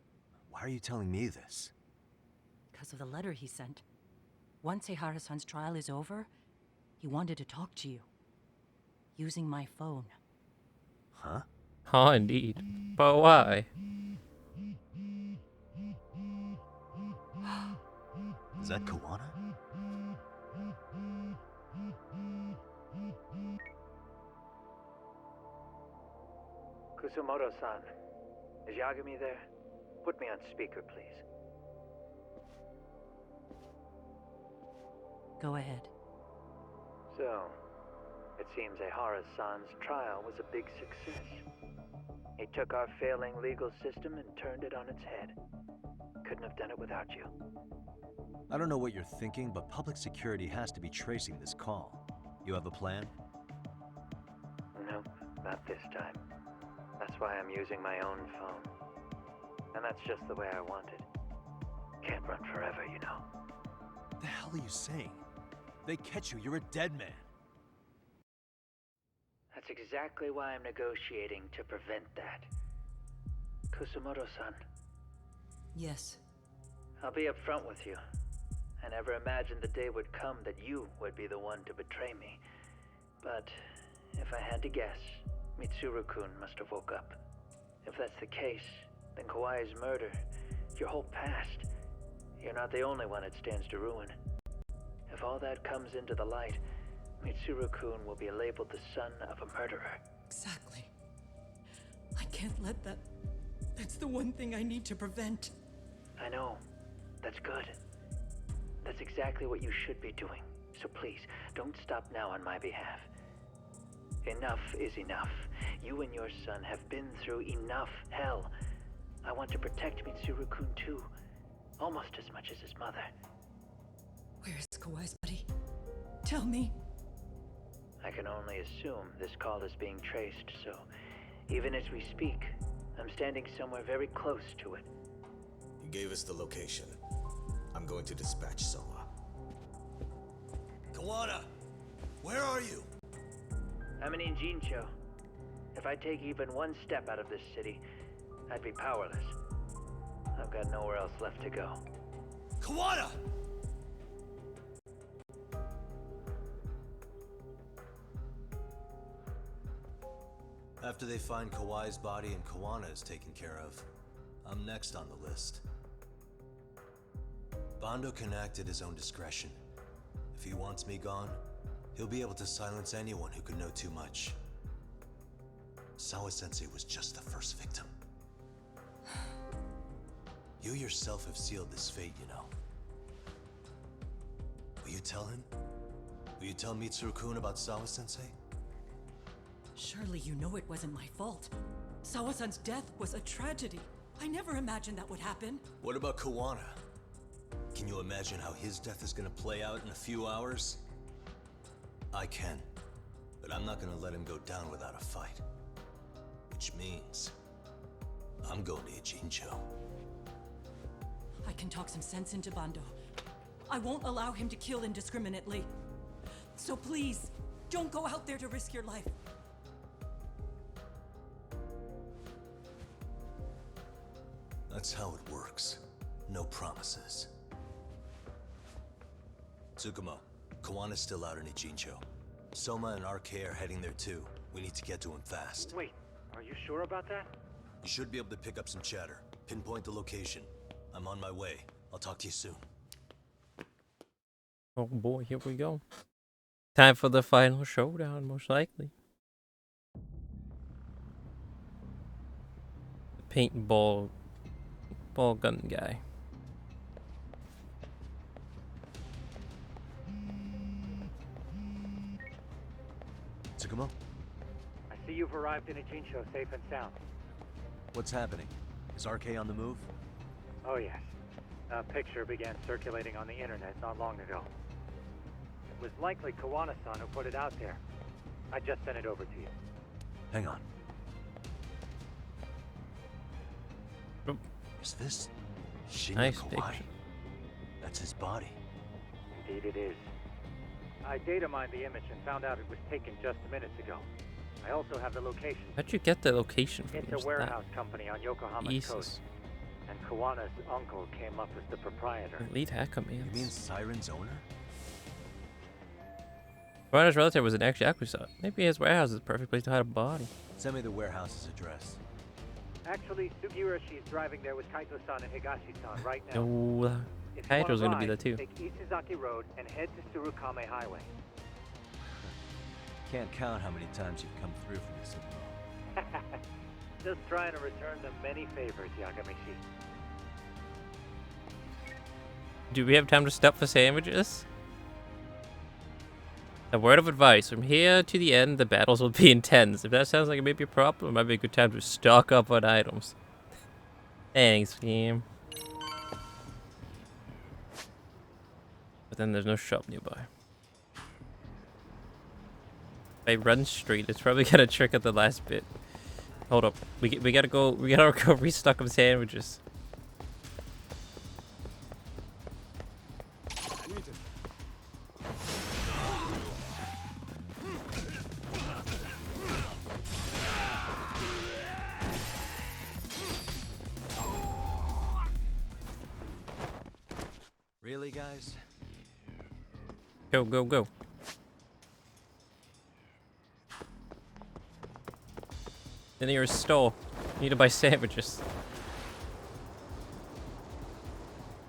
why are you telling me this? Because of the letter he sent. Once Ihara-san's trial is over, he wanted to talk to you. Using my phone. Huh? Huh, indeed. But why? Is that Kuwana? Kusumoto-san, is Yagami there? Put me on speaker, please. Go ahead. So, it seems Ihara-san's trial was a big success. He took our failing legal system and turned it on its head. Couldn't have done it without you. I don't know what you're thinking, but public security has to be tracing this call. You have a plan? Nope, not this time. That's why I'm using my own phone. And that's just the way I want it. Can't run forever, you know. The hell are you saying? They catch you, you're a dead man. That's exactly why I'm negotiating to prevent that. Kusumoto-san. Yes. I'll be upfront with you. I never imagined the day would come that you would be the one to betray me. But if I had to guess, Mitsuru-kun must have woke up. If that's the case, then Kawai's murder, your whole past, you're not the only one it stands to ruin. If all that comes into the light, Mitsuru-kun will be labeled the son of a murderer. Exactly. I can't let that... That's the one thing I need to prevent. I know. That's good. That's exactly what you should be doing. So please, don't stop now on my behalf. Enough is enough. You and your son have been through enough hell. I want to protect Mitsuru-kun too. Almost as much as his mother. Where's Kawai's body? Tell me. I can only assume this call is being traced, so even as we speak, I'm standing somewhere very close to it. You gave us the location. I'm going to dispatch Soma. Kawana! Where are you? I'm in Injincho. If I take even one step out of this city, I'd be powerless. I've got nowhere else left to go. Kawana! After they find Kawai's body and Kawana is taken care of, I'm next on the list. Bando can act at his own discretion. If he wants me gone, he'll be able to silence anyone who could know too much. Sawa-sensei was just the first victim. You yourself have sealed this fate, you know. Will you tell him? Will you tell Mitsuru-kun about Sawa-sensei? Surely you know it wasn't my fault. Sawa-san's death was a tragedy. I never imagined that would happen. What about Kawana? Can you imagine how his death is gonna play out in a few hours? I can, but I'm not gonna let him go down without a fight. Which means, I'm going to Ijincho. I can talk some sense into Bando. I won't allow him to kill indiscriminately. So please, don't go out there to risk your life. That's how it works. No promises. Tsukumo, Kawana's still out in Ijincho. Soma and RK are heading there too. We need to get to him fast. Wait, are you sure about that? You should be able to pick up some chatter. Pinpoint the location. I'm on my way. I'll talk to you soon. Oh boy, here we go. Time for the final showdown, most likely. The paintball ball gun guy. Tsukumo? I see you've arrived in Ijincho safe and sound. What's happening? Is RK on the move? Oh yes. A picture began circulating on the internet not long ago. It was likely Kawana-san who put it out there. I just sent it over to you. Hang on. Oh. Is this Shinya Nice Kawai? picture. That's his body. Indeed it is. I data mined the image and found out it was taken just minutes ago. I also have the location. How'd you get the location from It's just a warehouse company on Yokohama's Jesus. coast. And Kawana's uncle came up as the proprietor. Elite hacker, man. You mean Siren's owner? Kawana's relative was an ex-Yakuza. Maybe his warehouse is the perfect place to hide a body. Send me the warehouse's address. Actually, Sugihiroshi's driving there with Kaito-san and Higashi-san right now. No, If you Kaito's wanna gonna be there ride, too. Take Isizaki Road and head to Tsurukame Highway. Can't count how many times you've come through for me, Tsukumo. Just trying to return them many favors, Yagamishi. Do we have time to stop for sandwiches? A word of advice, from here to the end, the battles will be intense. If that sounds like it may be a problem, it might be a good time to stock up on items. Thanks, team. But then there's no shop nearby. If I run straight, it's probably gonna trick at the last bit. Hold up. We gotta go. We gotta go restock some sandwiches. Really, guys? Go, go, go. The nearest store. Need to buy sandwiches.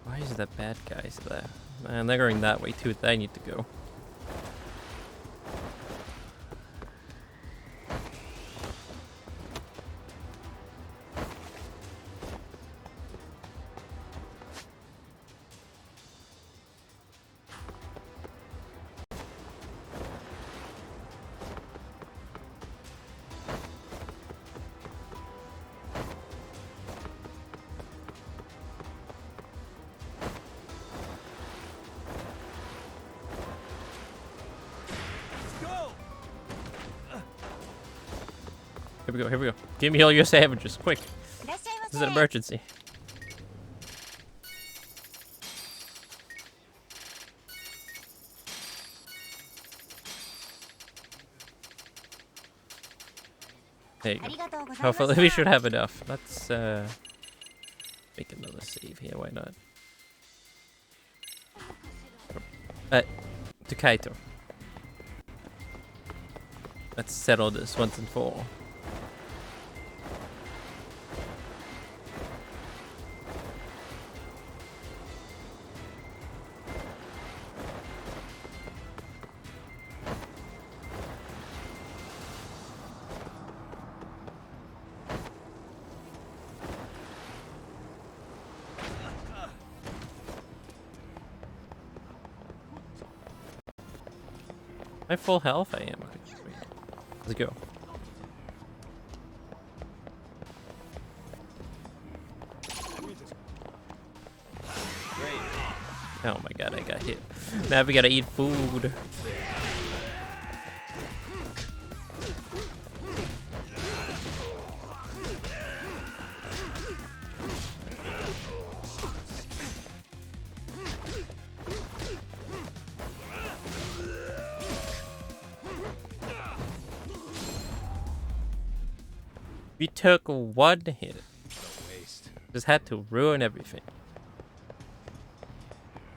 Why is that bad guys there? Man, they're going that way too. I need to go. Here we go, here we go. Give me all your sandwiches, quick. This is an emergency. There you go. Hopefully we should have enough. Let's make another save here, why not? To Kaito. Let's settle this once and for all. Am I full health? I am. Okay, sweet. Let's go. Oh my god, I got hit. Now we gotta eat food. We took one hit. Just had to ruin everything.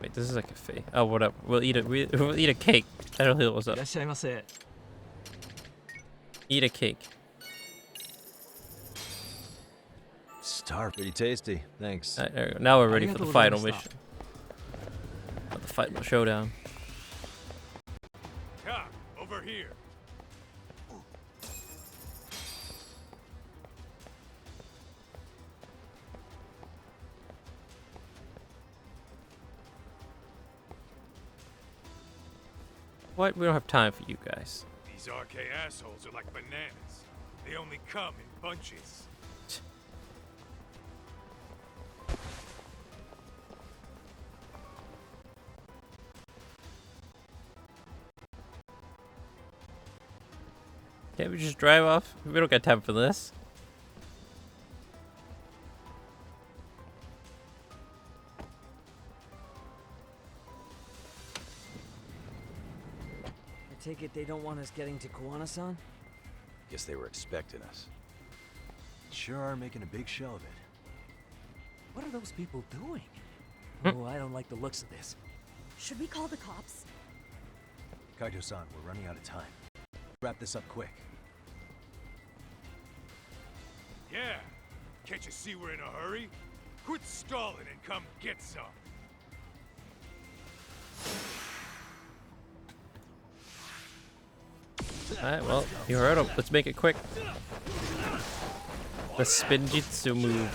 Wait, this is like a fake. Oh, whatever. We'll eat it. We'll eat a cake. That'll heal us up. Eat a cake. Star, pretty tasty. Thanks. Alright, there we go. Now we're ready for the final mission. The final showdown. Cop, over here. What? We don't have time for you guys. These RK assholes are like bananas. They only come in bunches. Can't we just drive off? We don't got time for this. I take it they don't want us getting to Kuwana-san? Guess they were expecting us. Sure are making a big show of it. What are those people doing? Oh, I don't like the looks of this. Should we call the cops? Kaito-san, we're running out of time. Wrap this up quick. Yeah. Can't you see we're in a hurry? Quit stalling and come get some. Alright, well, you heard him. Let's make it quick. The spinjitsu move.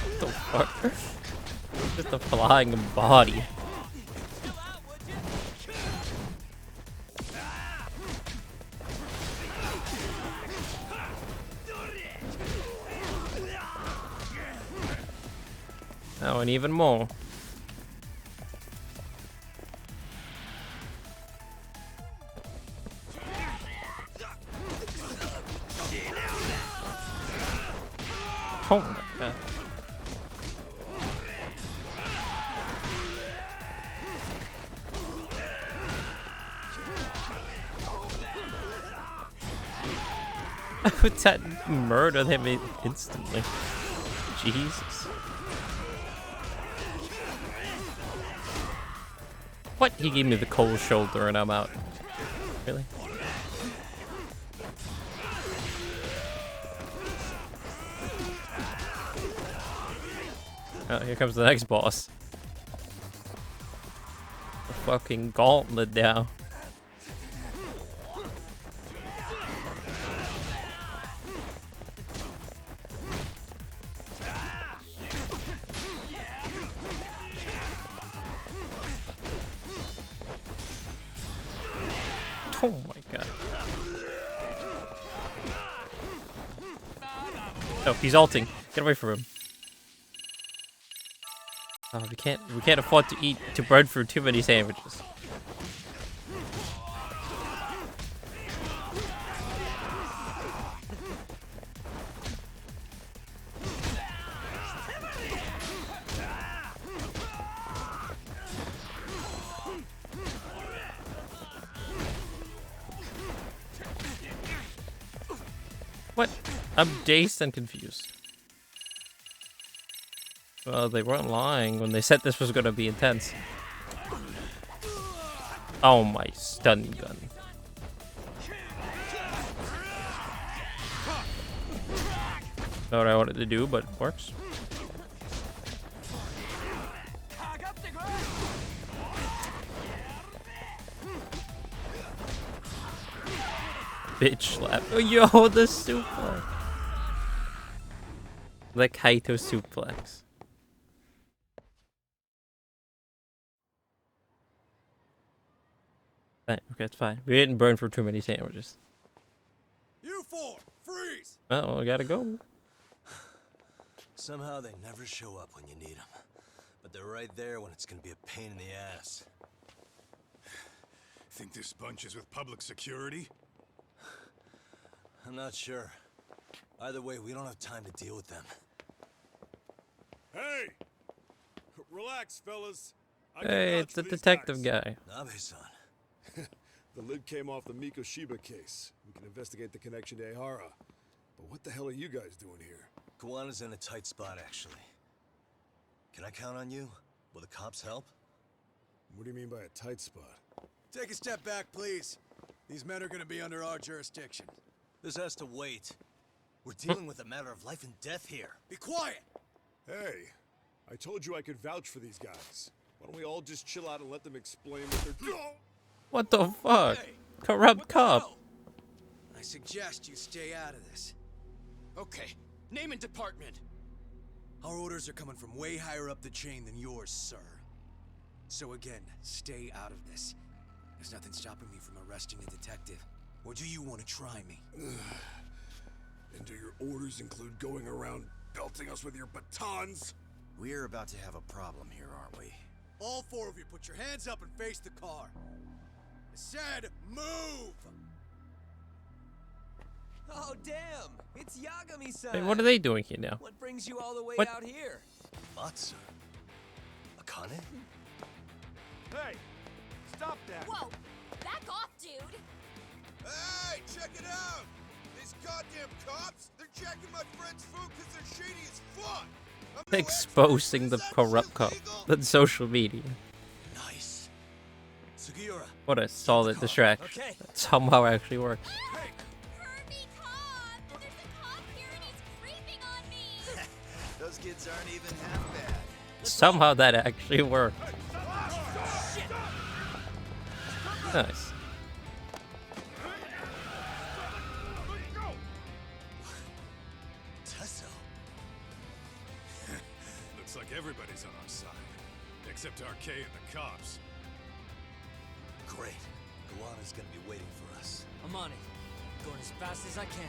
What the fuck? Just a flying body. Oh, and even more. Oh my god. Would that murder him instantly? Jesus. What? He gave me the cold shoulder and I'm out. Really? Oh, here comes the next boss. The fucking gauntlet now. Oh my god. Oh, he's ulting. Get away from him. Oh, we can't afford to burn through too many sandwiches. What? I'm dazed and confused. Well, they weren't lying when they said this was gonna be intense. Oh, my stun gun. Not what I wanted to do, but it works. Bitch slap. Oh, yo, the suplex. The Kaito suplex. Right, okay, it's fine. We didn't burn for too many sandwiches. You four, freeze! Oh, I gotta go. Somehow they never show up when you need them. But they're right there when it's gonna be a pain in the ass. Think this bunch is with public security? I'm not sure. Either way, we don't have time to deal with them. Hey! Relax, fellas. Hey, it's the detective guy. Nabe-san. The lid came off the Mikoshiba case. We can investigate the connection to Ehara. But what the hell are you guys doing here? Kawana's in a tight spot, actually. Can I count on you? Will the cops help? What do you mean by a tight spot? Take a step back, please. These men are gonna be under our jurisdiction. This has to wait. We're dealing with a matter of life and death here. Be quiet! Hey, I told you I could vouch for these guys. Why don't we all just chill out and let them explain what they're doing? What the fuck? Hey, Corrupt cop. I suggest you stay out of this. Okay, name and department. Our orders are coming from way higher up the chain than yours, sir. So again, stay out of this. There's nothing stopping me from arresting a detective. Or do you want to try me? And do your orders include going around belting us with your batons? We're about to have a problem here, aren't we? All four of you, put your hands up and face the car. I said, move! Oh, damn! It's Yagami-san! Wait, what are they doing here now? What brings you all the way What? out here? Matsu? Akane? Hey! Stop that! Whoa! Back off, dude! Hey, check it out! These goddamn cops, they're checking my friend's food because they're shady as fuck! Exposing the corrupt cop on social media. Nice. Sugiura. What a solid distraction. Okay. That somehow actually works. Kirby, cop! There's a cop here and he's creeping on me! Those kids aren't even half bad. Somehow that actually worked. Nice. Tesso. Looks like everybody's on our side. Except RK and the cops. Great. Kawana's gonna be waiting for us. I'm on it. Going as fast as I can.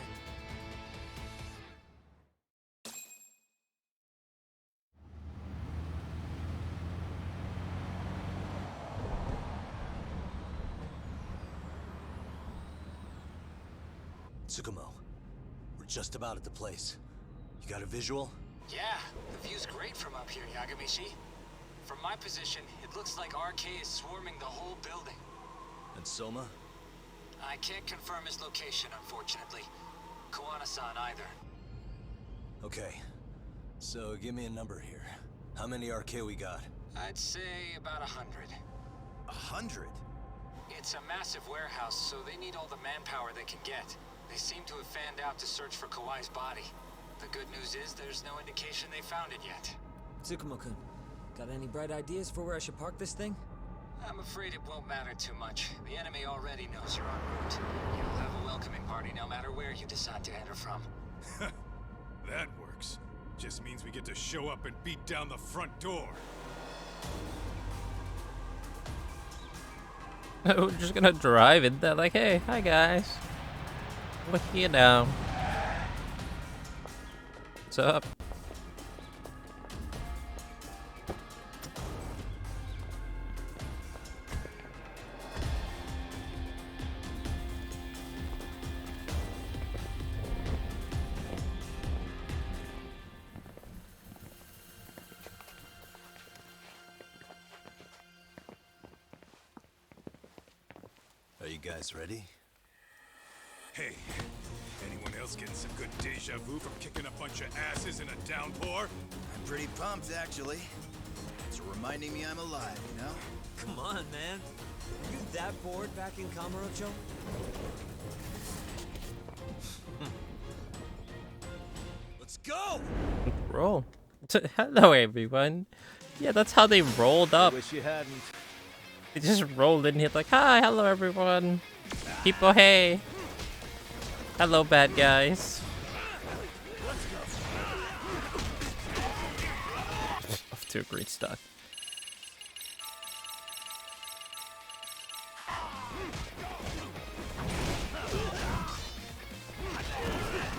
Tsukumo. We're just about at the place. You got a visual? Yeah, the view's great from up here, Yagamishi. From my position, it looks like RK is swarming the whole building. And Soma? I can't confirm his location, unfortunately. Koana-san either. Okay. So give me a number here. How many RK we got? I'd say about 100. 100? It's a massive warehouse, so they need all the manpower they can get. They seem to have fanned out to search for Kawai's body. The good news is there's no indication they found it yet. Tsukumo-kun, got any bright ideas for where I should park this thing? I'm afraid it won't matter too much. The enemy already knows you're en route. You'll have a welcoming party no matter where you decide to enter from. That works. Just means we get to show up and beat down the front door. We're just gonna drive in there like, hey, hi guys. Look you now. What's up? Are you guys ready? Hey, anyone else getting some good deja vu from kicking a bunch of asses in a downpour? I'm pretty pumped, actually. It's reminding me I'm alive, you know? Come on, man. Are you that bored back in Kamurocho? Let's go! Roll. Hello, everyone. Yeah, that's how they rolled up. Wish you hadn't. They just rolled in here like, hi, hello, everyone. People, hey. Hello, bad guys. Off to a great start.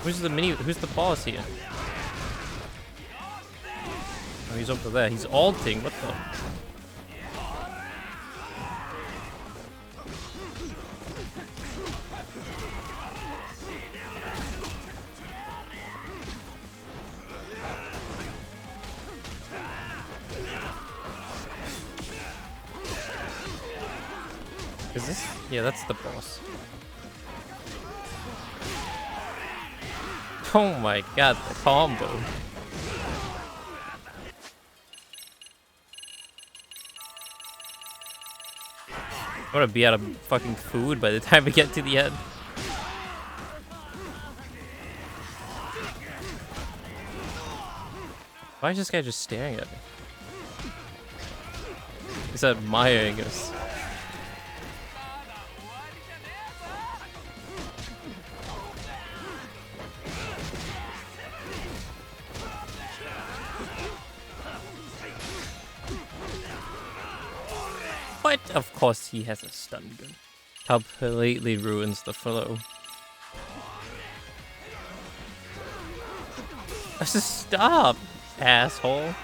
Who's the boss here? Oh, he's over there. He's ulting. What the? Is this? Yeah, that's the boss. Oh my god, the combo. I'm gonna be out of fucking food by the time we get to the end. Why is this guy just staring at me? He's admiring us. What? Of course he has a stun gun. Completely ruins the flow. Just stop, asshole.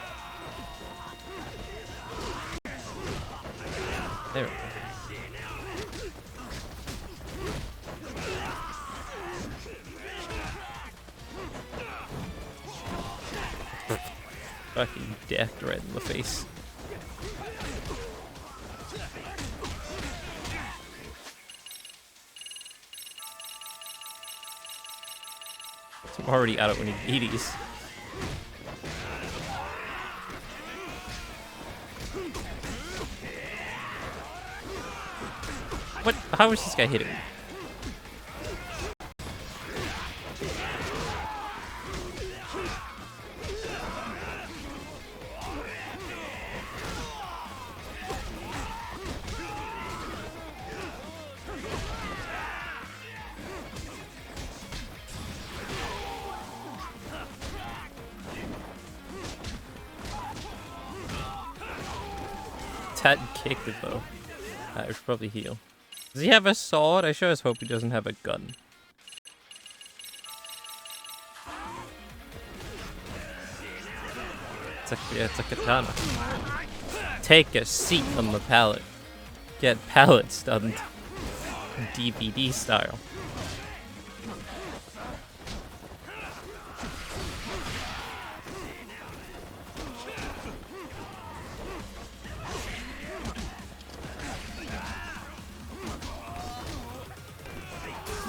There we go. Fucking death right in the face. I'm already out of onigiris. What? How is this guy hitting me? Ted kicked it though. I should probably heal. Does he have a sword? I sure as hope he doesn't have a gun. It's a katana. Take a seat on the pallet. Get pallet stunned. DVD style.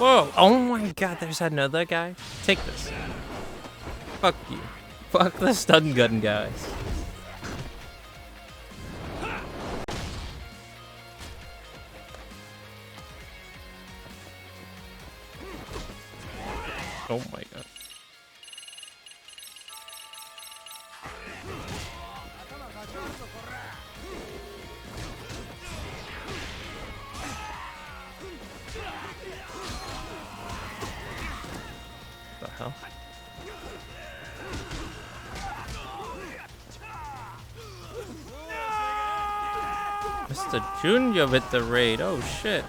Whoa! Oh my god, there's another guy. Take this. Fuck you. Fuck the stun gun guys. Oh my god. The hell? Mr. Junior with the raid. Oh shit.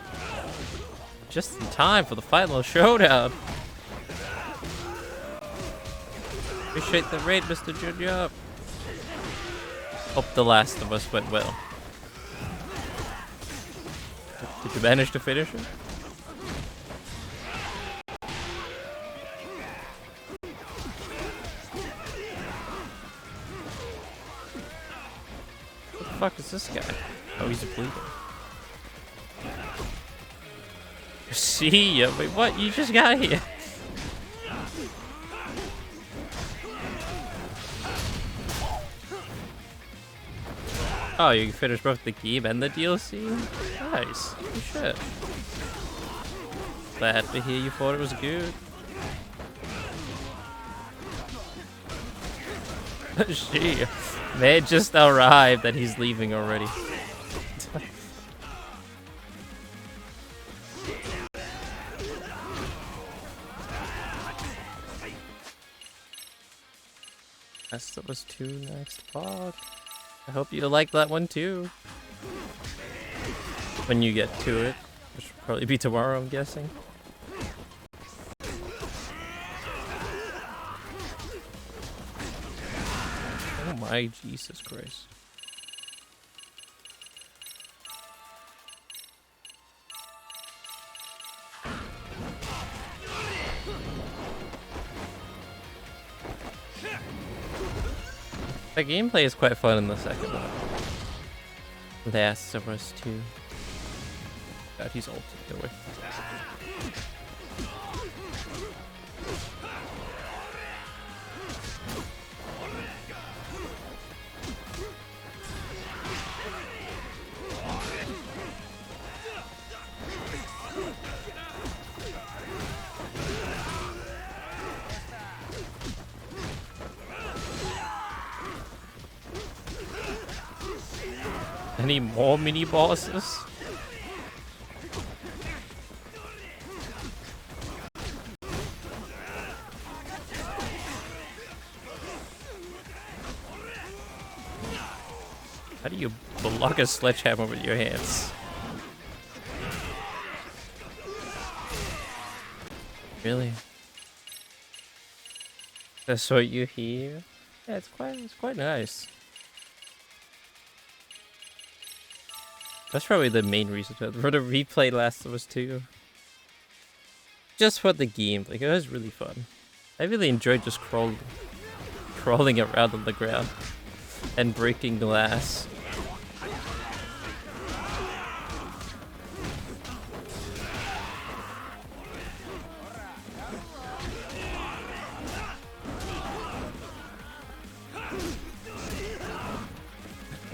Just in time for the final showdown. Appreciate the raid, Mr. Junior. Hope The Last of Us went well. Did you manage to finish it? What the fuck is this guy? Oh, he's a bleeder. See ya. Wait, what? You just got here. Oh, you finished both the game and the DLC? Nice. Good shit. Glad to hear you thought it was good. She, man just arrived and he's leaving already. That was 2 next part. I hope you like that one too. When you get to it, which will probably be tomorrow, I'm guessing. Oh my Jesus Christ. The gameplay is quite fun in the second one. Last of Us 2. God, he's ulted away. Any more mini bosses? How do you block a sledgehammer with your hands? Really? That's what you hear? Yeah, it's quite nice. That's probably the main reason for the replay Last of Us 2. Just for the game, like it was really fun. I really enjoyed just crawling around on the ground and breaking glass.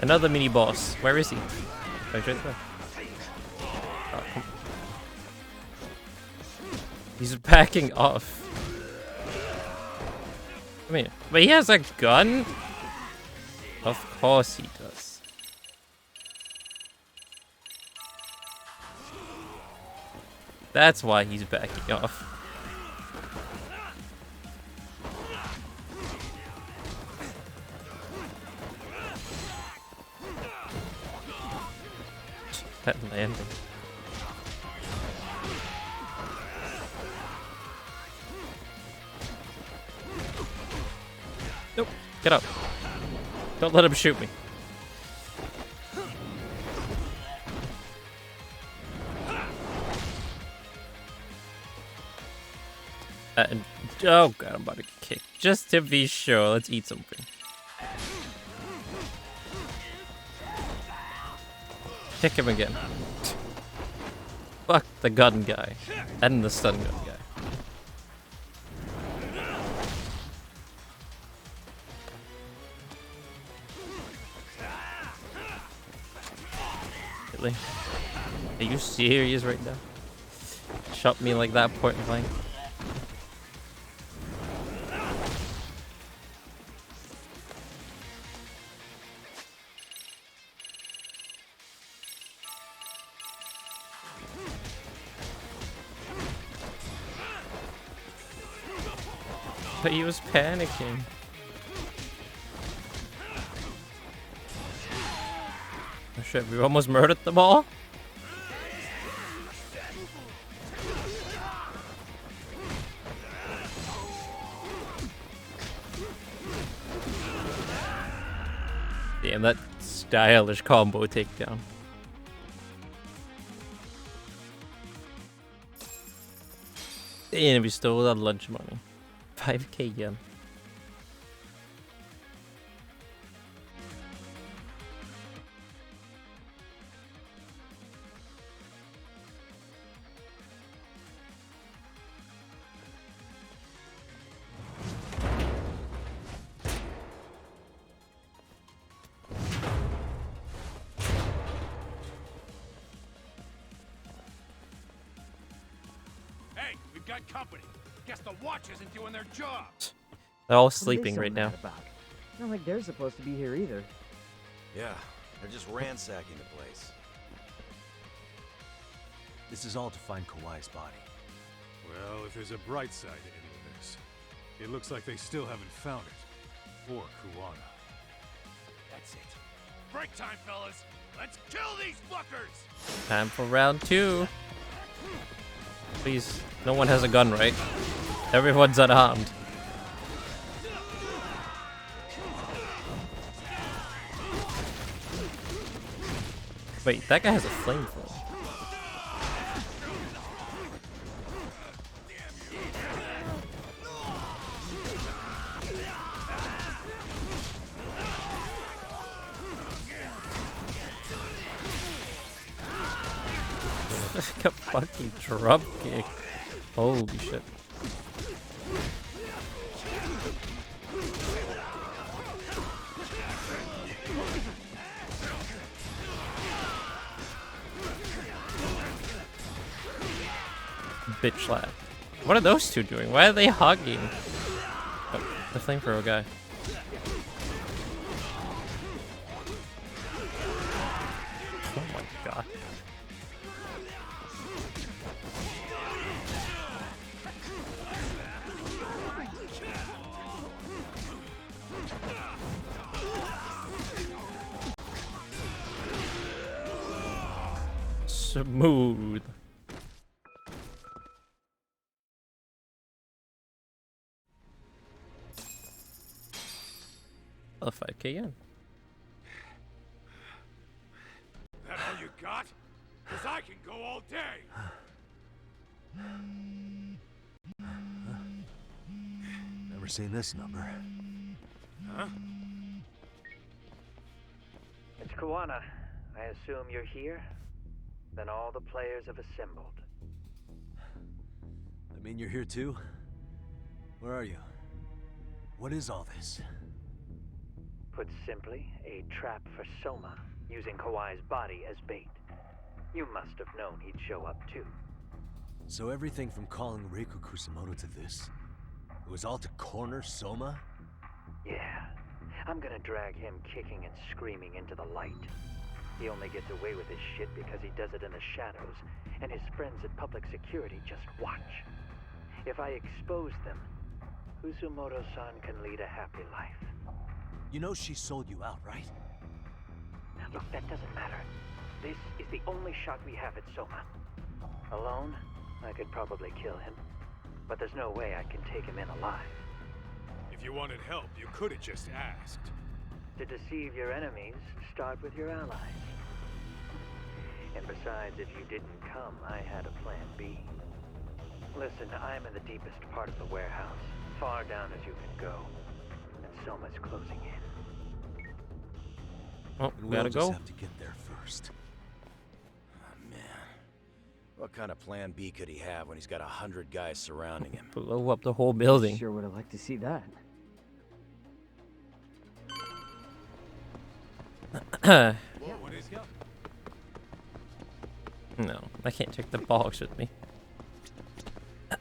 Another mini boss. Where is he? Oh, he's right there. Oh, come. He's backing off. I mean, but he has a gun? Of course he does. That's why he's backing off. That landing. Nope. Get up. Don't let him shoot me. Oh god, I'm about to get kicked. Just to be sure, let's eat something. Kick him again. Fuck the gun guy. And the stun gun guy. Really? Are you serious right now? Shot me like that point blank. But he was panicking. Oh shit, we almost murdered them all? Damn, that stylish combo takedown. Damn, we stole that lunch money. 5k yen. Hey, we've got company. Guess the watch isn't doing their job. They're all What are they sleeping so right now. mad about? Not like they're supposed to be here either. Yeah, they're just ransacking the place. This is all to find Kawai's body. Well, if there's a bright side to any of this, it looks like they still haven't found it. Or Kuwana. That's it. Break time, fellas. Let's kill these fuckers. Time for round 2. Please, no one has a gun, right? Everyone's unarmed. Wait, that guy has a flamethrower. Like a fucking drop kick. Holy shit. Bitch slap. What are those two doing? Why are they hugging? Oh, the flamethrower guy. Oh my god. Smooth. Oh, 5k yen. That all you got? Cause I can go all day. Never seen this number. Huh? It's Kuwana. I assume you're here? Then all the players have assembled. I mean, you're here too? Where are you? What is all this? Put simply, a trap for Soma, using Kawai's body as bait. You must have known he'd show up too. So everything from calling Reiko Kusumoto to this, it was all to corner Soma? Yeah. I'm gonna drag him kicking and screaming into the light. He only gets away with his shit because he does it in the shadows, and his friends at public security just watch. If I expose them, Kusumoto-san can lead a happy life. You know she sold you out, right? Look, that doesn't matter. This is the only shot we have at Soma. Alone, I could probably kill him. But there's no way I can take him in alive. If you wanted help, you could have just asked. To deceive your enemies, start with your allies. And besides, if you didn't come, I had a plan B. Listen, I'm in the deepest part of the warehouse, far down as you can go. And Soma's closing in. Oh, And gotta we'll go. just have to get there first. Oh, man. What kind of plan B could he have when he's got 100 guys surrounding him? Blow up the whole building. Sure would have liked to see that. No, I can't take the box with me.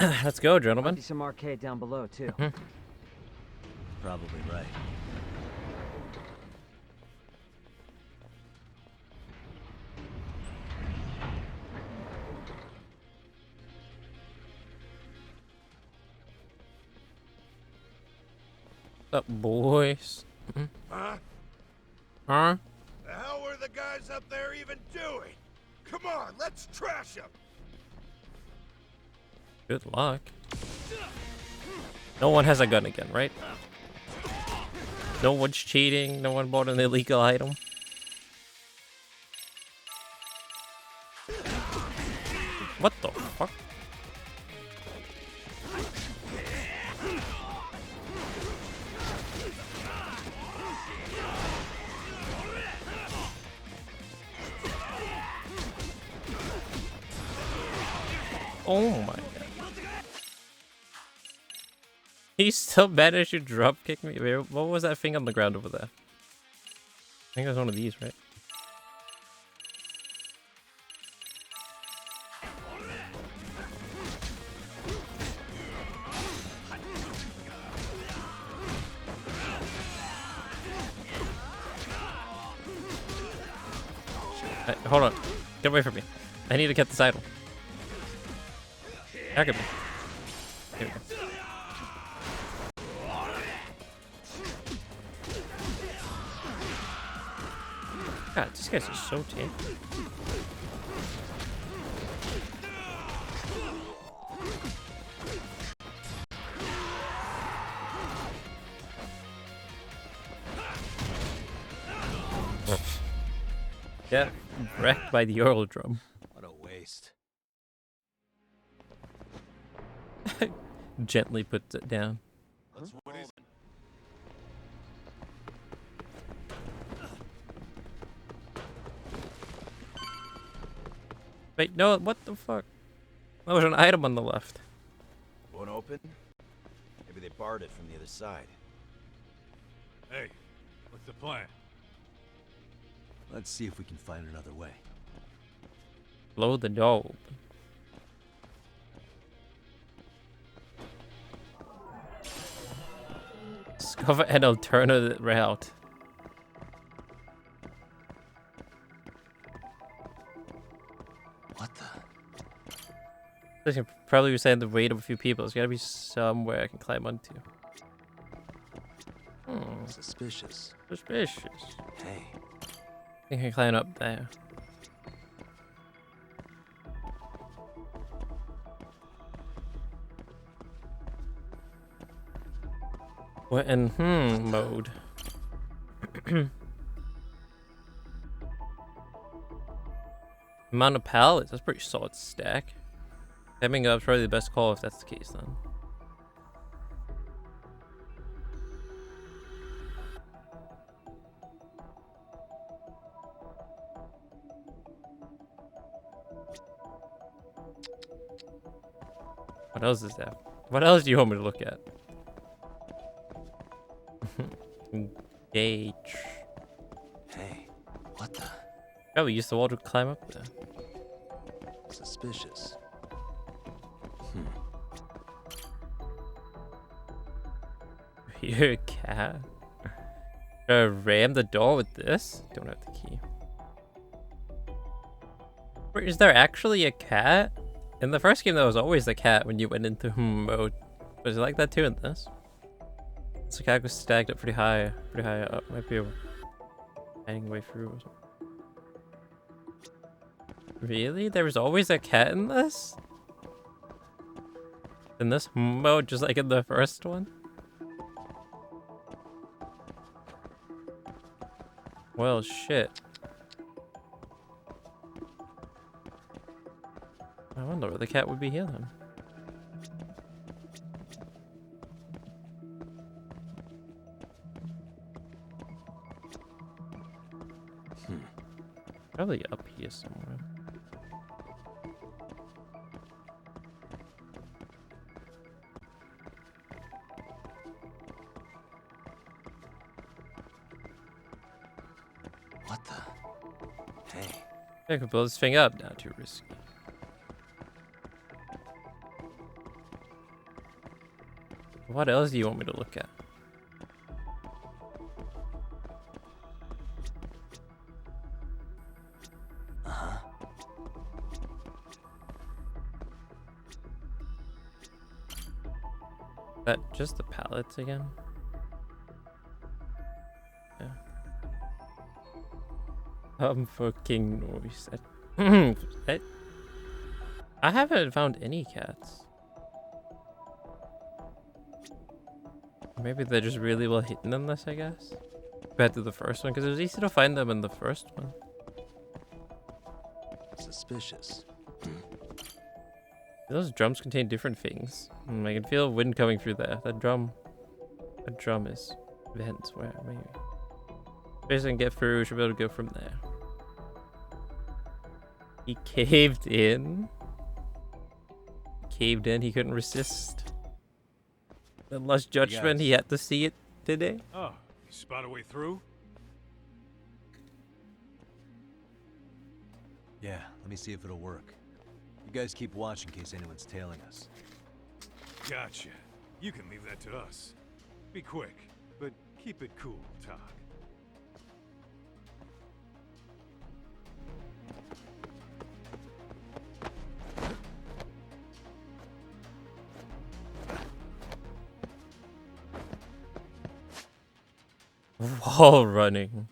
Let's go, gentlemen. Might be some arcade down below too. Probably right. What's up, boys? Huh? Huh? The hell were the guys up there even doing? Come on, let's trash them! Good luck. No one has a gun again, right? No one's cheating. No one bought an illegal item. What the fuck? Oh my god. He's still managed to drop kick me. Wait, what was that thing on the ground over there? I think it was one of these, right? Hey, hold on. Get away from me. I need to get this idol. Back at me. Here we go. God, these guys are so tanky. Get wrecked by the Earl drum. What a waste. Gently puts it down. What is it? Wait, no, what the fuck? There was an item on the left. Won't open? Maybe they barred it from the other side. Hey, what's the plan? Let's see if we can find another way. Blow the door open. Discover an alternative route. What the? I can probably be saying the weight of a few people. There's gotta be somewhere I can climb onto. Suspicious. Suspicious. Hey. I think I can climb up there. We're in mode. Amount of pallets, that's a pretty solid stack. Climbing up's probably the best call if that's the case then. What else is there? What else do you want me to look at? Gauge. Hey, what the? Oh, we used the wall to climb up there. Suspicious. You're a cat. Ram the door with this? Don't have the key. Wait, is there actually a cat? In the first game, there was always the cat when you went into mode. Was it like that too in this? So the cat was stacked up pretty high up. Might be a hiding way through or something. Really? There was always a cat in this? In this mode, just like in the first one? Well, shit. I wonder where the cat would be here then. Probably up here somewhere. What the? Hey. I could blow this thing up. Not too risky. What else do you want me to look at? That just the pallets again? Yeah. Fucking noise. I haven't found any cats. Maybe they're just really well hidden in this, I guess. Compared to the first one, because it was easy to find them in the first one. Suspicious. Those drums contain different things. I can feel wind coming through there. That drum is vents. Where maybe. If I can get through, we should be able to go from there. He caved in. He couldn't resist. The last judgment, he had to see it today. Oh, you spot a way through? Yeah, let me see if it'll work. You guys keep watch in case anyone's tailing us. Gotcha. You can leave that to us. Be quick, but keep it cool, Tok. Wall running.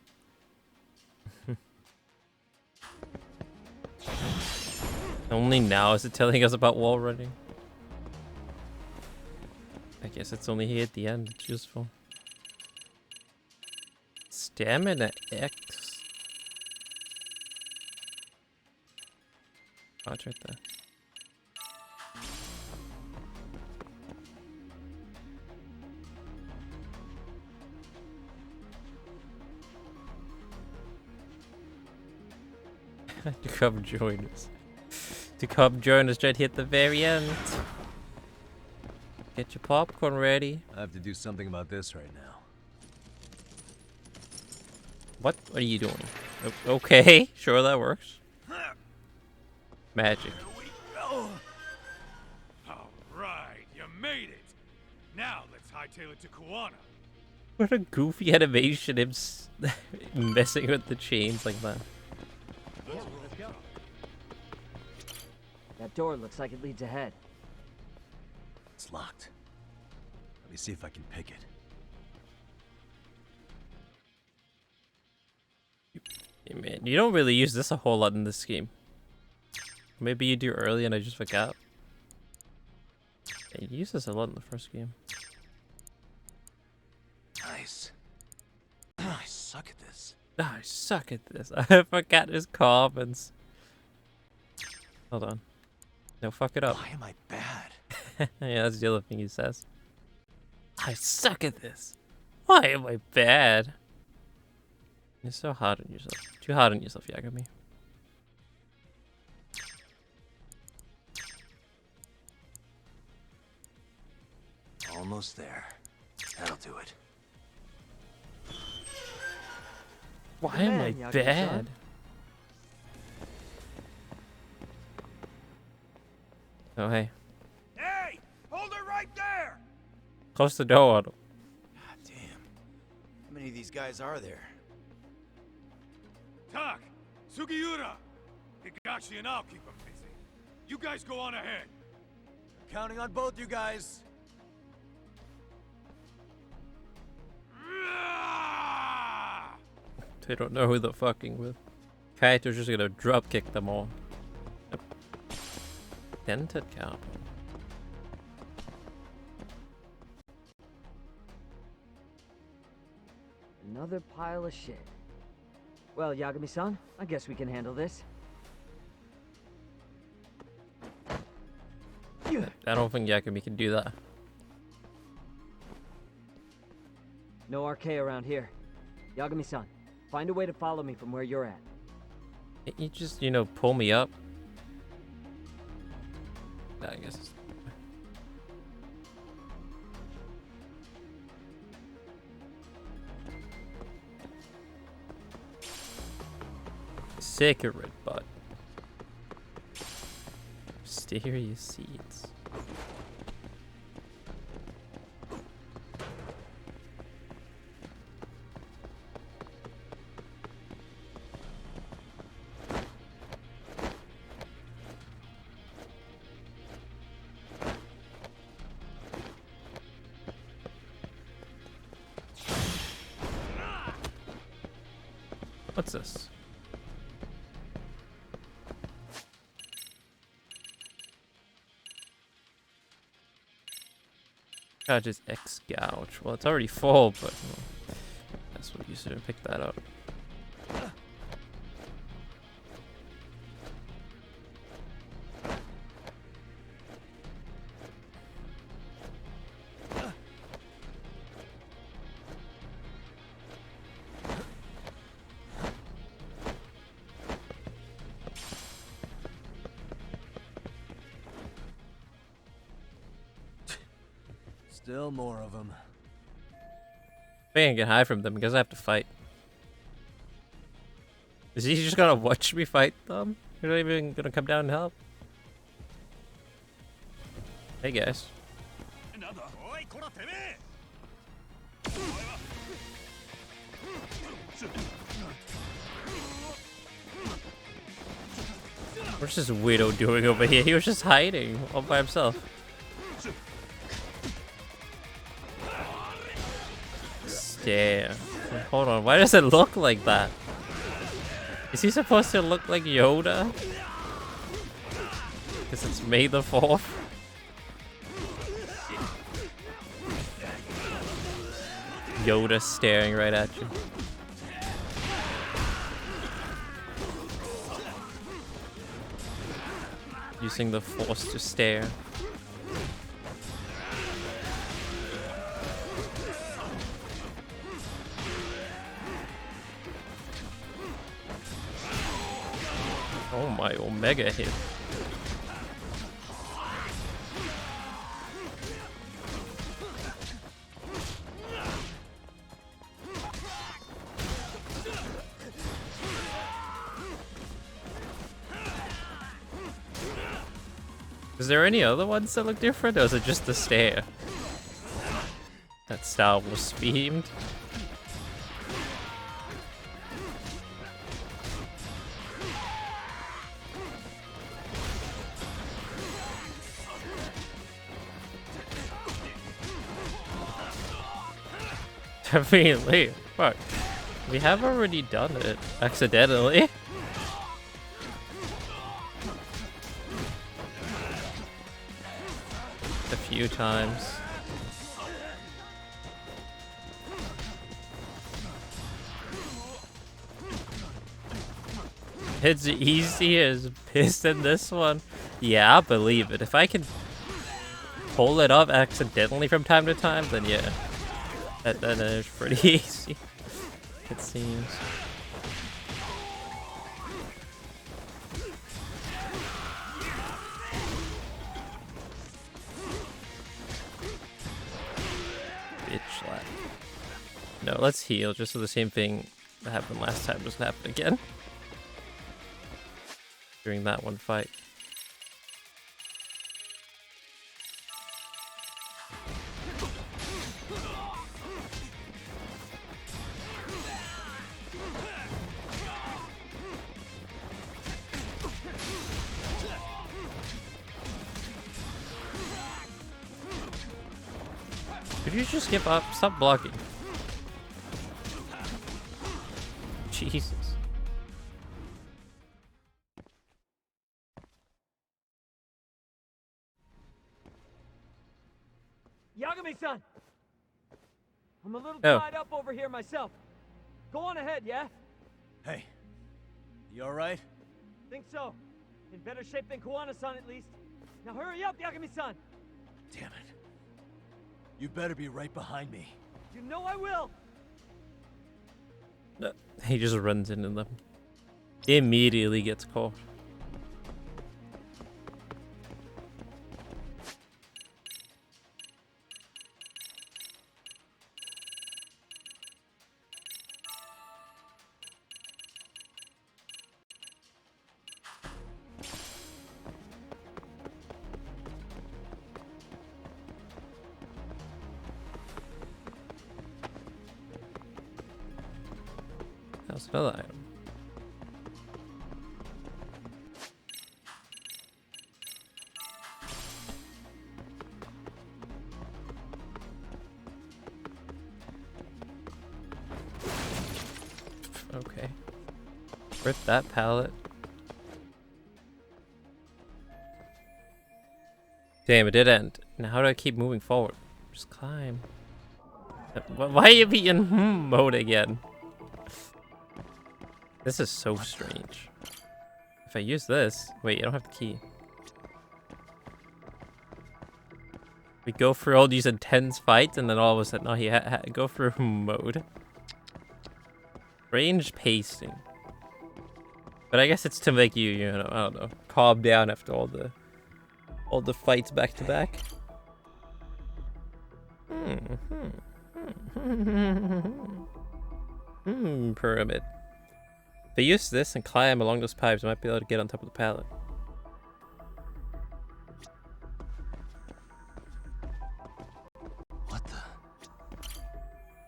Only now is it telling us about wall running. I guess it's only here at the end. It's useful. Stamina X. Oh, it's right there. To come join us. To come join us right here at the very end. Get your popcorn ready. I have to do something about this right now. What are you doing? Okay, sure that works. Magic. All right, you made it. Now let's hightail it to Kuwana. What a goofy animation, him messing with the chains like that. Yeah, let's go. That door looks like it leads ahead. It's locked. Let me see if I can pick it. Yeah, man, you don't really use this a whole lot in this game. Maybe you do early and I just forgot. Yeah, you use this a lot in the first game. Nice. I suck at this. I suck at this. I forgot his comments. Hold on. No, fuck it up. Why am I bad? Yeah, that's the other thing he says. I suck at this. Why am I bad? You're so hard on yourself. Too hard on yourself, Yagami. Almost there. That'll do it. Why am I bad? Oh, hey. Hey! Hold her right there! Close the door. God damn. How many of these guys are there? Tak! Sugiura! Higashi and I'll keep them busy. You guys go on ahead. Counting on both you guys. They don't know who they're fucking with. Kaito's just gonna drop kick them all. Yep. Dented cap. Another pile of shit. Well, Yagami-san, I guess we can handle this. I don't think Yagami can do that. No RK around here. Yagami-san, find a way to follow me from where you're at. Can't you just, you know, pull me up? I guess. cigarette butt. Mysterious seeds. What's this? Charges X gouge. Well, it's already full, but that's what you should have picked that up. Still more of them. I can't get high from them because I have to fight. Is he just gonna watch me fight them? You're not even gonna come down and help? Hey guys. What's this weirdo doing over here? He was just hiding all by himself. Stare. Hold on, why does it look like that? Is he supposed to look like Yoda? Because it's May the 4th. Yoda staring right at you. Using the Force to stare. Oh my Omega hit. Is there any other ones that look different, or is it just the stare? That Star Wars themed. Definitely. Fuck. We have already done it accidentally. A few times. It's easy as piss in this one. Yeah, I believe it. If I can pull it up accidentally from time to time, then yeah. That is pretty easy, it seems. Bitch slap. No, let's heal just so the same thing that happened last time doesn't happen again. During that one fight. Could you just give up? Stop blocking. Jesus. Yagami-san! I'm a little Oh. tied up over here myself. Go on ahead, yeah? Hey, you alright? Think so. In better shape than Kuwana-san at least. Now hurry up, Yagami-san! Damn it. You better be right behind me. You know I will! He just runs into them. Immediately gets caught. That's another item. Okay. Rip that pallet. Damn, it did end. Now how do I keep moving forward? Just climb. Why are you being mode again? This is so strange. If I use this... Wait, I don't have the key. We go through all these intense fights and then all of a sudden... Oh, he go through mode. Range pacing. But I guess it's to make you, you know, I don't know, calm down after all the fights back to back. Pyramid. If I use this and climb along those pipes, I might be able to get on top of the pallet. What the?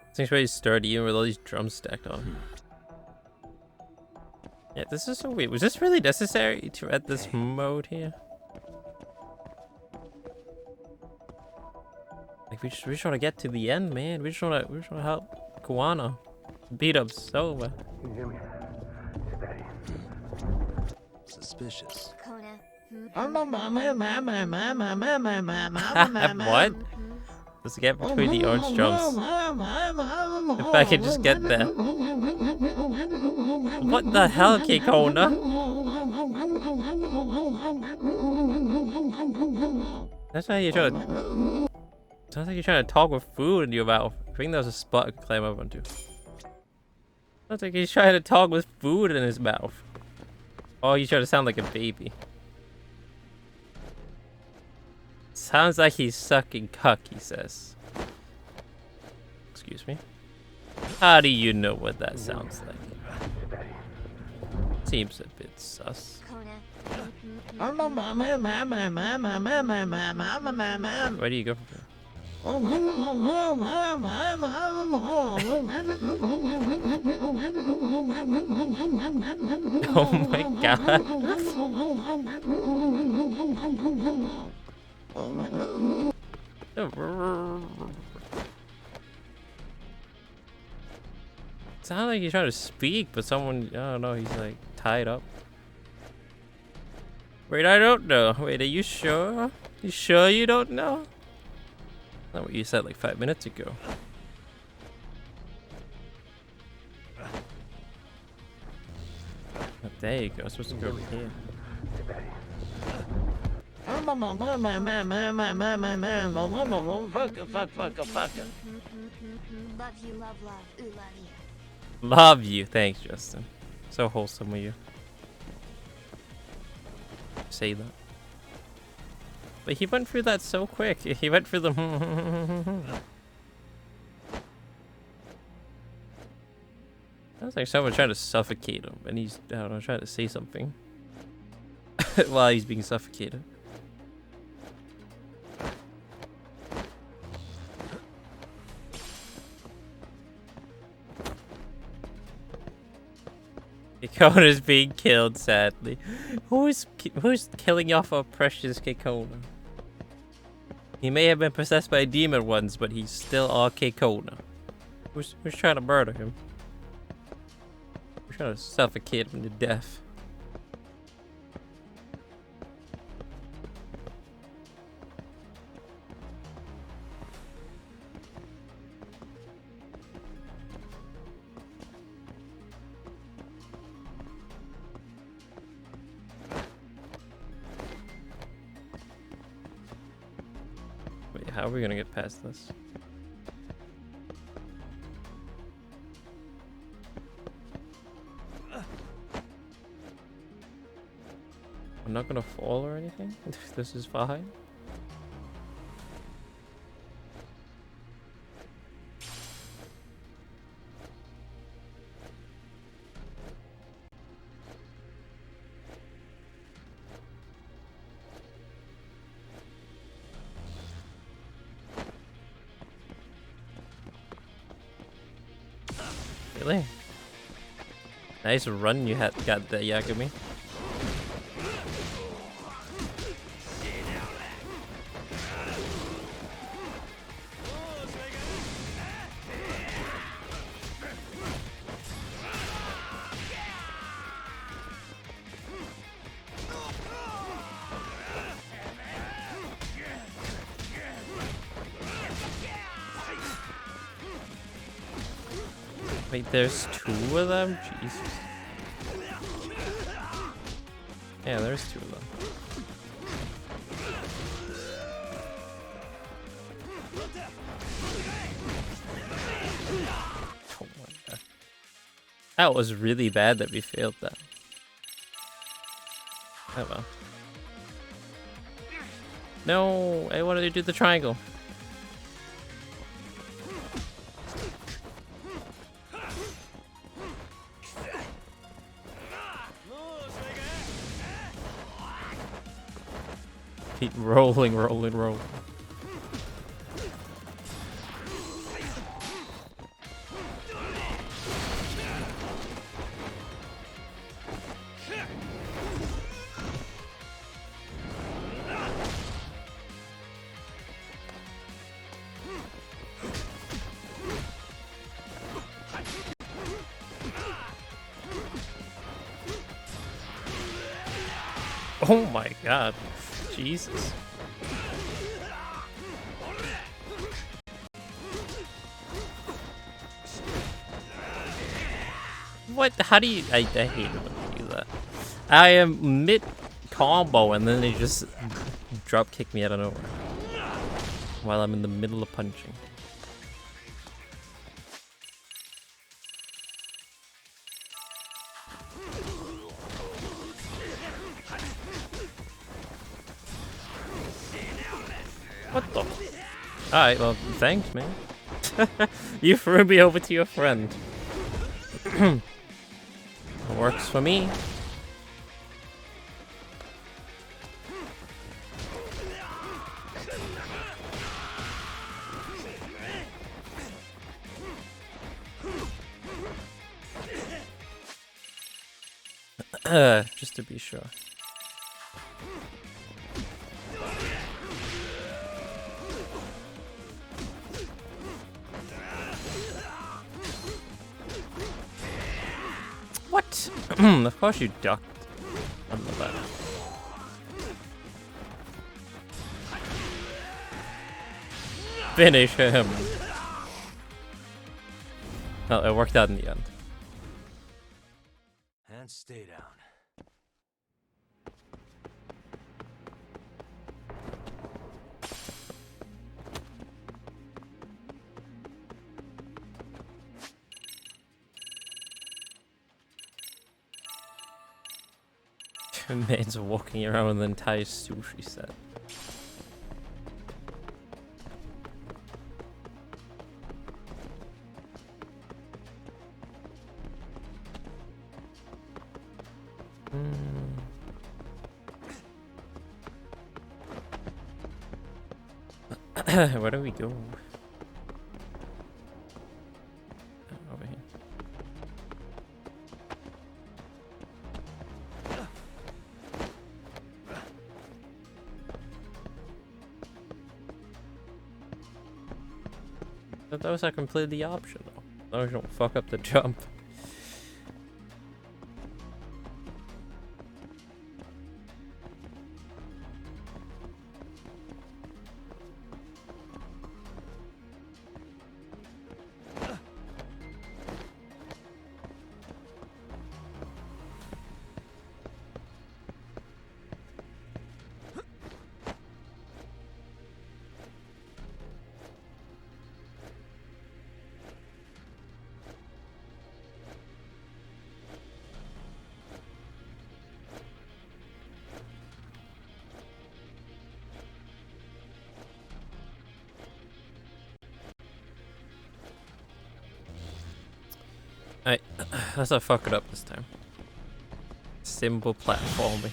This thing's pretty sturdy even with all these drums stacked on. Yeah, this is so weird. Was this really necessary to add this mode here? Like we just want to get to the end, man. We just want to help Kuwana beat up Sova. You hear me? Steady. Suspicious. What? Let's get between the orange drums. If I could just get there. What the hell, Kekona? That's how you try to... Sounds like you're trying to talk with food in your mouth. I think there's a spot I can climb up onto. Sounds like he's trying to talk with food in his mouth. Oh, he's trying to sound like a baby. Sounds like he's sucking cuck, he says. Excuse me. How do you know what that sounds like? Seems a bit sus. Where do you go from here? Oh my god. Sounds like he's trying to speak, but someone, I don't know, he's like tied up. Wait, I don't know. Wait, are you sure? You sure you don't know? That's what you said like 5 minutes ago. Oh, there you go. I'm supposed to go over here. Love you, love, love. Ooh, love you. Love you. Thanks, Justin. So wholesome of you. Say that. But he went through that so quick. He went through the... Sounds like someone trying to suffocate him. And he's, I don't know, trying to say something. While he's being suffocated. Kekona is being killed, sadly. Who's killing off our precious Kekona? He may have been possessed by a demon once, but he's still our Kekona. Who's trying to murder him? We're trying to suffocate him to death. How are we gonna get past this? I'm not gonna fall or anything? This is fine. Really? Nice run you had got there, Yagami. Wait, there's 2 of them? Jesus. Yeah, there's 2 of them. Oh my god. That was really bad that we failed that. Oh well. No, I wanted to do the triangle. Keep rolling, rolling, rolling. Oh my god. Jesus. What? How do you... I hate it when you do that. I am mid-combo and then they just drop kick me out of nowhere. While I'm in the middle of punching. What the? Alright, well, thanks, man. You threw me over to your friend. Works for me. Just to be sure. What? Of course you ducked under that. Finish him. Well, it worked out in the end. And stay down. Man's walking around with an entire sushi set. Where do we go? Over here. But those are completely optional. Those don't fuck up the jump. Alright, let's not fuck it up this time. Simple platforming.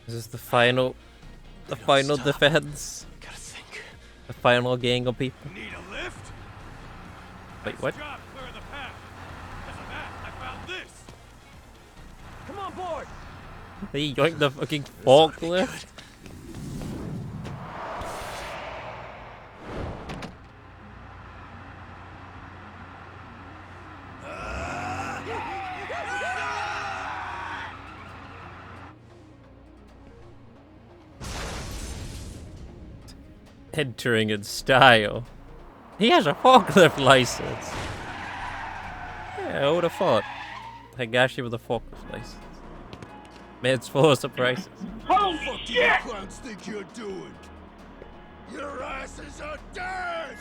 This is the final defense. Gotta think. The final gang of people. Need a lift? Wait, what? Job, clear the path. As a map, I found this. Come on board. He yoinked the fucking forklift. Entering in style. He has a forklift license. Yeah, I would have thought. I got you with a forklift license. Man's full of surprises. Holy shit! You clowns think you're doing? Your asses are dead!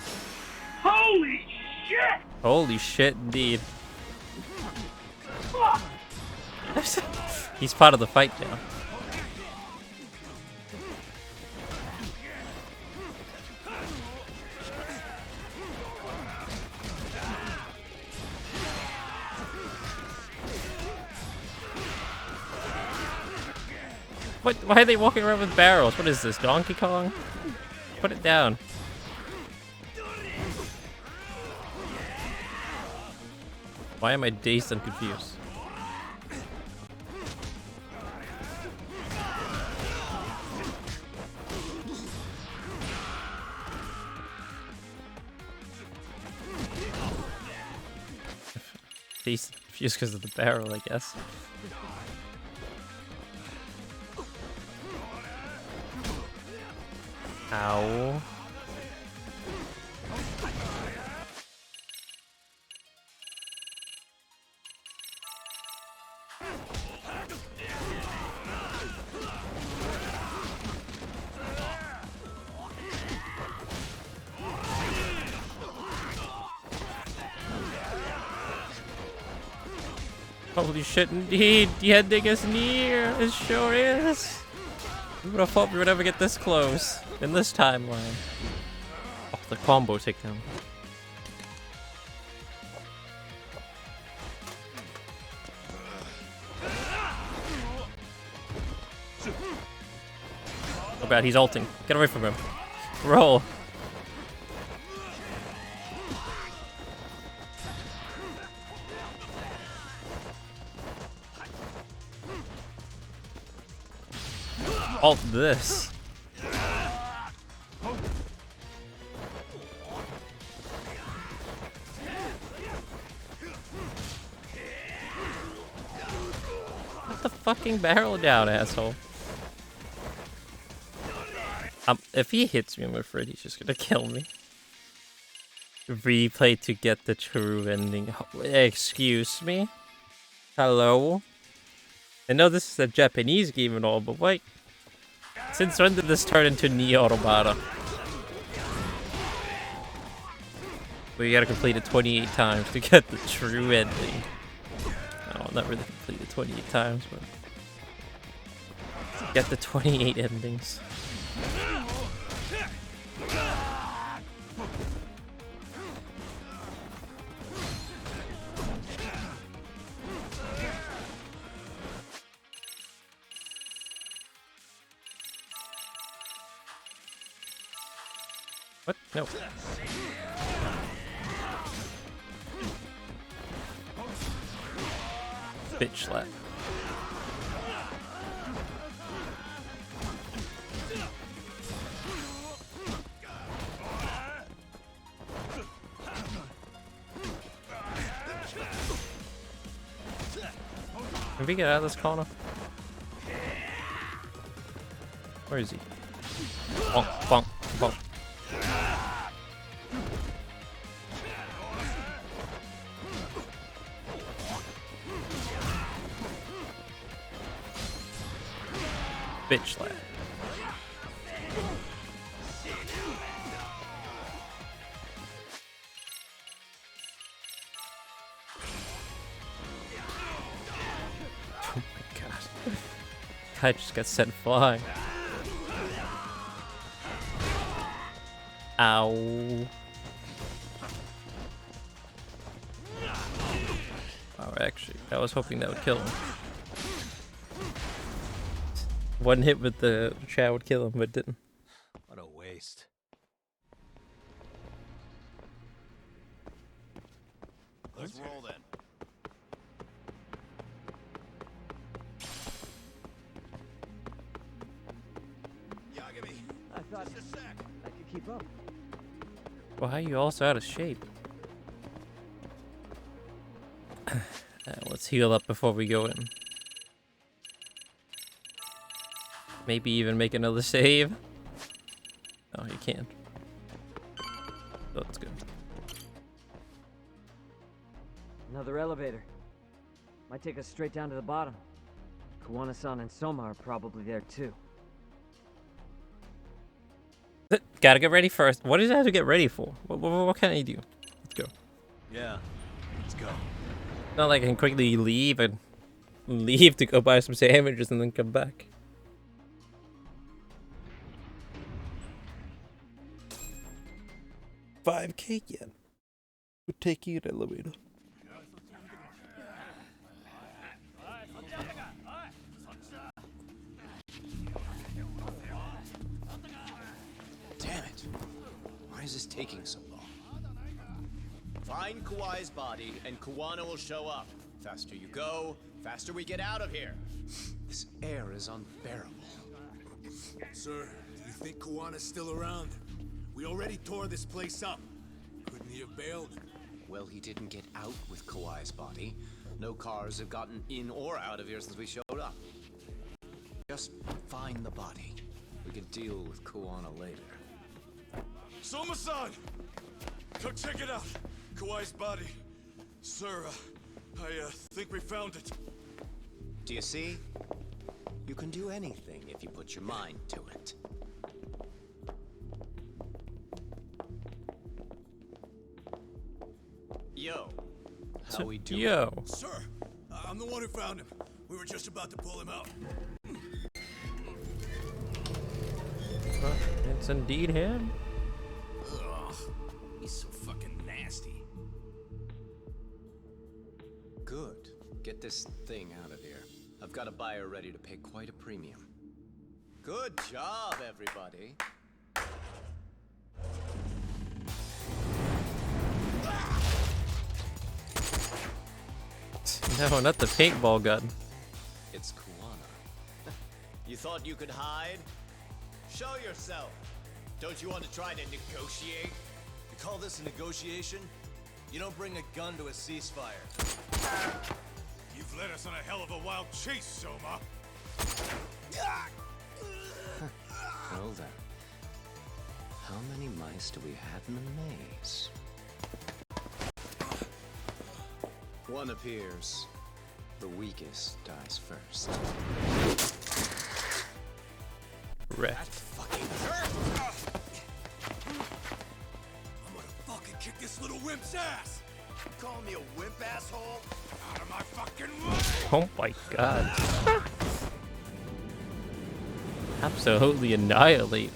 Holy shit! Holy shit, indeed. He's part of the fight now. What? Why are they walking around with barrels? What is this, Donkey Kong? Put it down. Why am I dazed and confused? Dazed and confused because of the barrel, I guess. Ow. Holy shit, indeed. The ending is near. It sure is. Who would have thought we would ever get this close in this timeline? Oh, the combo takedown. Oh bad, he's ulting. Get away from him. Roll. Ult this. Put the fucking barrel down, asshole. If he hits me, I'm afraid he's just gonna kill me. Replay to get the true ending. Excuse me? Hello? I know this is a Japanese game and all, but wait. Since when did this turn into Neo Automata? We gotta complete it 28 times to get the true ending. No, not really complete it 28 times, but get the 28 endings. What? No. Bitch slap. Can we get out of this corner? Where is he? Bonk, bonk, bonk. Bitch slap. Oh my god. Guy just got sent flying. Ow. Oh, actually, I was hoping that would kill him. One hit with the chat would kill him, but didn't. What a waste. Let's roll then. Yagami, I thought just a sec. I could keep up. Why are you also out of shape? Let's heal up before we go in. Maybe even make another save. Oh, you can't. So that's good. Another elevator. Might take us straight down to the bottom. Kawana-san and Soma are probably there too. Gotta get ready first. What does that have to get ready for? What can I do? Let's go. Yeah, let's go. Not like I can quickly leave and leave to go buy some sandwiches and then come back. $5K yen would take you to elevator. Damn it. Why is this taking so long? Find Kawai's body and Kawana will show up. Faster you go, faster we get out of here. This air is unbearable. Sir, do you think Kawana's still around? We already tore this place up. Couldn't he have bailed? Well, he didn't get out with Kawai's body. No cars have gotten in or out of here since we showed up. Just find the body. We can deal with Kawana later. Soma-san! Go check it out. Kawai's body. Sir, I think we found it. Do you see? You can do anything if you put your mind to it. Yo, how we doing? Yo. Sir, I'm the one who found him. We were just about to pull him out. It's indeed him. Ugh, he's so fucking nasty. Good. Get this thing out of here. I've got a buyer ready to pay quite a premium. Good job, everybody. No, not the paintball gun. It's Kawana. You thought you could hide? Show yourself. Don't you want to try to negotiate? You call this a negotiation? You don't bring a gun to a ceasefire. You've led us on a hell of a wild chase, Soma. Well then. How many mice do we have in the maze? One appears. The weakest dies first. Wrecked. Fucking hurt! I'm gonna fucking kick this little wimp's ass! You call me a wimp, asshole? Out of my fucking way! Oh my god. Absolutely annihilate.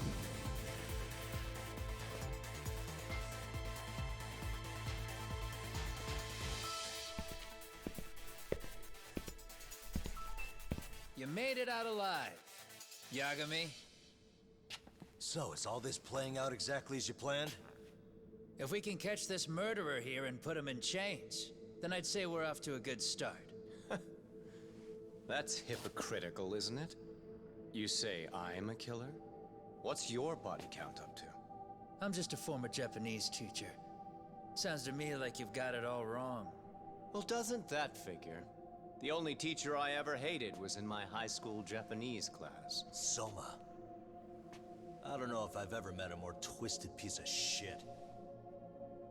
You made it out alive, Yagami. So, is all this playing out exactly as you planned? If we can catch this murderer here and put him in chains, then I'd say we're off to a good start. That's hypocritical, isn't it? You say I'm a killer? What's your body count up to? I'm just a former Japanese teacher. Sounds to me like you've got it all wrong. Well, doesn't that figure? The only teacher I ever hated was in my high school Japanese class. Soma. I don't know if I've ever met a more twisted piece of shit.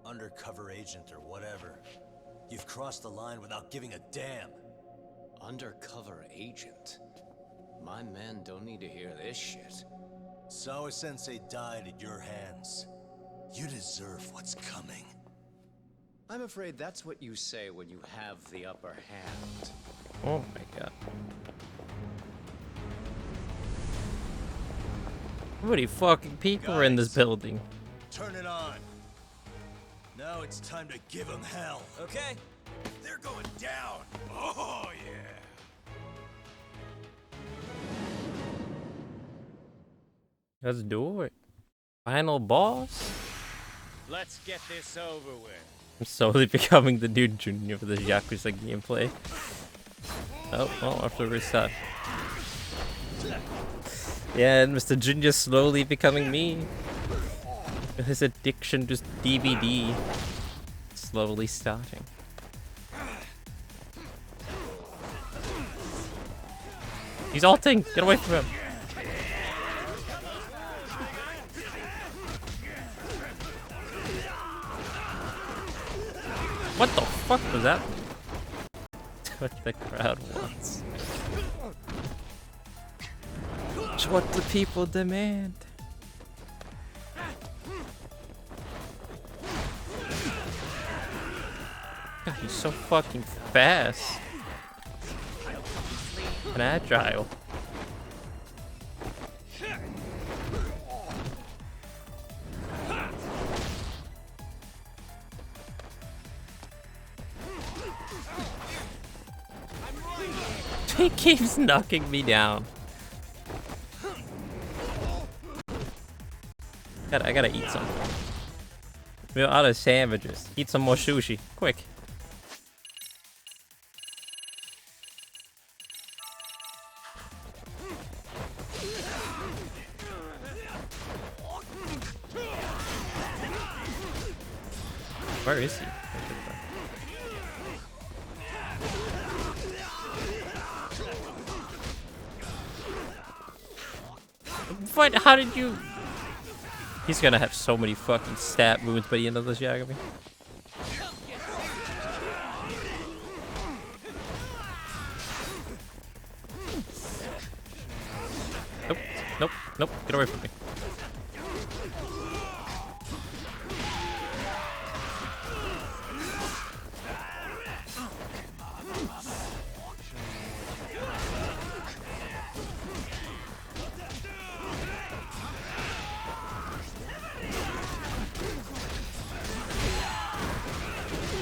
Undercover agent or whatever. You've crossed the line without giving a damn. Undercover agent? My men don't need to hear this shit. Sawa-sensei died at your hands. You deserve what's coming. I'm afraid that's what you say when you have the upper hand. Oh my god. How many fucking people are in this building? Turn it on. Now it's time to give them hell. Okay. They're going down! Oh, yeah. Let's do it. Final boss. Let's get this over with. I'm slowly becoming the new Junior for the Yakuza gameplay. Oh, well, after restart. Yeah, and Mr. Junior slowly becoming me. His addiction to DVD slowly starting. He's ulting! Get away from him! What the fuck was that? What the crowd wants. It's what the people demand. God, he's so fucking fast. And agile. He keeps knocking me down. I gotta eat something. We're out of sandwiches. Eat some more sushi. Quick. Where is he? What? How did you... He's gonna have so many fucking stab moves by the end of this Yagami. Nope, nope, nope, get away from me.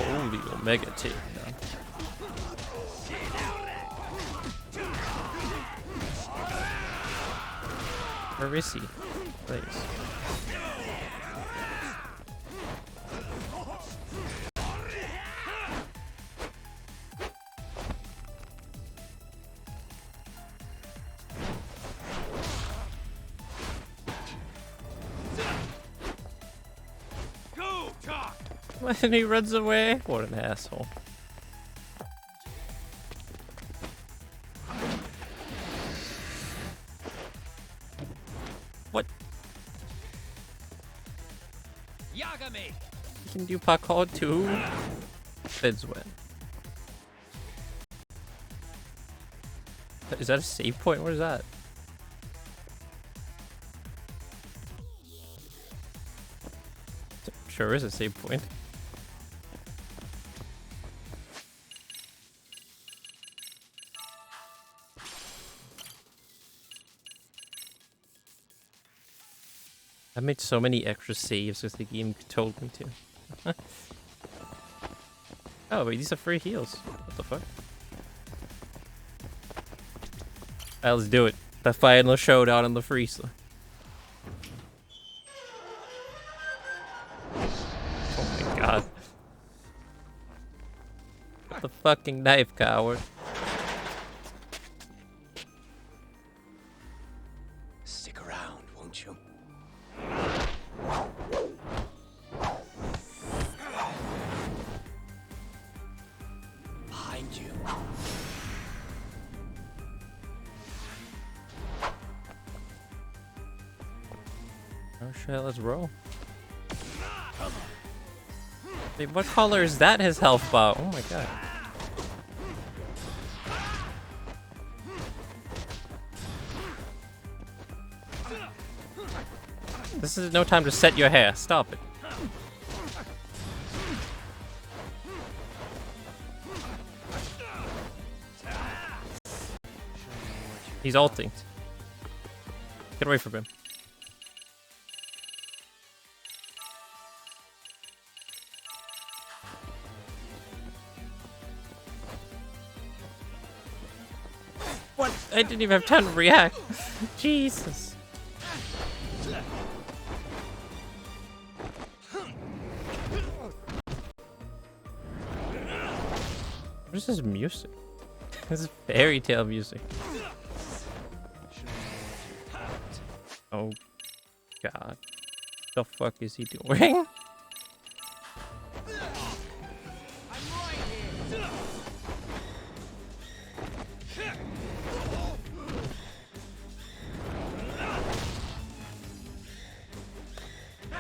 Holy Omega takedown. Where is he? Please. And he runs away. What an asshole. What? Yagami! You can do parkour too. Feds win. Is that a save point? What is that? Sure is a save point. I made so many extra saves because the game told me to. Oh, wait, these are free heals. What the fuck? Alright, let's do it. The final showdown in the freezer. Oh my god. The fucking knife, coward. Stick around, won't you? Behind you. Oh shit, let's roll. Wait, what color is that his health bar? Oh my god. This is no time to set your hair. Stop it. He's ulting. Get away from him. What? I didn't even have time to react. Jesus. What is this music? This is fairy tale music. Oh god. The fuck is he doing?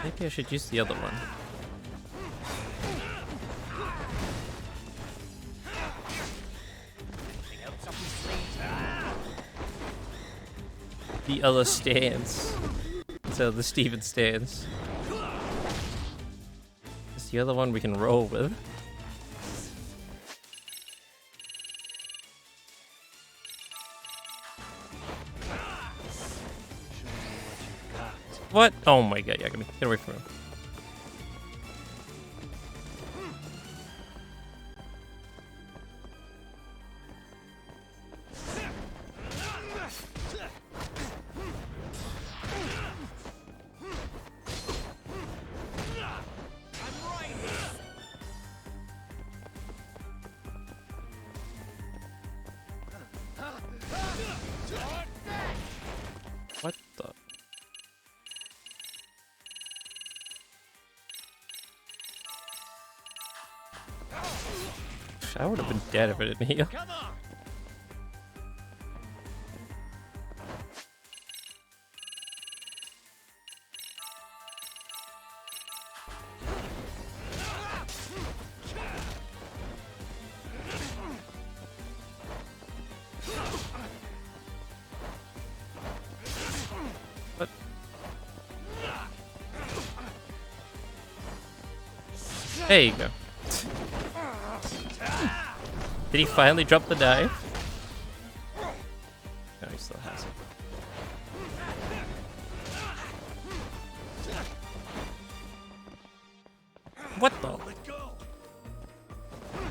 Maybe I should use the other one. The other stance. So the Steven stance. It's the other one we can roll with. What? Oh my god, yeah, get away from him. What the? I would have been dead if I didn't heal. What? There you go. Did he finally drop the dive? No, he still has it. What the?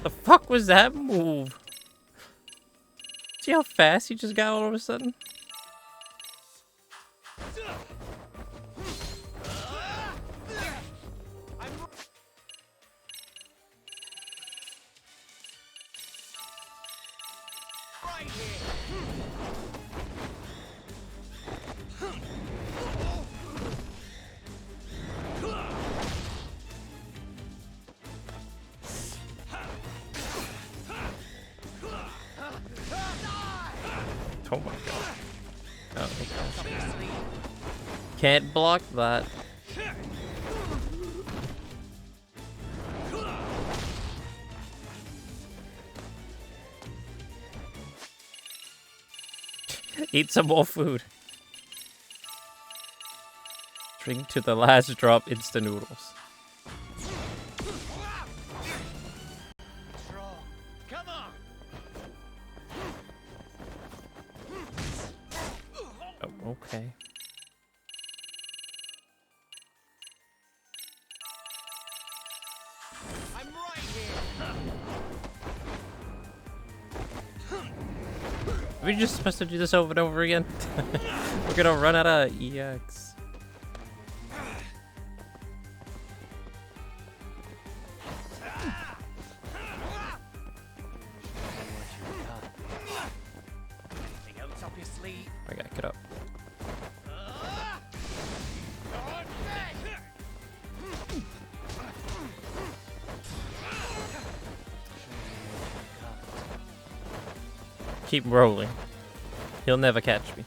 The fuck was that move? See how fast he just got all of a sudden? Oh my god. Oh, okay. Can't block that. Eat some more food. Drink to the last drop instant noodles. Oh, okay. I'm right here. Are we just supposed to do this over and over again? We're gonna run out of EX. I gotta get up. Keep rolling. He'll never catch me.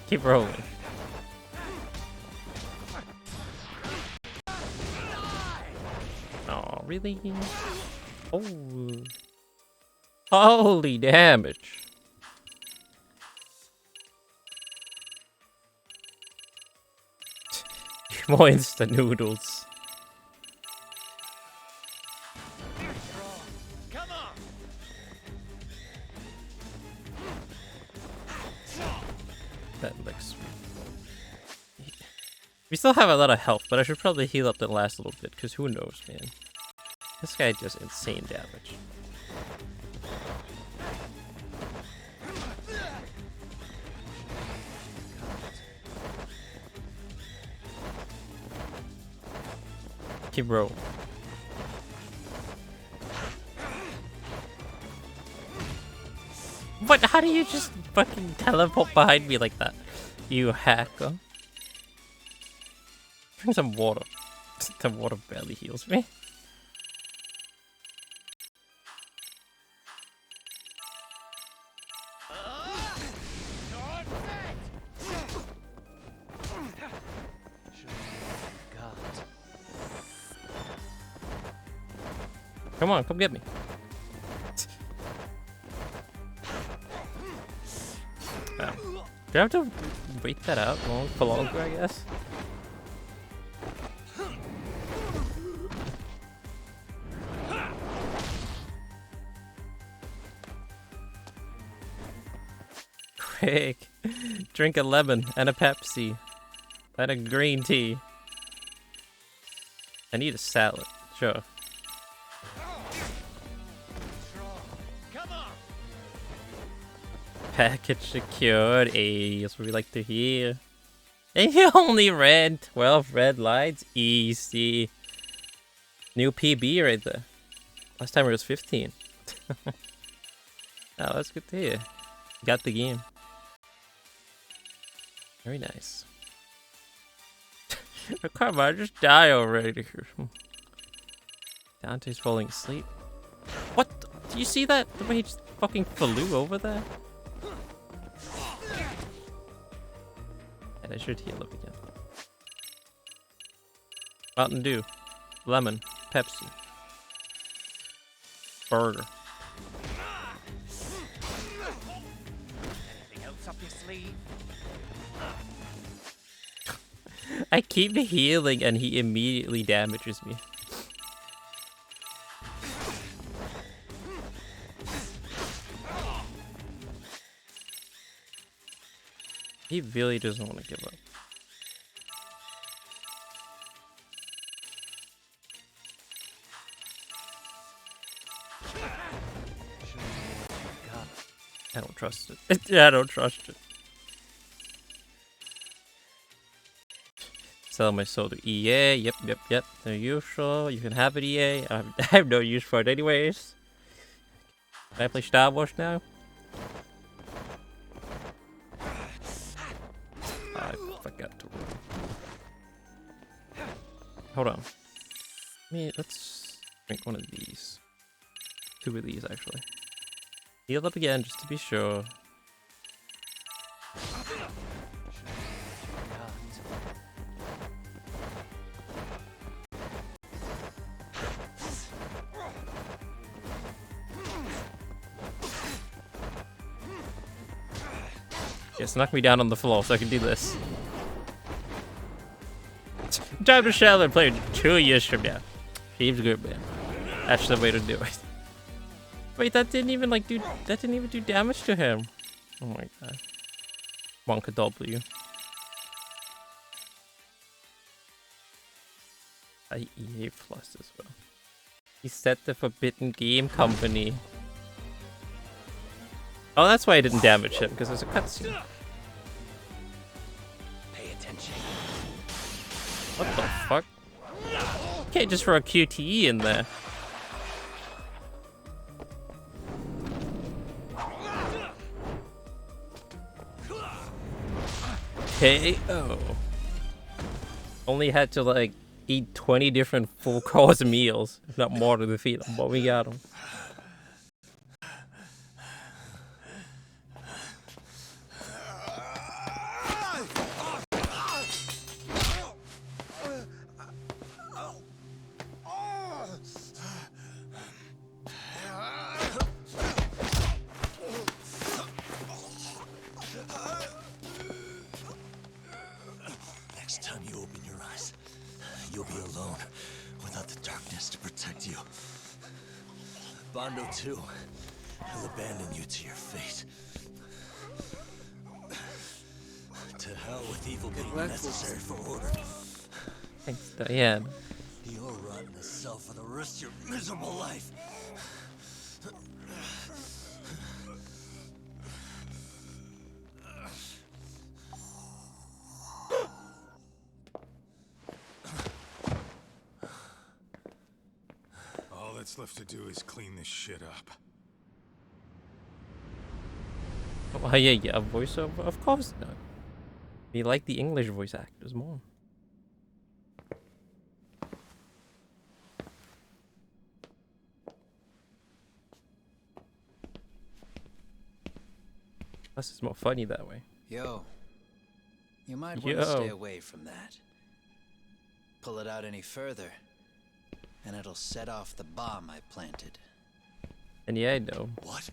Keep rolling. Oh, really? Oh. Holy damage. More instant noodles. Come on. That looks... We still have a lot of health, but I should probably heal up the last little bit, because who knows, man. This guy does insane damage. Keep rolling. What? How do you just fucking teleport behind me like that? You hacker. Drink some water. The water barely heals me. Come on, come get me. Do I have to wait that out for longer, I guess? Quick! Drink a lemon and a Pepsi and a green tea. I need a salad, sure. Package secured. Hey, that's what we like to hear. And you only read 12 red lights. Easy. New PB right there. Last time it was 15. Oh, that's good to hear. Got the game. Very nice. Come on, just die already. Dante's falling asleep. What? Do you see that? The way he just fucking flew over there? And I should heal up again. Mountain Dew. Lemon. Pepsi. Burger. Anything else up your sleeve? I keep healing and he immediately damages me. He really doesn't want to give up. I don't trust it. Yeah, I don't trust it. Sell my soul to EA. Yep. The usual. You can have it, EA. I have no use for it anyways. Can I play Star Wars now? I forgot to roll. Hold on. Let's drink one of these. Two of these, actually. Heal up again, just to be sure. Yes, knock me down on the floor so I can do this. Time to shell and play 2 years from now. Seems good, man. That's the way to do it. Wait, that didn't even do damage to him. Oh my god. Wonka W. I EA Plus as well. He set the Forbidden Game Company. Oh, that's why I didn't damage him, because there's a cutscene. Pay attention. What the fuck? You can't just throw a QTE in there. KO. Only had to like eat 20 different full course meals, if not more, to defeat him, but we got him. Next time you open your eyes, you'll be alone, without the darkness to protect you. Bondo too. He'll abandon you to your fate. To hell with evil being necessary for order. Thanks, Diane. You'll rot in a cell for the rest of your miserable life. All that's left to do is clean this shit up. Oh, yeah, a voiceover? Of course not. We like the English voice actors more. Plus, it's more funny that way. Yo, you might want to stay away from that. Pull it out any further, and it'll set off the bomb I planted. And yeah, I know. What?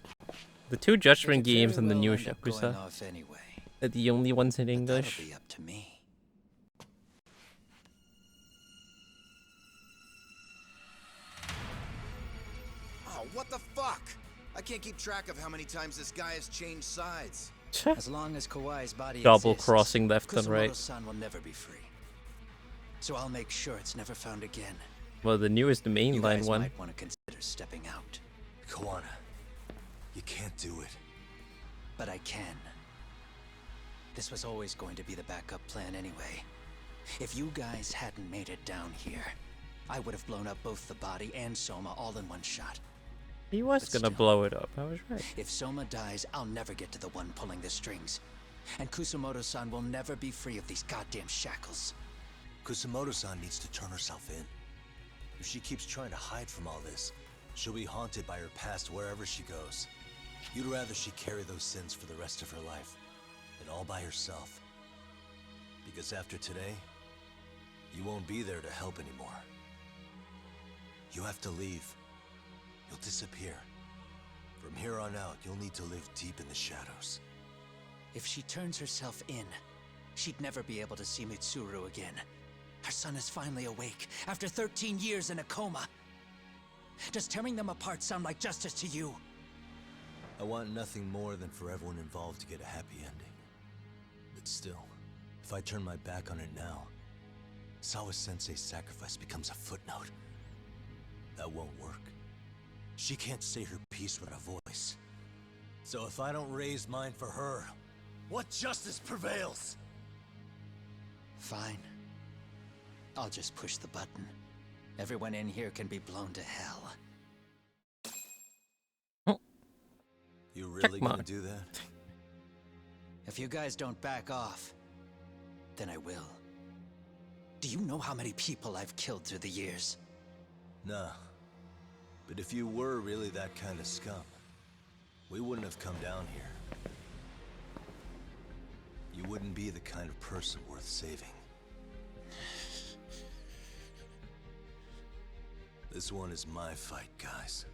The two Judgment It could games very and the well new end up going Yakuza off anyway. are the only ones in English. That'll be up to me. Oh, what the fuck? I can't keep track of how many times this guy has changed sides. As long as Kawai's body Double exists, crossing left and right. Kusumoto-san will never be free. So I'll make sure it's never found again. Well, the new is the You mainline guys one. might want to consider stepping out. Kawana, you can't do it. But I can. This was always going to be the backup plan anyway. If you guys hadn't made it down here, I would have blown up both the body and Soma all in one shot. He was gonna blow it up. I was right. If Soma dies, I'll never get to the one pulling the strings. And Kusumoto-san will never be free of these goddamn shackles. Kusumoto-san needs to turn herself in. If she keeps trying to hide from all this, she'll be haunted by her past wherever she goes. You'd rather she carry those sins for the rest of her life, than all by herself. Because after today, you won't be there to help anymore. You have to leave. You'll disappear. From here on out, you'll need to live deep in the shadows. If she turns herself in, she'd never be able to see Mitsuru again. Her son is finally awake, after 13 years in a coma. Does tearing them apart sound like justice to you? I want nothing more than for everyone involved to get a happy ending. But still, if I turn my back on it now, Sawa-sensei's sacrifice becomes a footnote. That won't work. She can't say her piece with a voice. So if I don't raise mine for her, what justice prevails? Fine. I'll just push the button. Everyone in here can be blown to hell. You really gonna do that? If you guys don't back off, then I will. Do you know how many people I've killed through the years? Nah. But if you were really that kind of scum, we wouldn't have come down here. You wouldn't be the kind of person worth saving. This one is my fight, guys.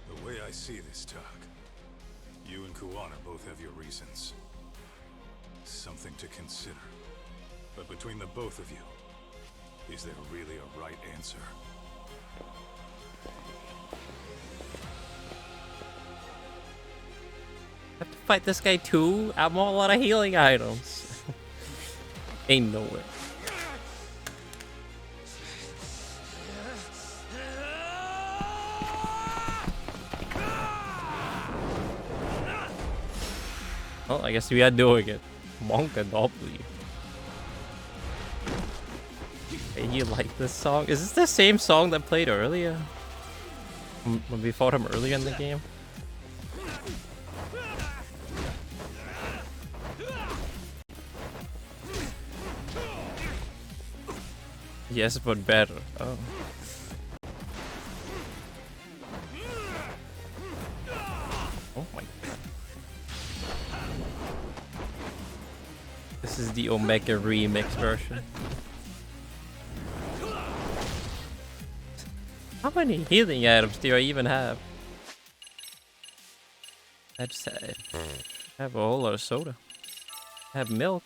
The way I see this, Tak, you and Kuwana both have your reasons. Something to consider. But between the both of you, is there really a right answer? Have to fight this guy too? I'm all out of healing items. Ain't no way. Well, I guess we are doing it. Monka W. Hey, you like this song? Is this the same song that played earlier? When we fought him earlier in the game? Yes, but better. Oh. Oh my god. This is the Omega remix version. How many healing items do I even have? I just have a whole lot of soda. I have milk.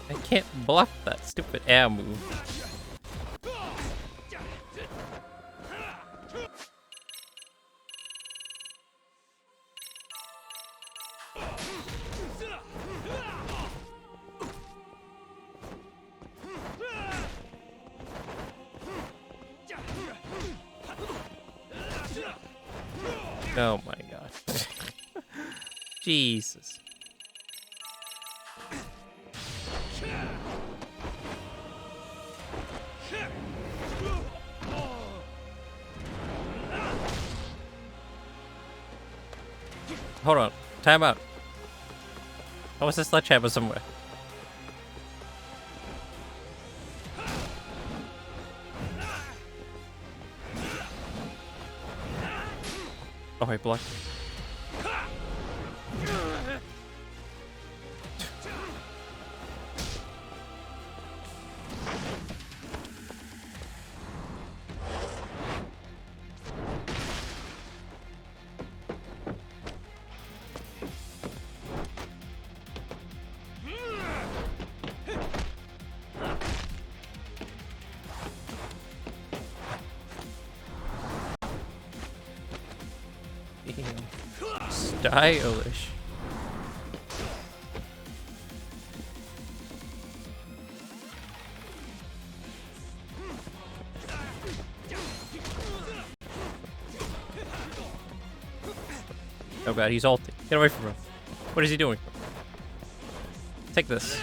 I can't block that stupid air move. Oh my god. Jesus. Hold on. Time out. Oh, was a sledgehammer somewhere? Oh, I blocked. Stylish. Oh god, he's ulting. Get away from him. What is he doing? Take this.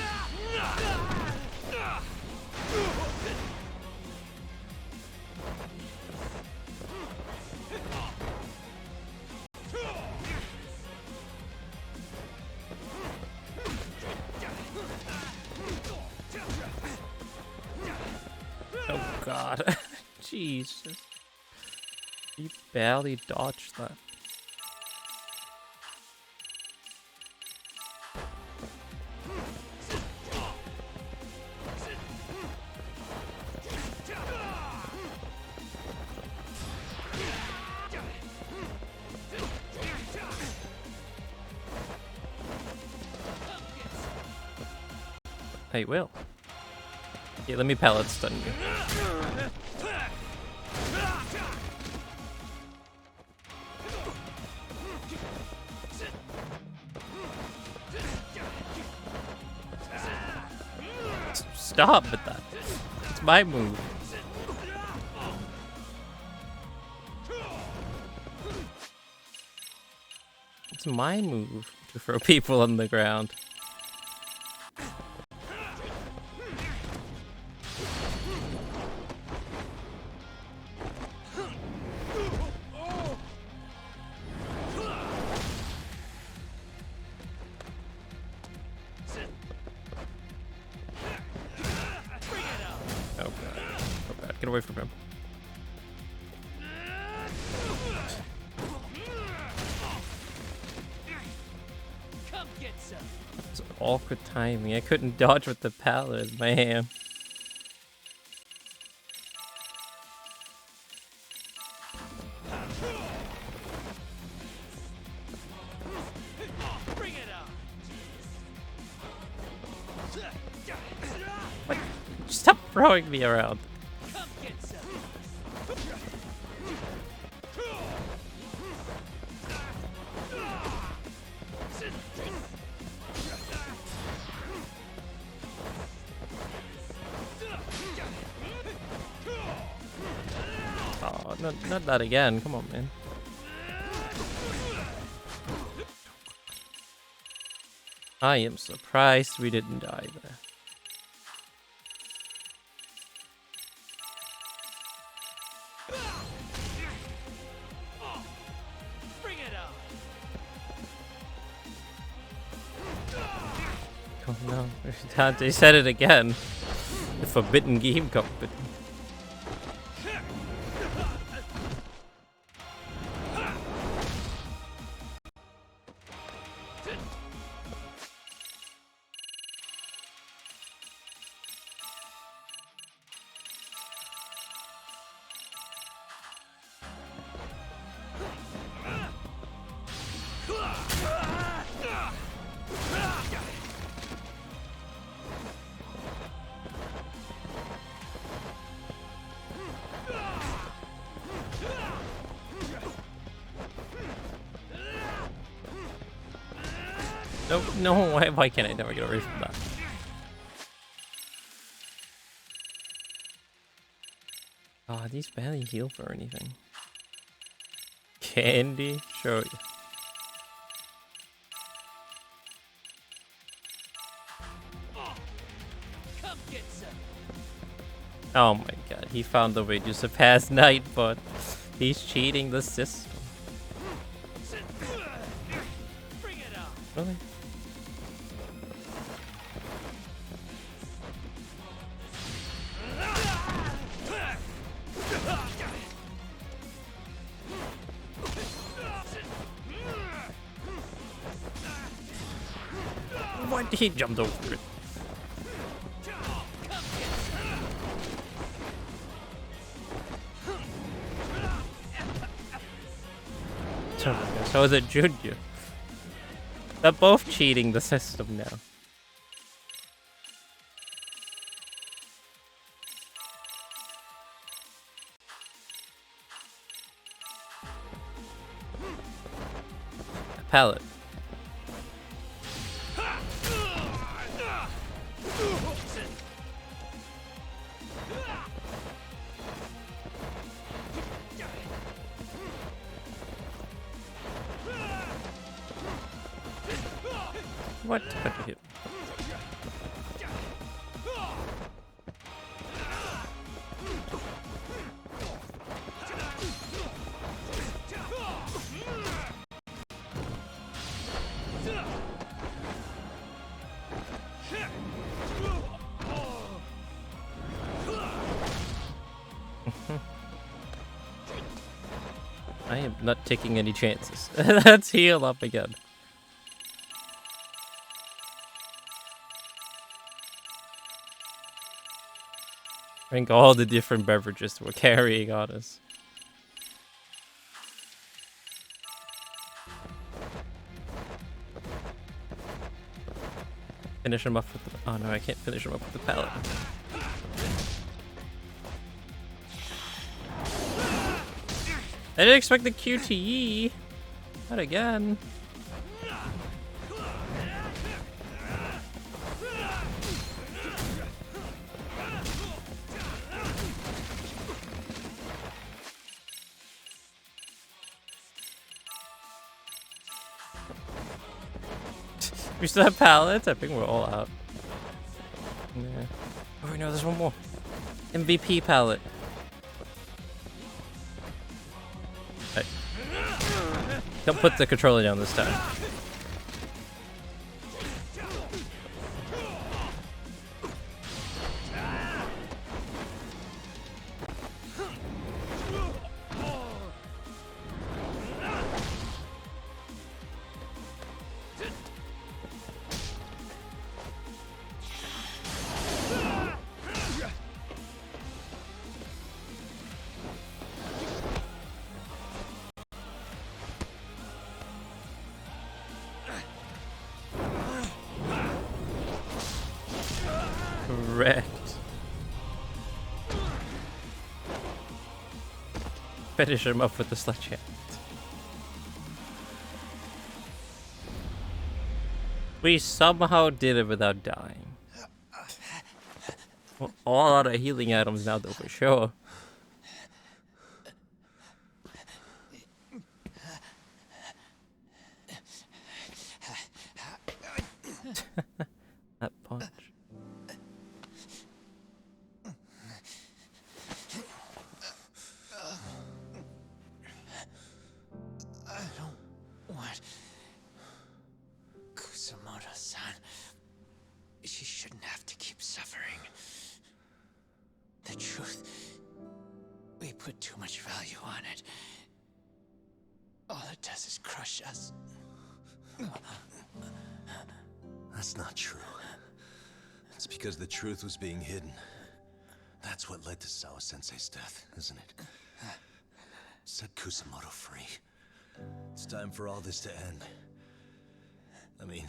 Oh god. Jesus. He barely dodged that. Hey, Will. Yeah, let me pallet stun you. Stop with that. It's my move. It's my move to throw people on the ground. Get away from him. Come get some. It's awkward timing. I couldn't dodge with the pallet in my hand. Bring it on. What? Stop throwing me around. Come get some. Oh, not that again. Come on, man. I am surprised we didn't die there. Bring it on. Oh no, Dante said it again. The Forbidden Game Company. No, why can't I never get away from that? Oh, these barely heal for anything. Candy? Show you. Oh my god, he found the way to surpass Night, but he's cheating the system. Really? Why did he jump over it? So is it Junior? They're both cheating the system now. A pallet. What? I am not taking any chances. Let's heal up again. Drink all the different beverages we're carrying on us. Finish him off with the... Oh no, I can't finish him up with the pallet. I didn't expect the QTE. Not again. We still have pallets? I think we're all out. Yeah. Oh wait, no, there's one more. MVP pallet. Hey. Don't put the controller down this time. Correct. Finish him up with the sledgehammer. We somehow did it without dying. Well, all out of healing items now, though, for sure. That punch. I don't want Kusamoto-san. She shouldn't have to keep suffering. The truth, we put too much value on it. All it does is crush us. That's not true. It's because the truth was being hidden. That's what led to Sawa-sensei's death, isn't it? Set Kusamoto free. It's time for all this to end. I mean,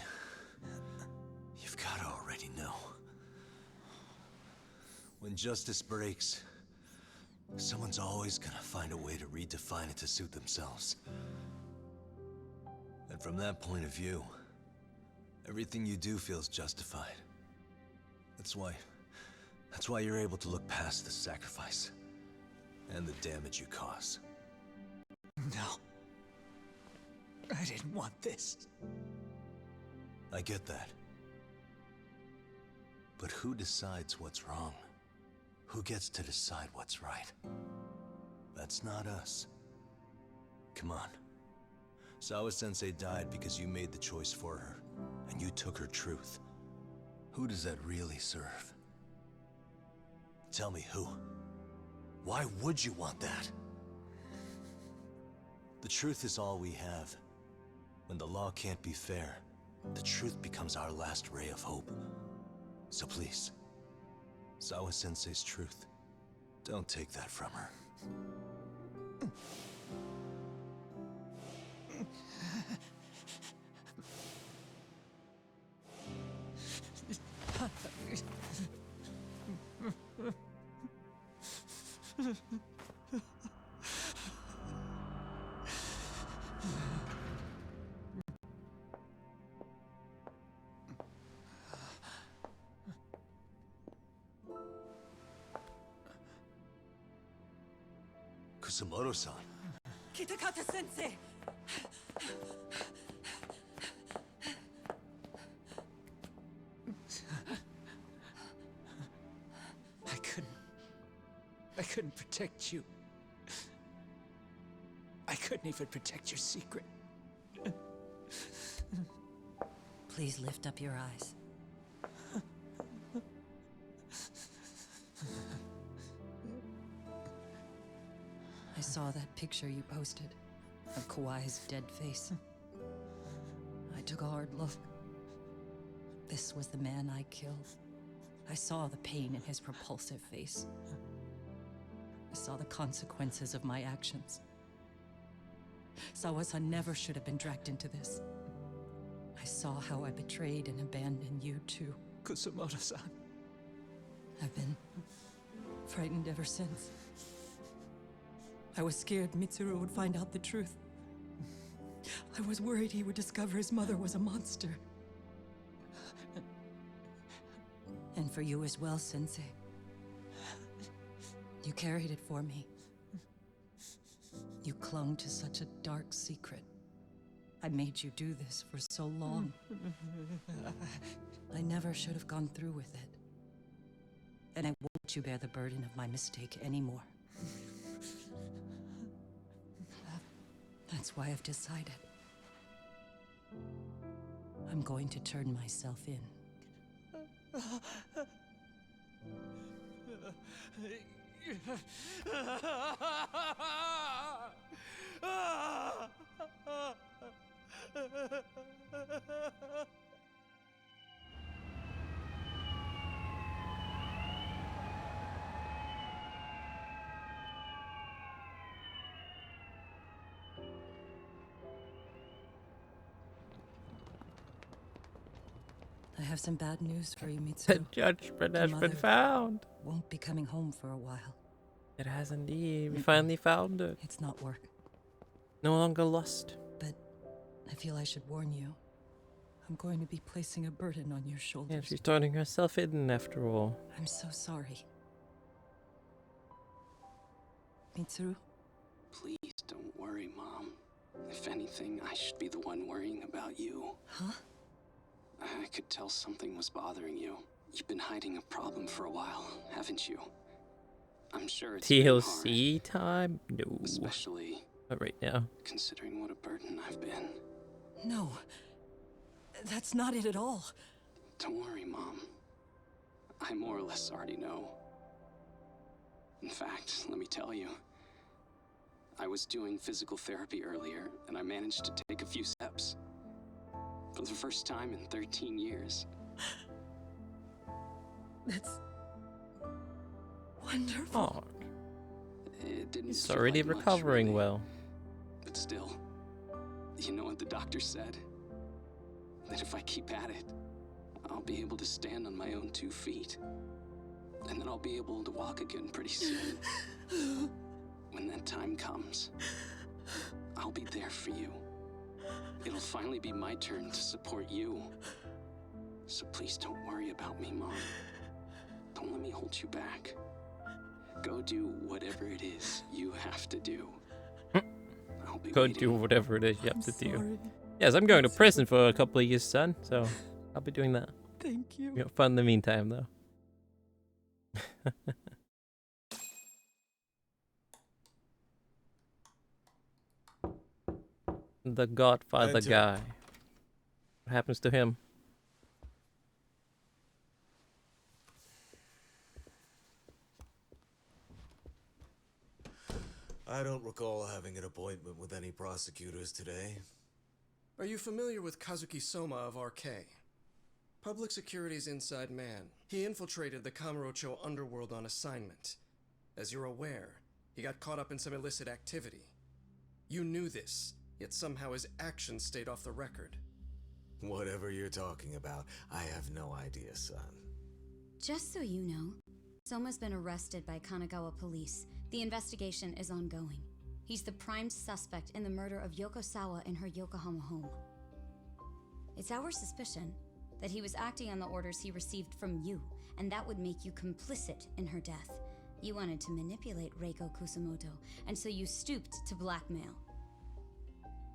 you've got to already know. When justice breaks, someone's always gonna find a way to redefine it to suit themselves. And from that point of view, Everything you do feels justified. That's why you're able to look past the sacrifice and the damage you cause. No. I didn't want this. I get that. But who decides what's wrong? Who gets to decide what's right? That's not us. Come on. Sawa-sensei died because you made the choice for her, and you took her truth. Who does that really serve? Tell me who. Why would you want that? The truth is all we have. When the law can't be fair, the truth becomes our last ray of hope. So please, Sawa-sensei's truth, don't take that from her. Kusumoto-san. Kitakata-sensei! I couldn't protect you. I couldn't even protect your secret. Please lift up your eyes. I saw that picture you posted of Kawai's dead face. I took a hard look. This was the man I killed. I saw the pain in his repulsive face. I saw the consequences of my actions. Sawa-san never should have been dragged into this. I saw how I betrayed and abandoned you too. Kusumoto-san. I've been frightened ever since. I was scared Mitsuru would find out the truth. I was worried he would discover his mother was a monster. And for you as well, Sensei. You carried it for me. You clung to such a dark secret. I made you do this for so long. I never should have gone through with it. And I won't let you bear the burden of my mistake anymore. That's why I've decided. I'm going to turn myself in. I have some bad news for you, Mitsu. The judgment has been found. Won't be coming home for a while. It has indeed. We finally found it. It's not work. No longer lost. But I feel I should warn you. I'm going to be placing a burden on your shoulders. Yeah, she's turning herself in after all. I'm so sorry. Mitsuru? Please don't worry, Mom. If anything, I should be the one worrying about you. Huh? I could tell something was bothering you. You've been hiding a problem for a while, haven't you? I'm sure it's TLC time? No. Especially not right now. Considering what a burden I've been. No. That's not it at all. Don't worry, Mom. I more or less already know. In fact, let me tell you. I was doing physical therapy earlier, and I managed to take a few steps. For the first time in 13 years. That's wonderful. Oh. It didn't He's feel already like much, recovering really. well. But still, you know what the doctor said? That if I keep at it, I'll be able to stand on my own 2 feet. And then I'll be able to walk again pretty soon. When that time comes, I'll be there for you. It'll finally be my turn to support you. So please don't worry about me, Mom. Don't let me hold you back. Go do whatever it is you have to do. I'll be Go waiting. do whatever it is you have to do. Yes, I'm going to prison for a couple of years, son. So I'll be doing that. Thank you. You got fun in the meantime, though. The Godfather Enter. guy. What happens to him? I don't recall having an appointment with any prosecutors today. Are you familiar with Kazuki Soma of RK? Public Security's inside man. He infiltrated the Kamurocho underworld on assignment. As you're aware, he got caught up in some illicit activity. You knew this, yet somehow his actions stayed off the record. Whatever you're talking about, I have no idea, son. Just so you know, Soma's been arrested by Kanagawa police. The investigation is ongoing. He's the prime suspect in the murder of Yoko Sawa in her Yokohama home. It's our suspicion that he was acting on the orders he received from you, and that would make you complicit in her death. You wanted to manipulate Reiko Kusamoto, and so you stooped to blackmail.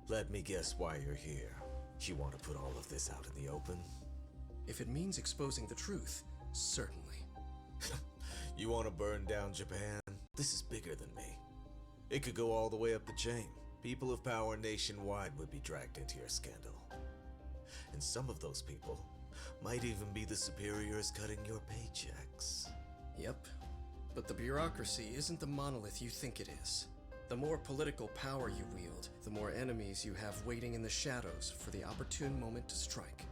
Let me guess why you're here. You want to put all of this out in the open? If it means exposing the truth, certainly. You want to burn down Japan? This is bigger than me. It could go all the way up the chain. People of power nationwide would be dragged into your scandal. And some of those people might even be the superiors cutting your paychecks. Yep. But the bureaucracy isn't the monolith you think it is. The more political power you wield, the more enemies you have waiting in the shadows for the opportune moment to strike.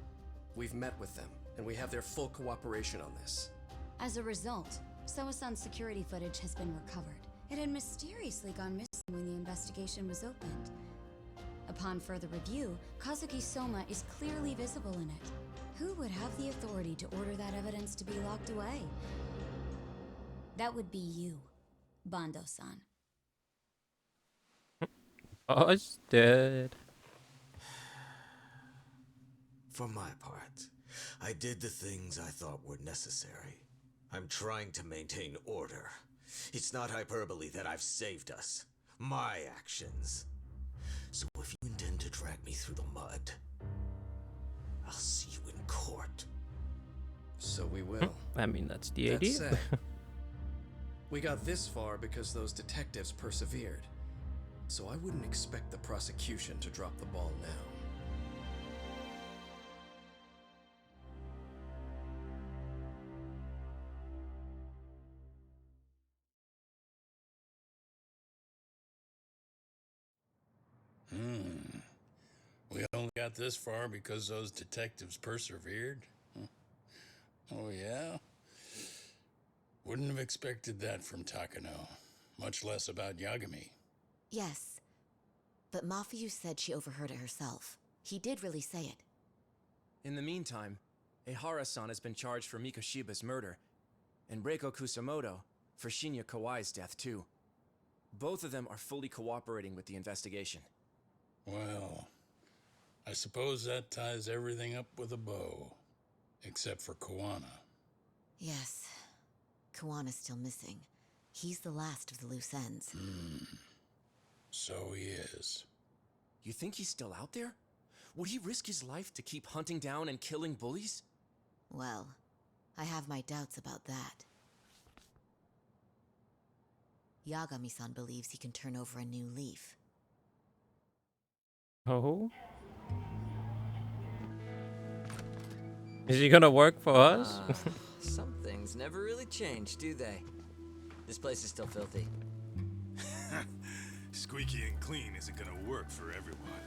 We've met with them, and we have their full cooperation on this. As a result, Soa-san's security footage has been recovered. It had mysteriously gone missing when the investigation was opened. Upon further review, Kazuki Soma is clearly visible in it. Who would have the authority to order that evidence to be locked away? That would be you, Bando-san. Oh, it's dead. For my part, I did the things I thought were necessary. I'm trying to maintain order. It's not hyperbole that I've saved us. My actions. So if you intend to drag me through the mud, I'll see you in court. So we will. I mean, that's the That idea. said, we got this far because those detectives persevered. So I wouldn't expect the prosecution to drop the ball now. We only got this far because those detectives persevered? Huh. Oh, yeah? Wouldn't have expected that from Takano. Much less about Yagami. Yes, but Mafuyu said she overheard it herself. He did really say it. In the meantime, Ehara-san has been charged for Mikoshiba's murder, and Reiko Kusamoto for Shinya Kawai's death too. Both of them are fully cooperating with the investigation. Well, I suppose that ties everything up with a bow. Except for Kawana. Yes, Kawana's still missing. He's the last of the loose ends. So he is. You think he's still out there? Would he risk his life to keep hunting down and killing bullies? Well, I have my doubts about that. Yagami-san believes he can turn over a new leaf. Oh? Is he gonna work for us? Some things never really change, do they? This place is still filthy. Squeaky and clean isn't gonna work for everyone.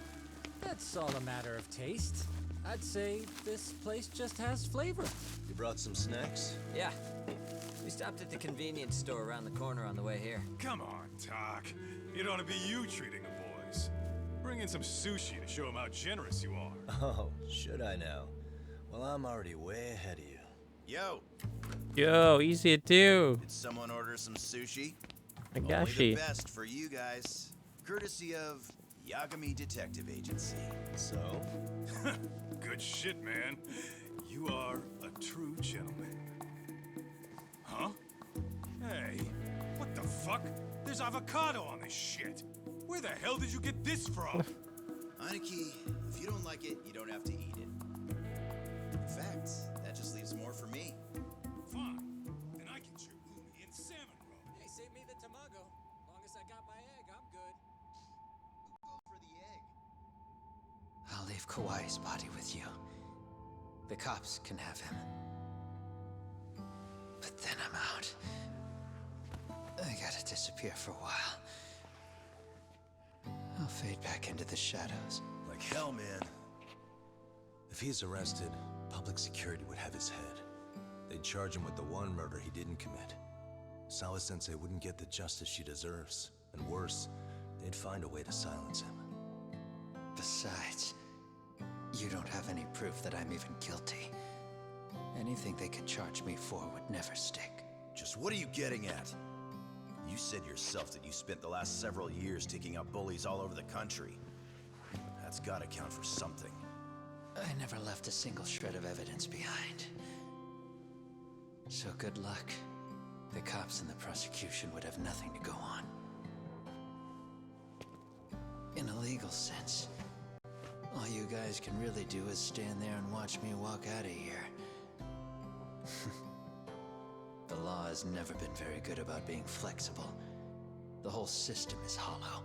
That's all a matter of taste. I'd say this place just has flavor. You brought some snacks? Yeah. We stopped at the convenience store around the corner on the way here. Come on, Talk. It ought to be you treating the boys. Bring in some sushi to show them how generous you are. Oh, should I now? Well, I'm already way ahead of you. Yo! Yo, easy to. Did someone order some sushi? I Only got the you. best for you guys. Courtesy of Yagami Detective Agency. So? Good shit, man. You are a true gentleman. Huh? Hey, what the fuck? There's avocado on this shit. Where the hell did you get this from? Aniki, if you don't like it, you don't have to eat it. In fact, that just leaves more for me. Fine. Then I get your uni and salmon roll. Hey, save me the tamago. Long as I got my egg, I'm good. Go for the egg. I'll leave Kawai's body with you. The cops can have him. But then I'm out. I gotta disappear for a while. I'll fade back into the shadows. Like hell, man. If he's arrested, public security would have his head. They'd charge him with the one murder he didn't commit. Sawa-sensei wouldn't get the justice she deserves. And worse, they'd find a way to silence him. Besides, you don't have any proof that I'm even guilty. Anything they could charge me for would never stick. Just what are you getting at? You said yourself that you spent the last several years taking out bullies all over the country. That's gotta count for something. I never left a single shred of evidence behind. So good luck. The cops and the prosecution would have nothing to go on. In a legal sense, all you guys can really do is stand there and watch me walk out of here. The law has never been very good about being flexible. The whole system is hollow.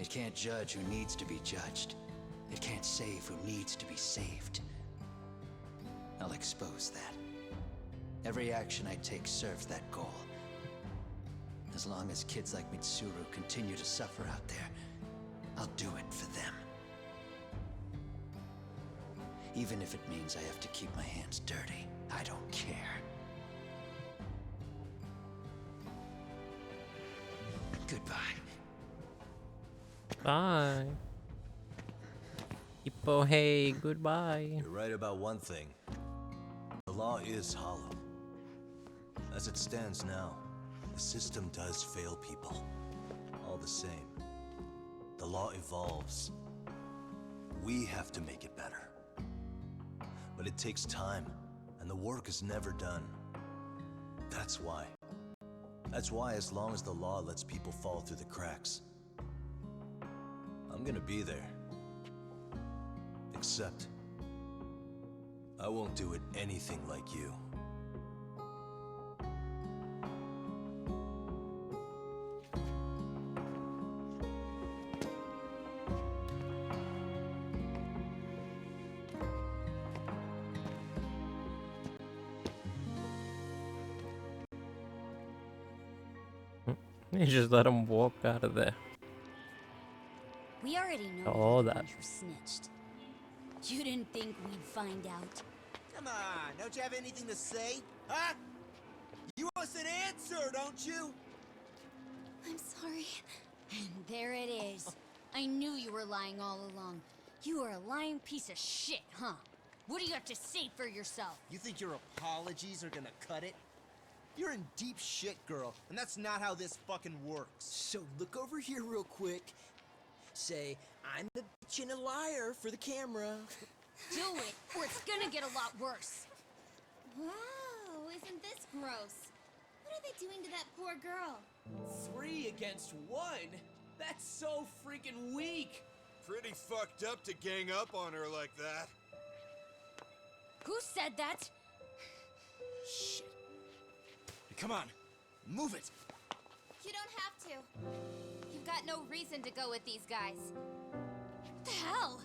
It can't judge who needs to be judged. It can't save who needs to be saved. I'll expose that. Every action I take serves that goal. As long as kids like Mitsuru continue to suffer out there, I'll do it for them. Even if it means I have to keep my hands dirty, I don't care. Goodbye. Bye. Ippo, hey, goodbye. You're right about one thing. The law is hollow. As it stands now, the system does fail people. All the same, the law evolves. We have to make it better. But it takes time, and the work is never done. That's why, as long as the law lets people fall through the cracks, I'm gonna be there. Except, I won't do it anything like you. You just let him walk out of there. We already know All that that. you snitched. You didn't think we'd find out. Come on, don't you have anything to say? Huh? You want us an answer, don't you? I'm sorry. And there it is. I knew you were lying all along. You are a lying piece of shit, huh? What do you have to say for yourself? You think your apologies are gonna cut it? You're in deep shit, girl, and that's not how this fucking works. So look over here real quick. Say, I'm a bitch and a liar for the camera. Do it, or it's gonna get a lot worse. Wow, isn't this gross? What are they doing to that poor girl? 3 against 1? That's so freaking weak. Pretty fucked up to gang up on her like that. Who said that? Shit. Come on, move it. You don't have to. You've got no reason to go with these guys. What the hell?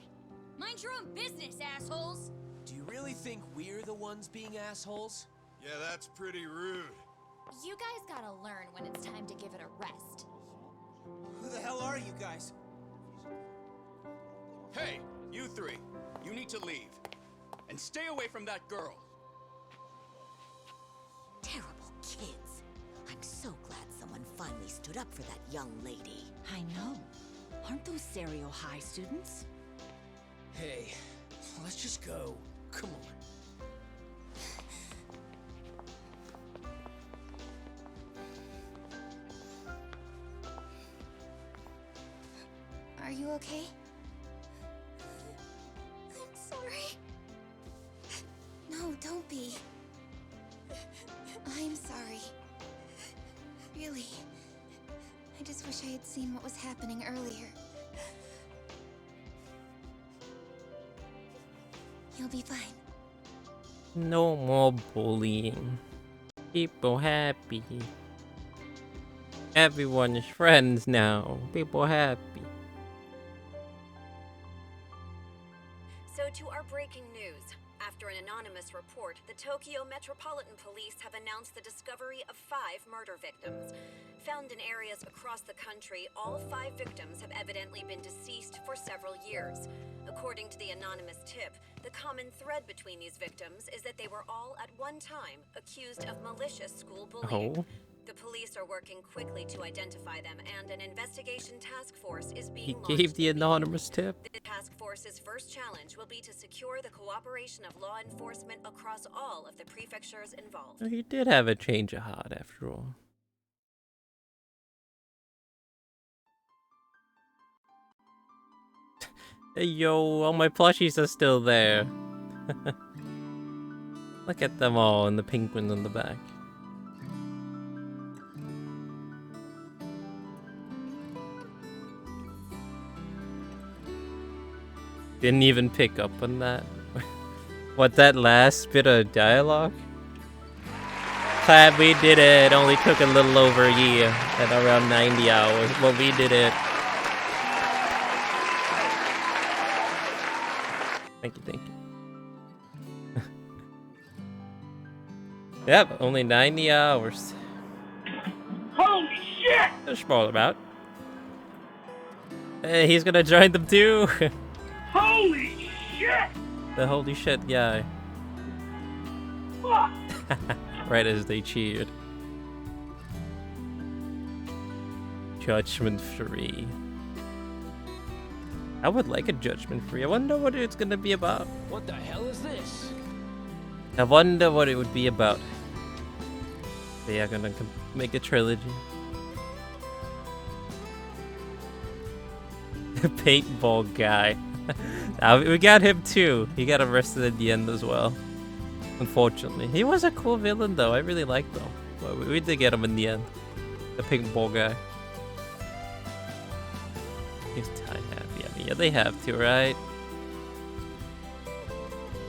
Mind your own business, assholes! Do you really think we're the ones being assholes? Yeah, that's pretty rude. You guys gotta learn when it's time to give it a rest. Who the hell are you guys? Hey, you 3. You need to leave. And stay away from that girl. Terrible kids. I'm so glad someone finally stood up for that young lady. I know. Aren't those Serio High students? Hey, let's just go. Come on. Are you okay? I'm sorry. Really. I just wish I had seen what was happening earlier. You'll be fine. No more bullying. People happy. Everyone is friends now. People happy. So to our breaking news. After an anonymous report, the Tokyo Metropolitan Police have announced the discovery of 5 murder victims. Found in areas across the country, all 5 victims have evidently been deceased for several years. According to the anonymous tip, the common thread between these victims is that they were all at one time accused of malicious school bullying. Oh. The police are working quickly to identify them, and an investigation task force is being He launched. gave the anonymous tip. The task force's first challenge will be to secure the cooperation of law enforcement across all of the prefectures involved. He did have a change of heart after all. Hey yo, all my plushies are still there. Look at them all and the penguin in the back. Didn't even pick up on that. What, that last bit of dialogue? Glad we did it. Only took a little over a year at around 90 hours. Well, we did it. Thank you, thank you. Yep, only 90 hours. Holy shit! That's small about. Hey, he's gonna join them too. Holy shit! The holy shit guy. Fuck! Right as they cheered. Judgment free. I would like a judgment free. I wonder what it's gonna be about. What the hell is this? I wonder what it would be about. They are gonna make a trilogy. Paintball guy. We got him too. He got arrested at the end as well. Unfortunately. He was a cool villain though. I really liked him. But we did get him in the end. The paintball guy. He's tie happy. I mean, yeah, they have to, right?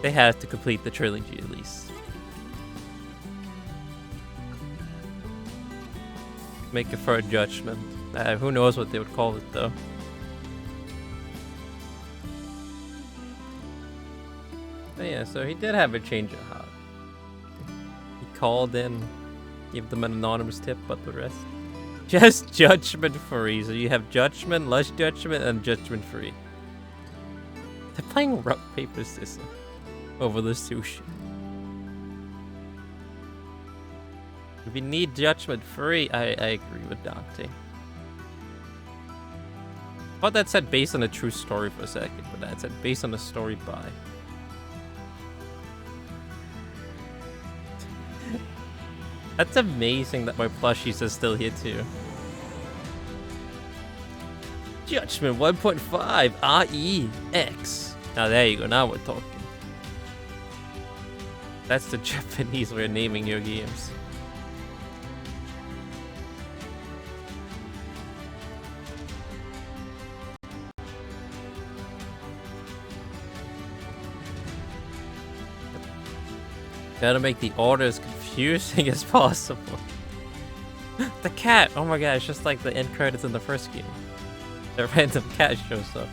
They have to complete the trilogy at least. Make it for a judgment. Who knows what they would call it though. But yeah, so he did have a change of heart. He called in, gave them an anonymous tip, but the rest. Just judgment free. So you have judgment, less judgment, and judgment free. They're playing rock, paper, scissors over the sushi. If you need judgment free, I agree with Dante. I thought that said based on a true story for a second, but that said based on a story by. That's amazing that my plushies are still here too. Judgment 1.5 REX. Now there you go, now we're talking. That's the Japanese way of naming your games. Gotta make the order as confusing as possible. The cat! Oh my god, it's just like the end credits in the first game. The random cat shows up.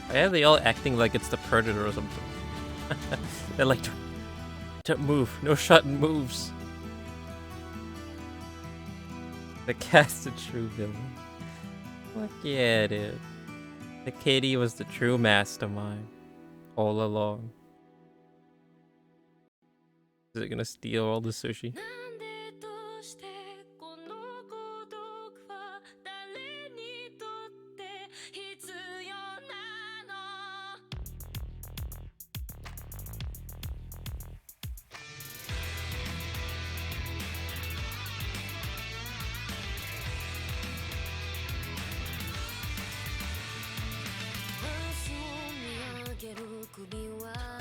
Why are they all acting like it's the Predator or something? They're like, don't move, no shutting moves. The cat's the true villain. Fuck yeah, dude. The kitty was the true mastermind all along. Is it gonna steal all the sushi?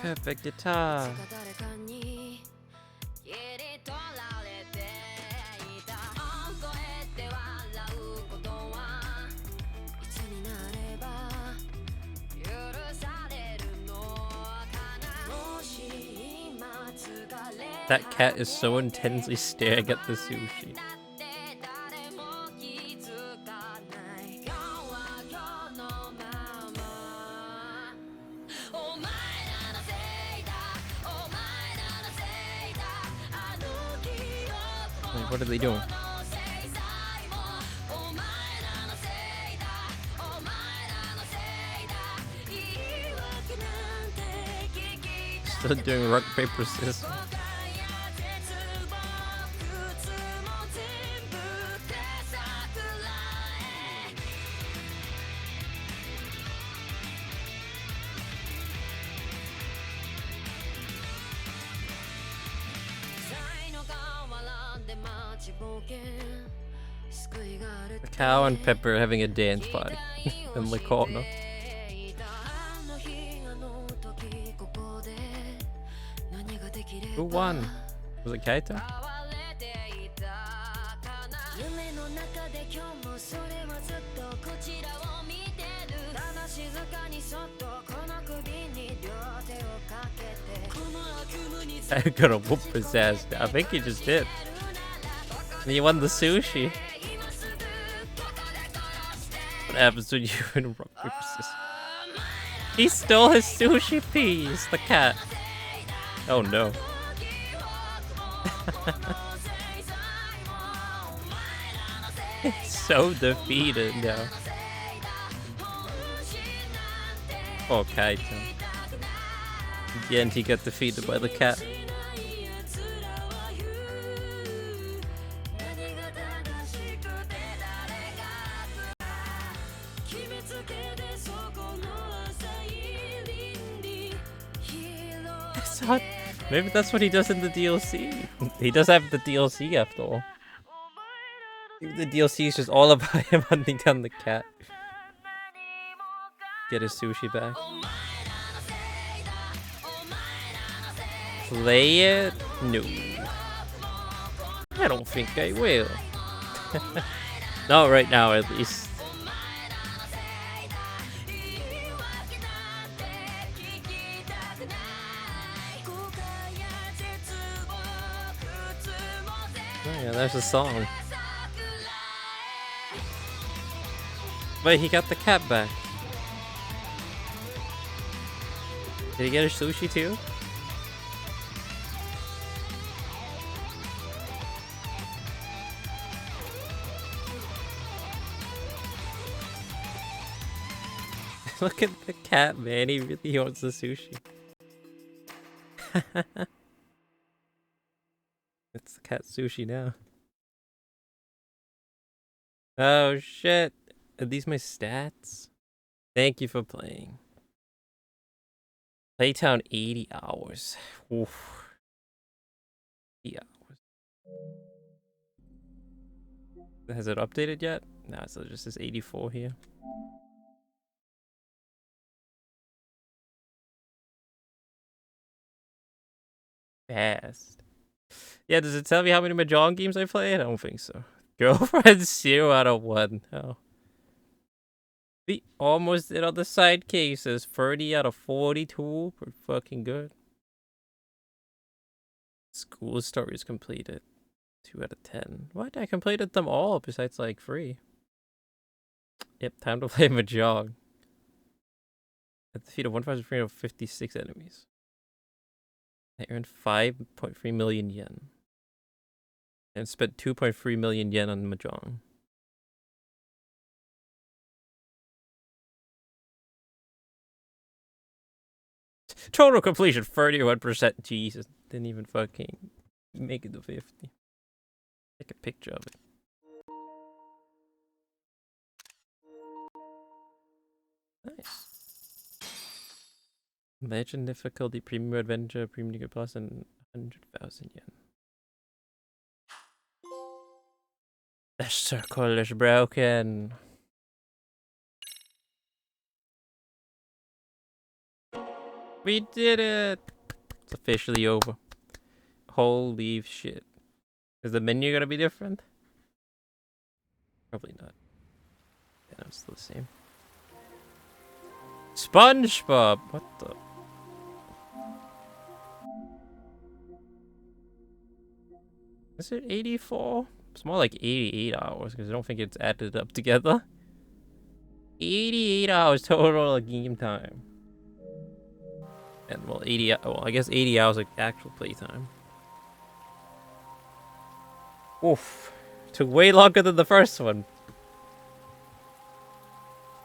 Perfect guitar. That cat is so intensely staring at the sushi. Wait, what are they doing? Still doing rock, paper, scissors. A cow and Pepper having a dance party in the corner. Who won? Was it Kaito? I'm gonna whoop his ass. I think he just did. And he won the sushi. What happens when you win rock, paper, scissors? He stole his sushi piece, the cat. Oh no. He's so defeated now. Poor Kaito. In the end, he got defeated by the cat. Maybe that's what he does in the DLC. He does have the DLC after all. Maybe the DLC is just all about him hunting down the cat. Get his sushi back. Play it? No. I don't think I will. Not right now, at least. Oh yeah, there's a song. Wait, he got the cat back. Did he get a sushi too? Look at the cat, man. He really wants the sushi. It's the cat sushi now. Oh shit. Are these my stats? Thank you for playing. Playtown 80 hours. Oof. 80 hours. Has it updated yet? No, so it just says 84 here. Fast. Yeah, does it tell me how many Mahjong games I played? I don't think so. Girlfriend 0 out of 1. Oh. We almost did all the side cases. 30 out of 42. Pretty fucking good. School stories completed. 2 out of 10. What? I completed them all besides like 3. Yep, time to play Mahjong. At the feet of 1,356 enemies. I earned 5.3 million yen. And spent 2.3 million yen on Mahjong. Total completion 31%. Jesus, didn't even fucking make it to 50. Take a picture of it. Nice. Legend difficulty, premium adventure, premium Liga plus, and 100,000 yen. The circle is broken. We did it! It's officially over. Holy shit. Is the menu gonna be different? Probably not. Yeah, it's still the same. SpongeBob! What the? Is it 84? It's more like 88 hours because I don't think it's added up together. 88 hours total of game time. And well, I guess 80 hours of actual playtime. Oof. Took way longer than the first one.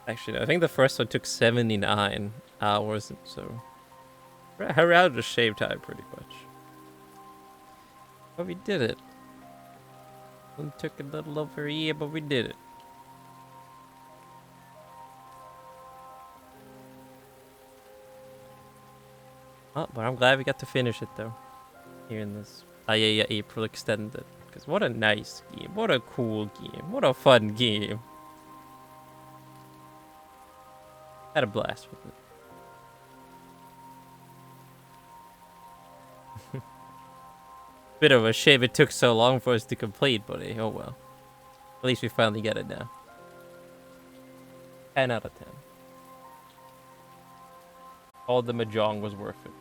Actually, no, I think the first one took 79 hours, so around the shave time pretty much. But we did it. It took a little over a year, but we did it. Oh, but I'm glad we got to finish it though. Here in this AYAYA April extended. Because what a nice game. What a cool game. What a fun game. Had a blast with it. Bit of a shame it took so long for us to complete, but oh well. At least we finally get it now. 10 out of 10. All the mahjong was worth it.